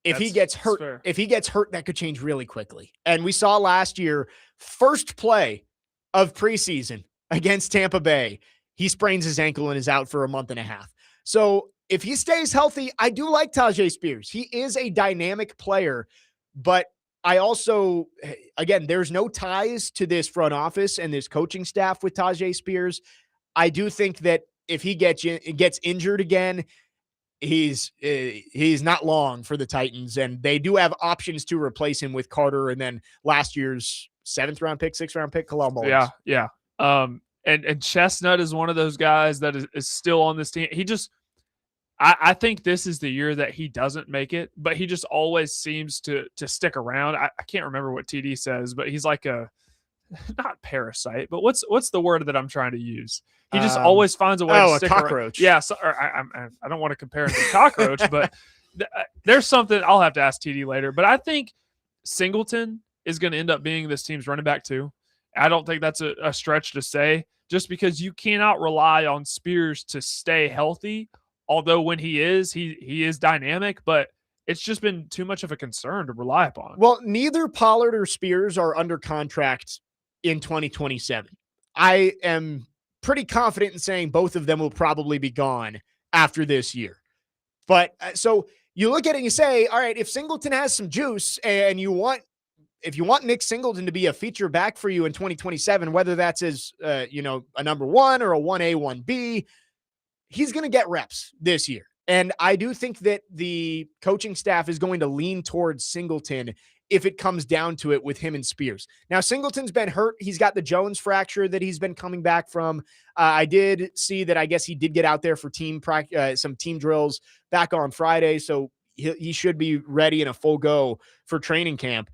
if he gets hurt, that could change really quickly. And we saw last year, first play of preseason against Tampa Bay, he sprains his ankle and is out for a month and a half. So if he stays healthy, I do like Tajay Spears. He is a dynamic player, but I also, again, there's no ties to this front office and this coaching staff with Tajay Spears. I do think that if he gets injured again, he's not long for the Titans, and they do have options to replace him with Carter and then last year's 7th-round pick, 6th-round pick, Kalal Mullins. Yeah. And Chestnut is one of those guys that is still on this team. I think this is the year that he doesn't make it, but he just always seems to stick around. I can't remember what TD says, but he's like not parasite, but what's the word that I'm trying to use? He just always finds a way to stick cockroach. around. Yeah, so, I don't want to compare him to cockroach, but there's something I'll have to ask TD later. But I think Singleton is going to end up being this team's running back too. I don't think that's a stretch to say, just because you cannot rely on Spears to stay healthy. Although when he is dynamic, but it's just been too much of a concern to rely upon. Well, neither Pollard or Spears are under contract in 2027. I am pretty confident in saying both of them will probably be gone after this year. But so you look at it and you say, all right, if Singleton has some juice and if you want Nick Singleton to be a feature back for you in 2027, whether that's as, a number 1 or a 1A, 1B, he's going to get reps this year. And I do think that the coaching staff is going to lean towards Singleton if it comes down to it with him and Spears. Now, Singleton's been hurt. He's got the Jones fracture that he's been coming back from. I did see that I guess he did get out there for some team drills back on Friday, so he should be ready and a full go for training camp.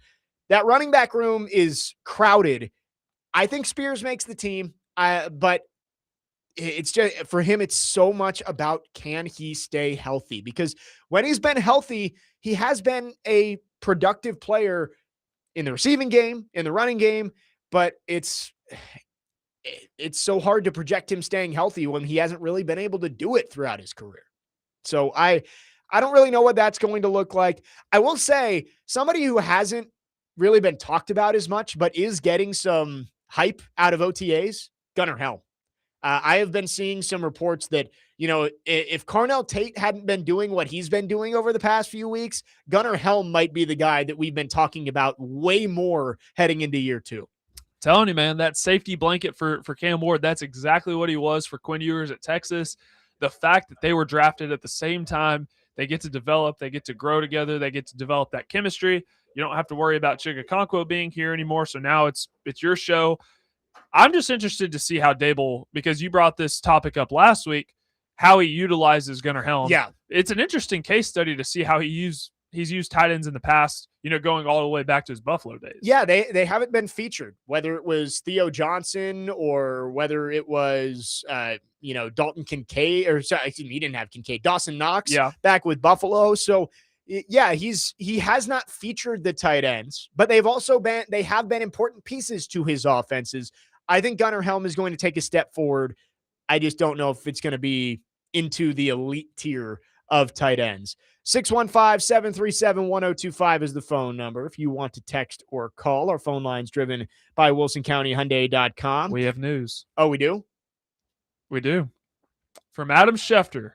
That running back room is crowded. I think Spears makes the team, but it's just for him, it's so much about can he stay healthy? Because when he's been healthy, he has been a productive player in the receiving game, in the running game, but it's so hard to project him staying healthy when he hasn't really been able to do it throughout his career. So I don't really know what that's going to look like. I will say somebody who hasn't really been talked about as much, but is getting some hype out of OTAs, Gunnar Helm. I have been seeing some reports that, if Carnell Tate hadn't been doing what he's been doing over the past few weeks, Gunnar Helm might be the guy that we've been talking about way more heading into year 2. Telling you, man, that safety blanket for Cam Ward, that's exactly what he was for Quinn Ewers at Texas. The fact that they were drafted at the same time, they get to develop, they get to grow together, they get to develop that chemistry. You don't have to worry about Chigakonkwo being here anymore, so now it's your show. I'm just interested to see how Dable, because you brought this topic up last week, how he utilizes Gunnar Helm. Yeah. It's an interesting case study to see how he's used tight ends in the past, going all the way back to his Buffalo days. Yeah, they haven't been featured, whether it was Theo Johnson or whether it was, Dalton Kincaid, or sorry, he didn't have Kincaid, Dawson Knox back with Buffalo. So yeah, he has not featured the tight ends, but they have been important pieces to his offenses. I think Gunnar Helm is going to take a step forward. I just don't know if it's going to be into the elite tier of tight ends. 615-737-1025 is the phone number. If you want to text or call, our phone line's driven by WilsonCountyHyundai.com. We have news. Oh, we do? We do. From Adam Schefter,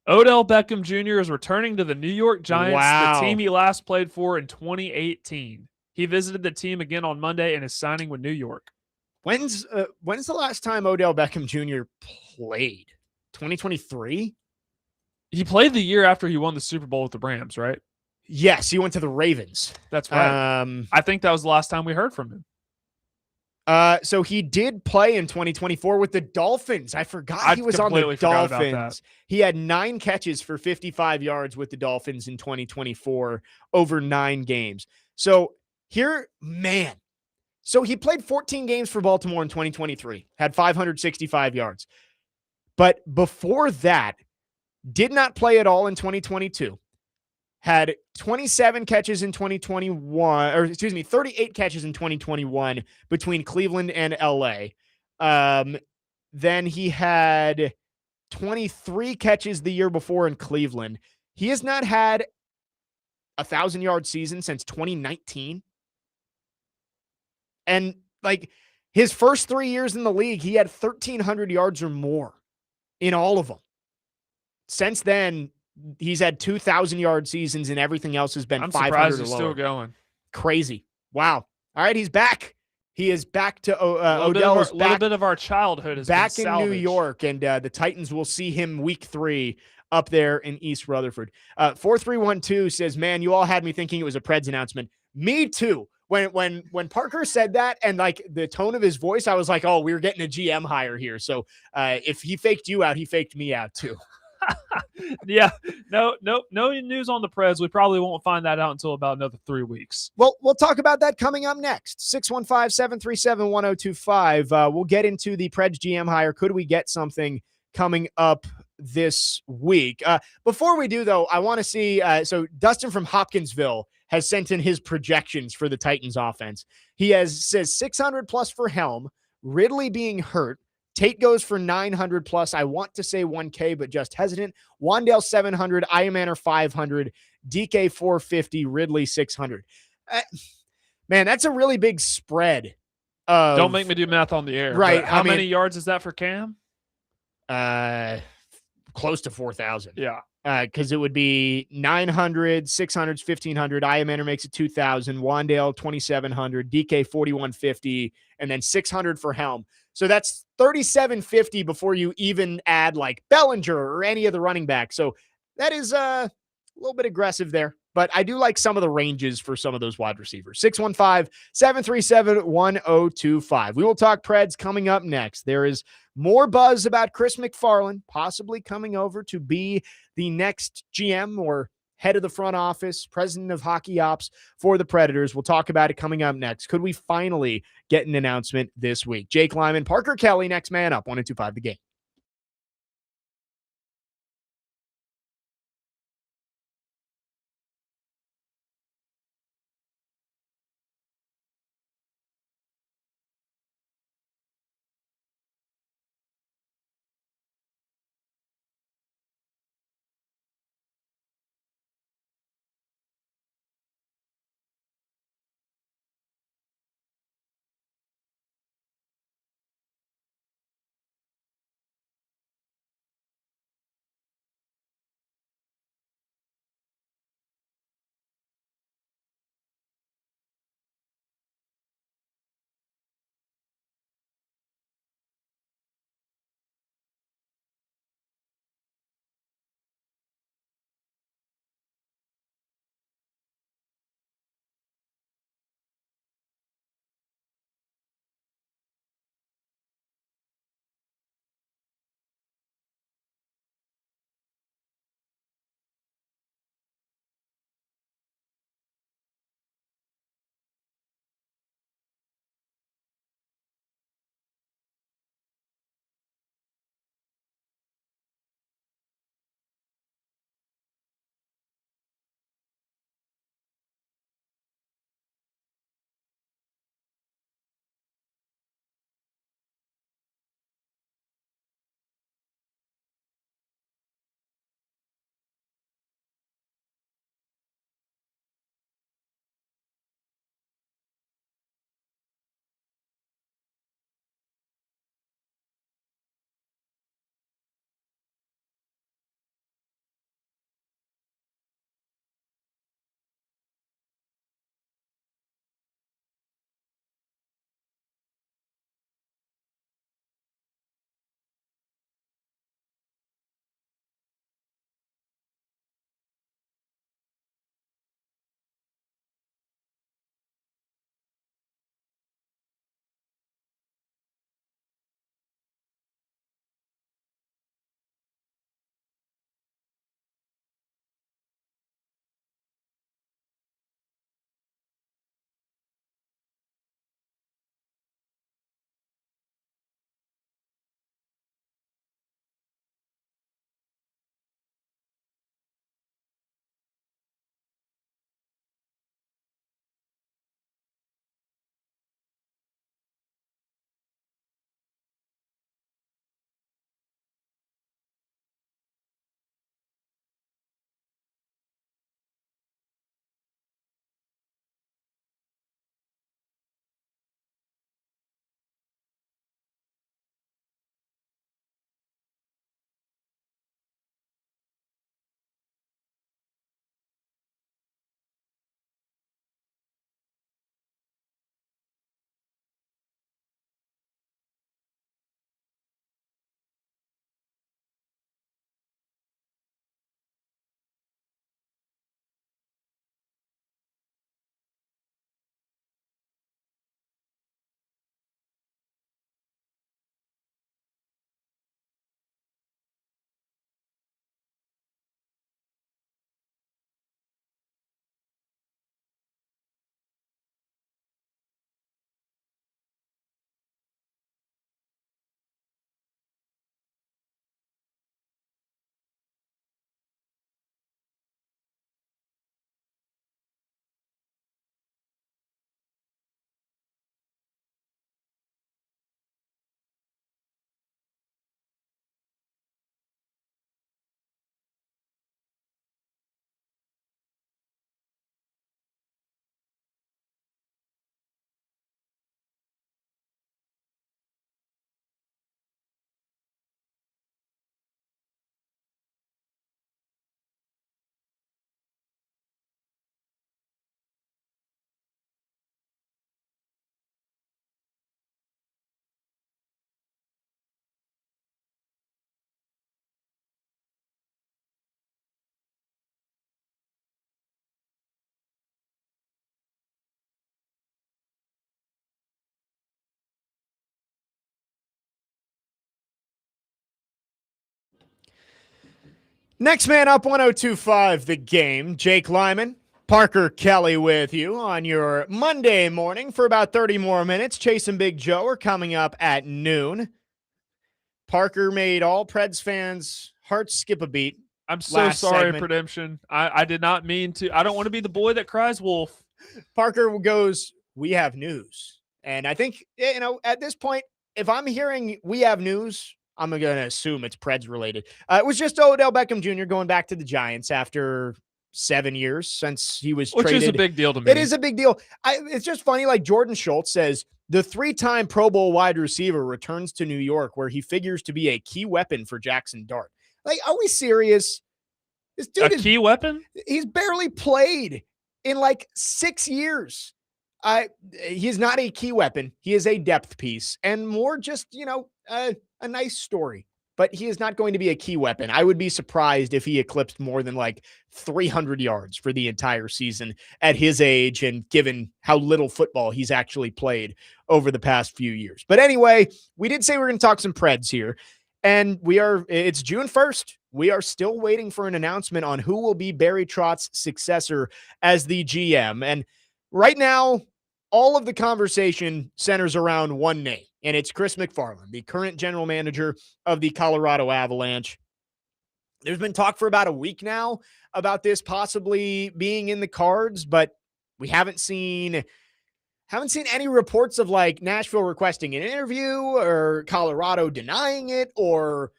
Odell Beckham Jr. is returning to the New York Giants, Wow. the team he last played for in 2018. He visited the team again on Monday and is signing with New York. When's the last time Odell Beckham Jr. played? 2023? He played the year after he won the Super Bowl with the Rams, right? Yes, he went to the Ravens. That's right. I think that was the last time we heard from him. So he did play in 2024 with the Dolphins. I forgot he was on the Dolphins. He had 9 catches for 55 yards with the Dolphins in 2024 over 9 games. So So he played 14 games for Baltimore in 2023, had 565 yards. But before that, did not play at all in 2022. Had 27 catches in 38 catches in 2021 between Cleveland and LA. Then he had 23 catches the year before in Cleveland. He has not had a 1,000-yard season since 2019. And his first 3 years in the league, he had 1,300 yards or more in all of them. Since then, he's had 2,000-yard seasons, and everything else has been 500 surprised or he's lower. still going. Crazy. Wow. All right, he's back. He is back to Odell. A little bit of our childhood is back in New York, and the Titans will see him week 3 up there in East Rutherford. 4312 says, "Man, you all had me thinking it was a Preds announcement." Me too. When Parker said that and the tone of his voice, I was like, "Oh, we're getting a GM hire here." So if he faked you out, he faked me out too. Yeah, no news on the Preds. We probably won't find that out until about another 3 weeks. Well, we'll talk about that coming up next. 615-737-1025. We'll get into the Preds GM hire. Could we get something coming up this week. Before we do, though, I want to see. So Dustin from Hopkinsville has sent in his projections for the Titans offense. He says 600 plus for Helm, Ridley being hurt. Tate goes for 900 plus. I want to say 1K, but just hesitant. Wandale 700, Iamaner 500, DK 450, Ridley 600. Man, that's a really big spread. Don't make me do math on the air. Right. How many yards is that for Cam? Close to 4,000. Yeah. Because it would be 900, 600, 1,500. Iamaner makes it 2,000. Wandale 2,700. DK 4,150, and then 600 for Helm. So that's 3,750 before you even add like Bellinger or any of the running backs. So that is a little bit aggressive there. But I do like some of the ranges for some of those wide receivers. 615-737-1025. We will talk Preds coming up next. There is more buzz about Chris McFarland possibly coming over to be the next GM or head of the front office, president of hockey ops for the Predators. We'll talk about it coming up next. Could we finally get an announcement this week? Jake Lyman, Parker Kelley, next man up, 102.5 The Game. Next man up, 102.5 The Game. Jake Lyman, Parker Kelley with you on your Monday morning for about 30 more minutes. Chase and Big Joe are coming up at noon. Parker made all Preds fans' hearts skip a beat. I'm so sorry, Redemption. I did not mean to. I don't want to be the boy that cries wolf. Parker goes, we have news. And I think, at this point, if I'm hearing we have news, I'm going to assume it's Preds related. It was just Odell Beckham Jr. going back to the Giants after 7 years since he was traded. Which is a big deal to me. It is a big deal. It's just funny, like Jordan Schultz says, the 3-time Pro Bowl wide receiver returns to New York where he figures to be a key weapon for Jackson Dart. Like, are we serious? This dude key weapon? He's barely played in like 6 years. He's not a key weapon. He is a depth piece and more just, a nice story. But he is not going to be a key weapon. I would be surprised if he eclipsed more than like 300 yards for the entire season at his age and given how little football he's actually played over the past few years. But anyway, we did say we're going to talk some Preds here. And it's June 1st. We are still waiting for an announcement on who will be Barry Trotz's successor as the GM. And right now, all of the conversation centers around one name, and it's Chris McFarland, the current general manager of the Colorado Avalanche. There's been talk for about a week now about this possibly being in the cards, but we haven't seen any reports of like Nashville requesting an interview or Colorado denying it, or,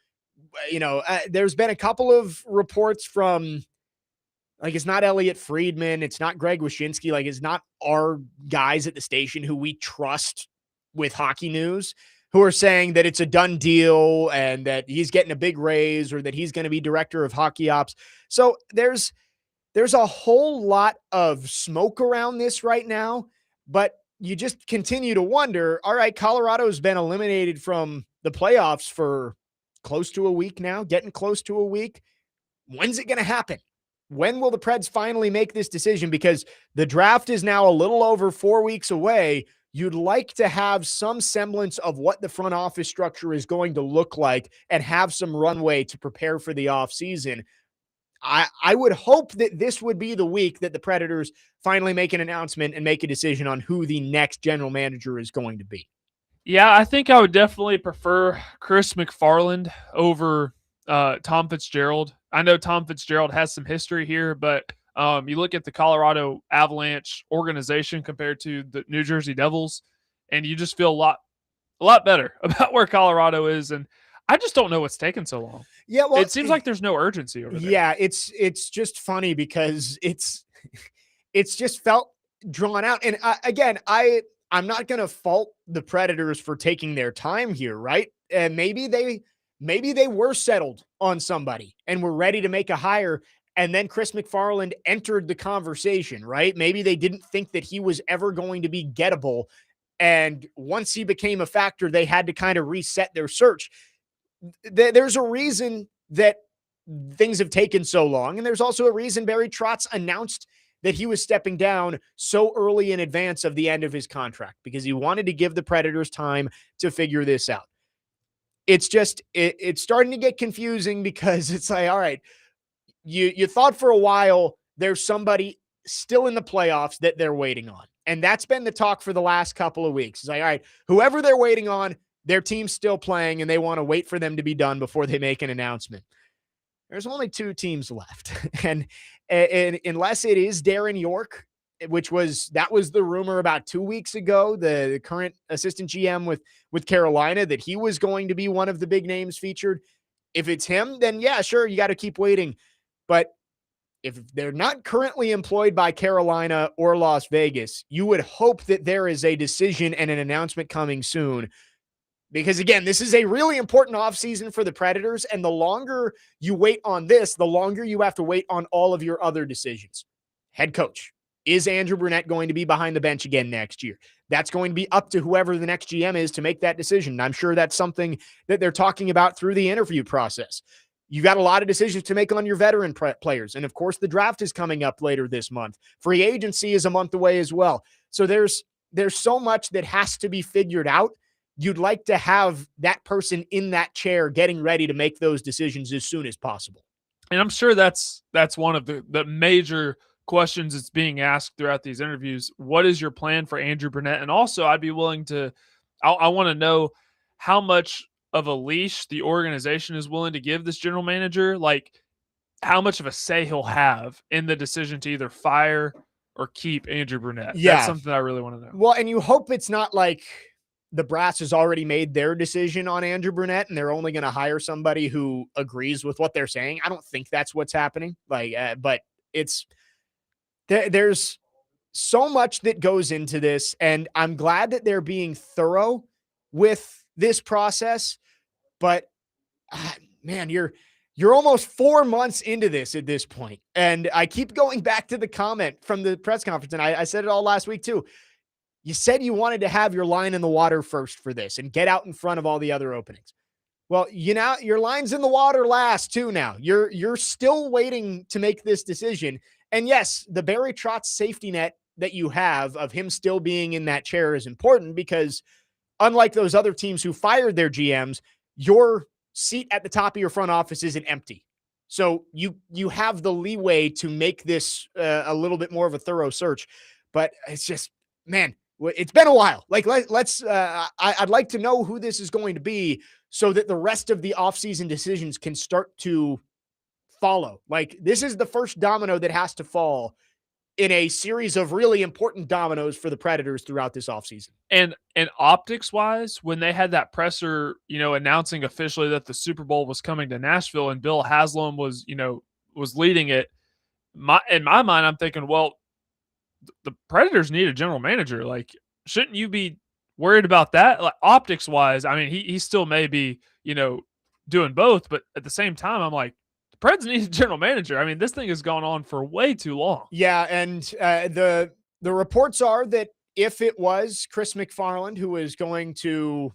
there's been a couple of reports from, like, it's not Elliot Friedman. It's not Greg Wyshynski. Like, it's not our guys at the station who we trust with hockey news who are saying that it's a done deal and that he's getting a big raise or that he's going to be director of hockey ops. So there's a whole lot of smoke around this right now, but you just continue to wonder, all right, Colorado's been eliminated from the playoffs for close to a week now, getting close to a week. When's it going to happen? When will the Preds finally make this decision? Because the draft is now a little over 4 weeks away. You'd like to have some semblance of what the front office structure is going to look like and have some runway to prepare for the offseason. I would hope that this would be the week that the Predators finally make an announcement and make a decision on who the next general manager is going to be. Yeah, I think I would definitely prefer Chris McFarland over Tom Fitzgerald. I know Tom Fitzgerald has some history here, but you look at the Colorado Avalanche organization compared to the New Jersey Devils, and you just feel a lot better about where Colorado is. And I just don't know what's taking so long. Yeah, well, it seems like there's no urgency over there. Yeah, it's just funny because it's just felt drawn out. And I'm not going to fault the Predators for taking their time here, right? And maybe they were settled on somebody and were ready to make a hire, and then Chris McFarland entered the conversation, right? Maybe they didn't think that he was ever going to be gettable, and once he became a factor, they had to kind of reset their search. There's a reason that things have taken so long, and there's also a reason Barry Trotz announced that he was stepping down so early in advance of the end of his contract, because he wanted to give the Predators time to figure this out. It's just, it's starting to get confusing because it's like, all right, you thought for a while there's somebody still in the playoffs that they're waiting on. And that's been the talk for the last couple of weeks. It's like, all right, whoever they're waiting on, their team's still playing and they want to wait for them to be done before they make an announcement. There's only 2 teams left. and unless it is Darren York, that was the rumor about 2 weeks ago, the current assistant GM with Carolina, that he was going to be one of the big names featured. If it's him, then yeah, sure, you got to keep waiting. But if they're not currently employed by Carolina or Las Vegas, you would hope that there is a decision and an announcement coming soon. Because again, this is a really important offseason for the Predators, and the longer you wait on this, the longer you have to wait on all of your other decisions. Head coach. Is Andrew Brunette going to be behind the bench again next year? That's going to be up to whoever the next GM is to make that decision. I'm sure that's something that they're talking about through the interview process. You got a lot of decisions to make on your veteran players. And of course, the draft is coming up later this month. Free agency is a month away as well. So there's so much that has to be figured out. You'd like to have that person in that chair getting ready to make those decisions as soon as possible. And I'm sure that's one of the major questions that's being asked throughout these interviews. What is your plan for Andrew Burnett? And also, I'd be willing to I want to know how much of a leash the organization is willing to give this general manager, like how much of a say he'll have in the decision to either fire or keep Andrew Burnett. That's Yeah. something I really want to know. Well, and you hope it's not like the brass has already made their decision on Andrew Burnett and they're only going to hire somebody who agrees with what they're saying. I don't think that's what's happening. But it's there's so much that goes into this, and I'm glad that they're being thorough with this process. But man, you're almost 4 months into this at this point. And I keep going back to the comment from the press conference, and I said it all last week too. You said you wanted to have your line in the water first for this and get out in front of all the other openings. Well, your line's in the water last too now. You're still waiting to make this decision. And yes, the Barry Trotz safety net that you have of him still being in that chair is important because unlike those other teams who fired their GMs, your seat at the top of your front office isn't empty. So you have the leeway to make this a little bit more of a thorough search. But it's just, man, it's been a while. Like I'd like to know who this is going to be so that the rest of the offseason decisions can start to follow. Like this is the first domino that has to fall in a series of really important dominoes for the Predators throughout this offseason. And optics wise, when they had that presser, announcing officially that the Super Bowl was coming to Nashville and Bill Haslam was leading it, in my mind, I'm thinking, well, the Predators need a general manager. Like, shouldn't you be worried about that? Like, optics wise, I mean, he still may be, doing both, but at the same time, I'm like, the Preds need a general manager. I mean, this thing has gone on for way too long. Yeah, and the reports are that if it was Chris McFarland who was going to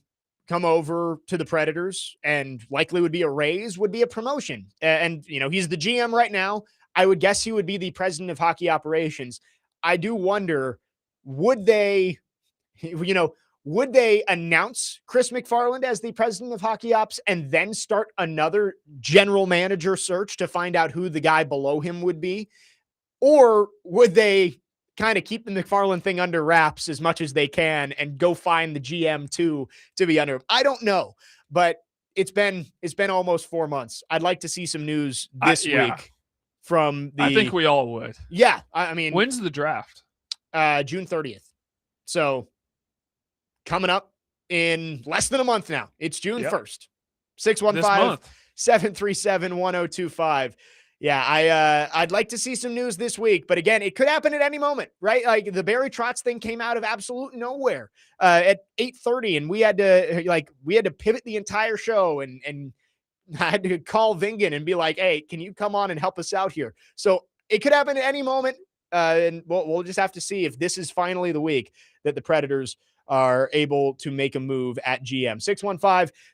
come over to the Predators and likely would be a raise, would be a promotion. And he's the GM right now. I would guess he would be the president of hockey operations. I do wonder, would they announce Chris McFarland as the president of hockey ops and then start another general manager search to find out who the guy below him would be? Or would they kind of keep the McFarland thing under wraps as much as they can and go find the GM to be under him? I don't know, but it's been almost 4 months. I'd like to see some news this week from the. I think we all would. Yeah, I mean, when's the draft? June 30th. So coming up in less than a month now. It's June 1st. 615-737-1025. Yeah, I'd like to see some news this week, but again, it could happen at any moment, right? Like the Barry Trotz thing came out of absolute nowhere at 8:30, and we had to pivot the entire show, and I had to call Vingan and be like, "Hey, can you come on and help us out here?" So it could happen at any moment, and we'll just have to see if this is finally the week that the Predators are able to make a move at GM.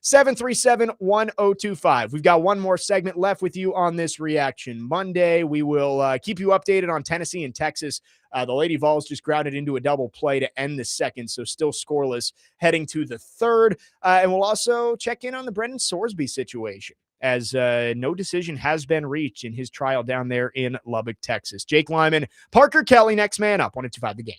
615-737-1025. We've got one more segment left with you on this reaction Monday. We will keep you updated on Tennessee and Texas. The Lady Vols just grounded into a double play to end the second, so still scoreless heading to the third. And we'll also check in on the Brendan Sorsby situation, as no decision has been reached in his trial down there in Lubbock, Texas. Jake Lyman, Parker Kelley, next man up, 102.5 The Game.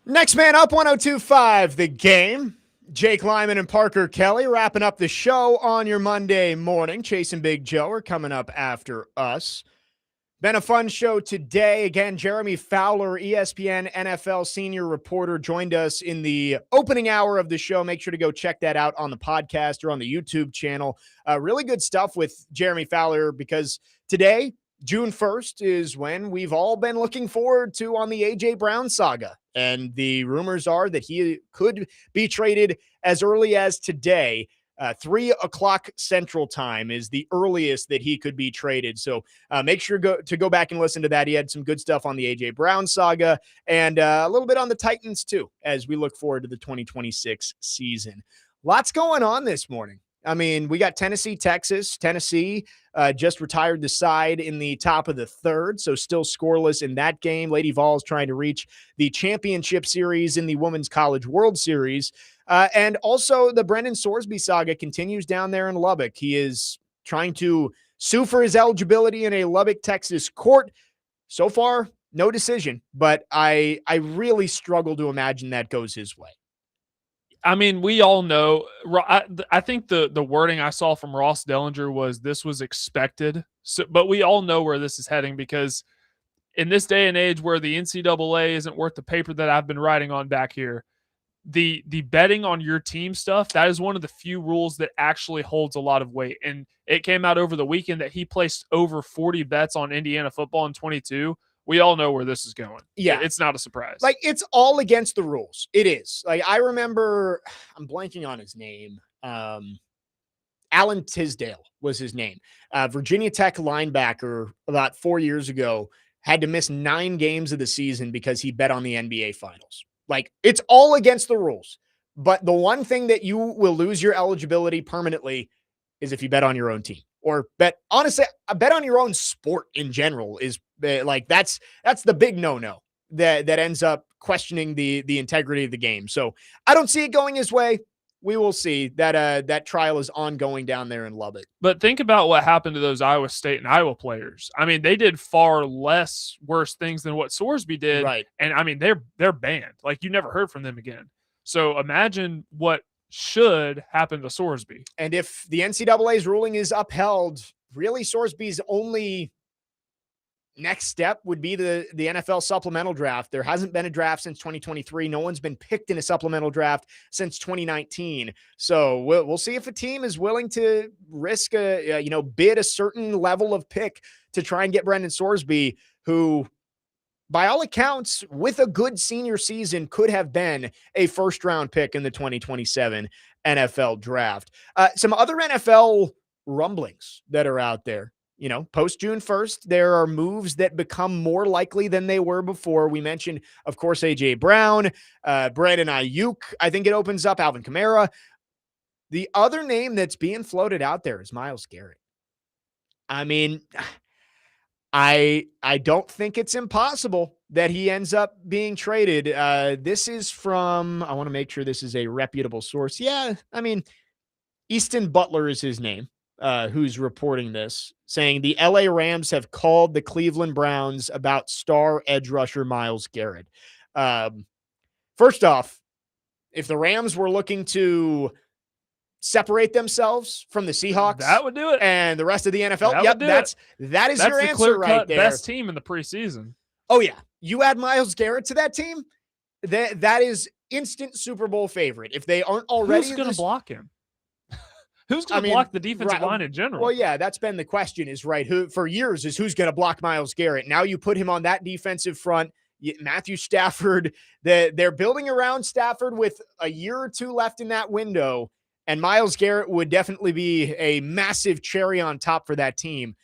Next man up, 102.5 The Game. Jake Lyman and Parker Kelley wrapping up the show on your Monday morning. Chase and Big Joe are coming up after us. Been a fun show today. Again, Jeremy Fowler, ESPN NFL senior reporter, joined us in the opening hour of the show. Make sure to go check that out on the podcast or on the YouTube channel. Really good stuff with Jeremy Fowler, because today, June 1st, is when we've all been looking forward to on the A.J. Brown saga. And the rumors are that he could be traded as early as today. 3 o'clock Central Time is the earliest that he could be traded. So make sure to go back and listen to that. He had some good stuff on the A.J. Brown saga and a little bit on the Titans too, as we look forward to the 2026 season. Lots going on this morning. I mean, we got Tennessee, Texas. Tennessee just retired the side in the top of the third, so still scoreless in that game. Lady Vols trying to reach the championship series in the Women's College World Series. And also the Brendan Sorsby saga continues down there in Lubbock. He is trying to sue for his eligibility in a Lubbock, Texas court. So far, no decision, but I really struggle to imagine that goes his way. I mean, we all know. I think the wording I saw from Ross Dellinger was this was expected. So, but we all know where this is heading, because in this day and age where the NCAA isn't worth the paper that I've been writing on back here, the betting on your team stuff, that is one of the few rules that actually holds a lot of weight. And it came out over the weekend that he placed over 40 bets on Indiana football in 22. We all know where this is going. Yeah. It's not a surprise. Like, it's all against the rules. It is. Like, I remember, I'm blanking on his name. Alan Tisdale was his name. Virginia Tech linebacker about 4 years ago had to miss 9 games of the season because he bet on the NBA finals. Like, it's all against the rules. But the one thing that you will lose your eligibility permanently is if you bet on your own team, or honestly, a bet on your own sport in general is like, that's the big no-no that ends up questioning the integrity of the game. So I don't see it going his way. We will see. That trial is ongoing down there in Lubbock. But think about what happened to those Iowa State and Iowa players. I mean, they did far less worse things than what Sorsby did. Right. And I mean, they're banned. Like, you never heard from them again. So imagine what should happen to Sorsby. And if the NCAA's ruling is upheld, really Sorsby's only next step would be the NFL supplemental draft. There hasn't been a draft since 2023. No one's been picked in a supplemental draft since 2019. So we'll see if a team is willing to risk bid a certain level of pick to try and get Brendan Sorsby, who, by all accounts, with a good senior season, could have been a first-round pick in the 2027 NFL draft. Some other NFL rumblings that are out there. You know, post June 1st, there are moves that become more likely than they were before. We mentioned, of course, A.J. Brown, Brandon Ayuk. I think it opens up Alvin Kamara. The other name that's being floated out there is Myles Garrett. I mean, I don't think it's impossible that he ends up being traded. This is from, I want to make sure this is a reputable source. Yeah, I mean, Easton Butler is his name. Who's reporting this, saying the LA Rams have called the Cleveland Browns about star edge rusher Myles Garrett. First off, if the Rams were looking to separate themselves from the Seahawks, that would do it, and the rest of the NFL, that is your answer right there. Best team in the preseason. Oh yeah, you add Myles Garrett to that team, that is instant Super Bowl favorite. If they aren't already, who's going to block him? Who's going to block the defensive line in general? Well, yeah, that's been the question, is right. Who for years is who's going to block Myles Garrett? Now you put him on that defensive front. Matthew Stafford, they're building around Stafford with a year or two left in that window, and Myles Garrett would definitely be a massive cherry on top for that team.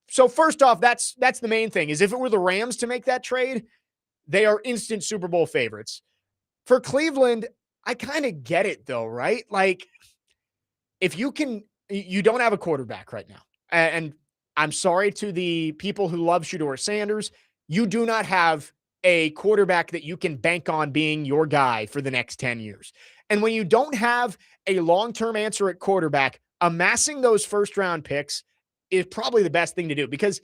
So first off, that's the main thing, is if it were the Rams to make that trade, they are instant Super Bowl favorites. For Cleveland, I kind of get it though, right? Like, if you don't have a quarterback right now, and I'm sorry to the people who love Shedeur Sanders, you do not have a quarterback that you can bank on being your guy for the next 10 years. And when you don't have a long-term answer at quarterback, amassing those first-round picks is probably the best thing to do, because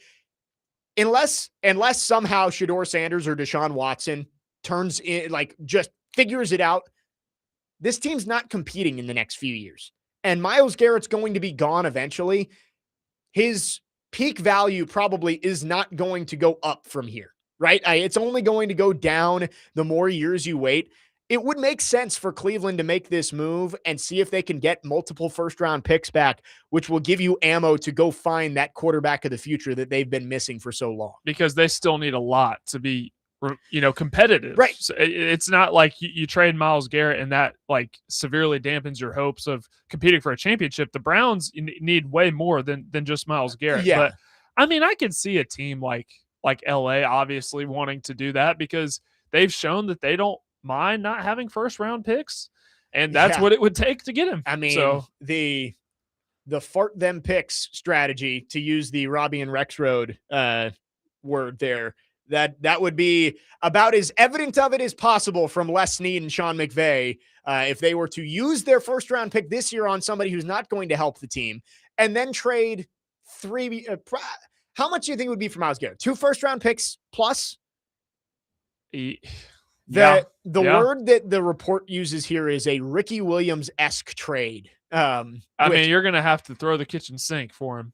unless somehow Shedeur Sanders or Deshaun Watson turns in, like, just figures it out, this team's not competing in the next few years. And Myles Garrett's going to be gone eventually. His peak value probably is not going to go up from here, right? It's only going to go down the more years you wait. It would make sense for Cleveland to make this move and see if they can get multiple first-round picks back, which will give you ammo to go find that quarterback of the future that they've been missing for so long. Because they still need a lot to be, competitive. Right. So it's not like you trade Myles Garrett and that like severely dampens your hopes of competing for a championship. The Browns need way more than just Myles Garrett. Yeah. But I mean, I can see a team like LA obviously wanting to do that because they've shown that they don't mind not having first round picks, and that's what it would take to get him. I mean, so the fart them picks strategy, to use the Robbie and Rexroad word there, that would be about as evident of it as possible from Les Snead and Sean McVay if they were to use their first round pick this year on somebody who's not going to help the team, and then trade how much do you think it would be for Myles Garrett? 2 first round picks plus? The word that the report uses here is a Ricky Williams-esque trade. I mean, you're going to have to throw the kitchen sink for him.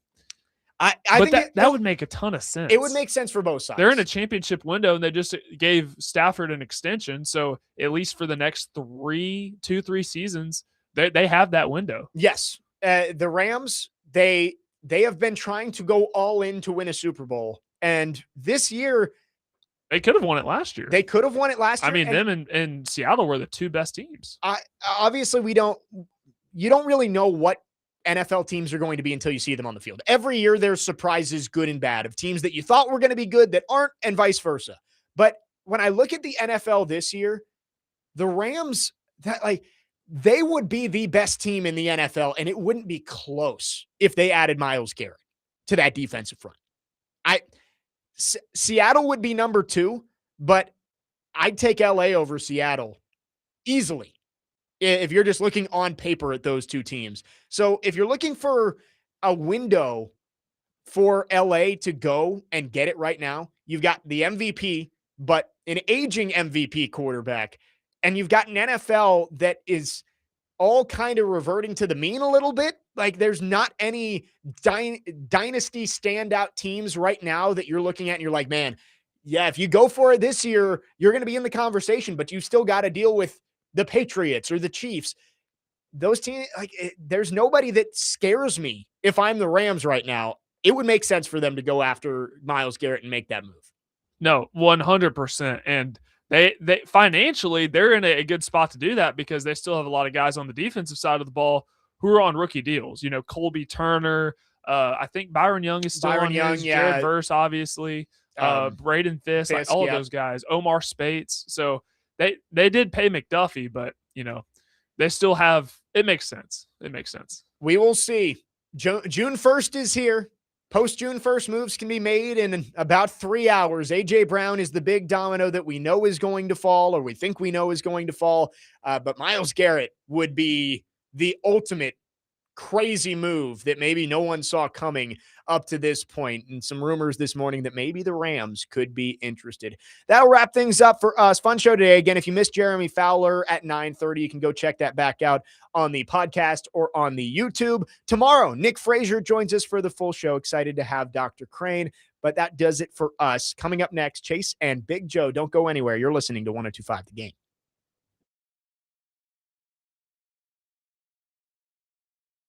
I think think that would make a ton of sense. It would make sense for both sides. They're in a championship window, and they just gave Stafford an extension. So at least for the next 3 seasons, they have that window. Yes. The Rams, they have been trying to go all in to win a Super Bowl. And this year, they could have won it last year. They could have won it last year. I mean, them and Seattle were the 2 best teams. Obviously, you don't really know what NFL teams are going to be until you see them on the field. Every year there's surprises, good and bad, of teams that you thought were going to be good that aren't, and vice versa. But when I look at the NFL this year, the Rams, they would be the best team in the NFL, and it wouldn't be close if they added Myles Garrett to that defensive front. Seattle would be number 2, but I'd take LA over Seattle easily if you're just looking on paper at those 2 teams. So if you're looking for a window for LA to go and get it right now, you've got the MVP, but an aging MVP quarterback, and you've got an NFL that is all kind of reverting to the mean a little bit. Like, there's not any dynasty standout teams right now that you're looking at and you're like, man, yeah, if you go for it this year, you're going to be in the conversation, but you still got to deal with the Patriots or the Chiefs. Those teams, there's nobody that scares me. If I'm the Rams right now, it would make sense for them to go after Myles Garrett and make that move. No, 100%. And they financially, they're in a good spot to do that because they still have a lot of guys on the defensive side of the ball who are on rookie deals. Colby Turner, I think Byron Young is still on his. Yeah. Jared Verse, obviously. Braden Fisk, all of those guys. Omar Spates. So they did pay McDuffie, but they still have. It makes sense. We will see. June 1st is here. Post June 1st moves can be made in about 3 hours. AJ Brown is the big domino that we know is going to fall, or we think we know is going to fall. But Myles Garrett would be the ultimate crazy move that maybe no one saw coming up to this point, and some rumors this morning that maybe the Rams could be interested. That'll wrap things up for us. Fun show today. Again, if you missed Jeremy Fowler at 9:30, you can go check that back out on the podcast or on the YouTube. Tomorrow, Nick Frazier joins us for the full show. Excited to have Dr. Crane, but that does it for us. Coming up next, Chase and Big Joe. Don't go anywhere. You're listening to 102.5 The Game.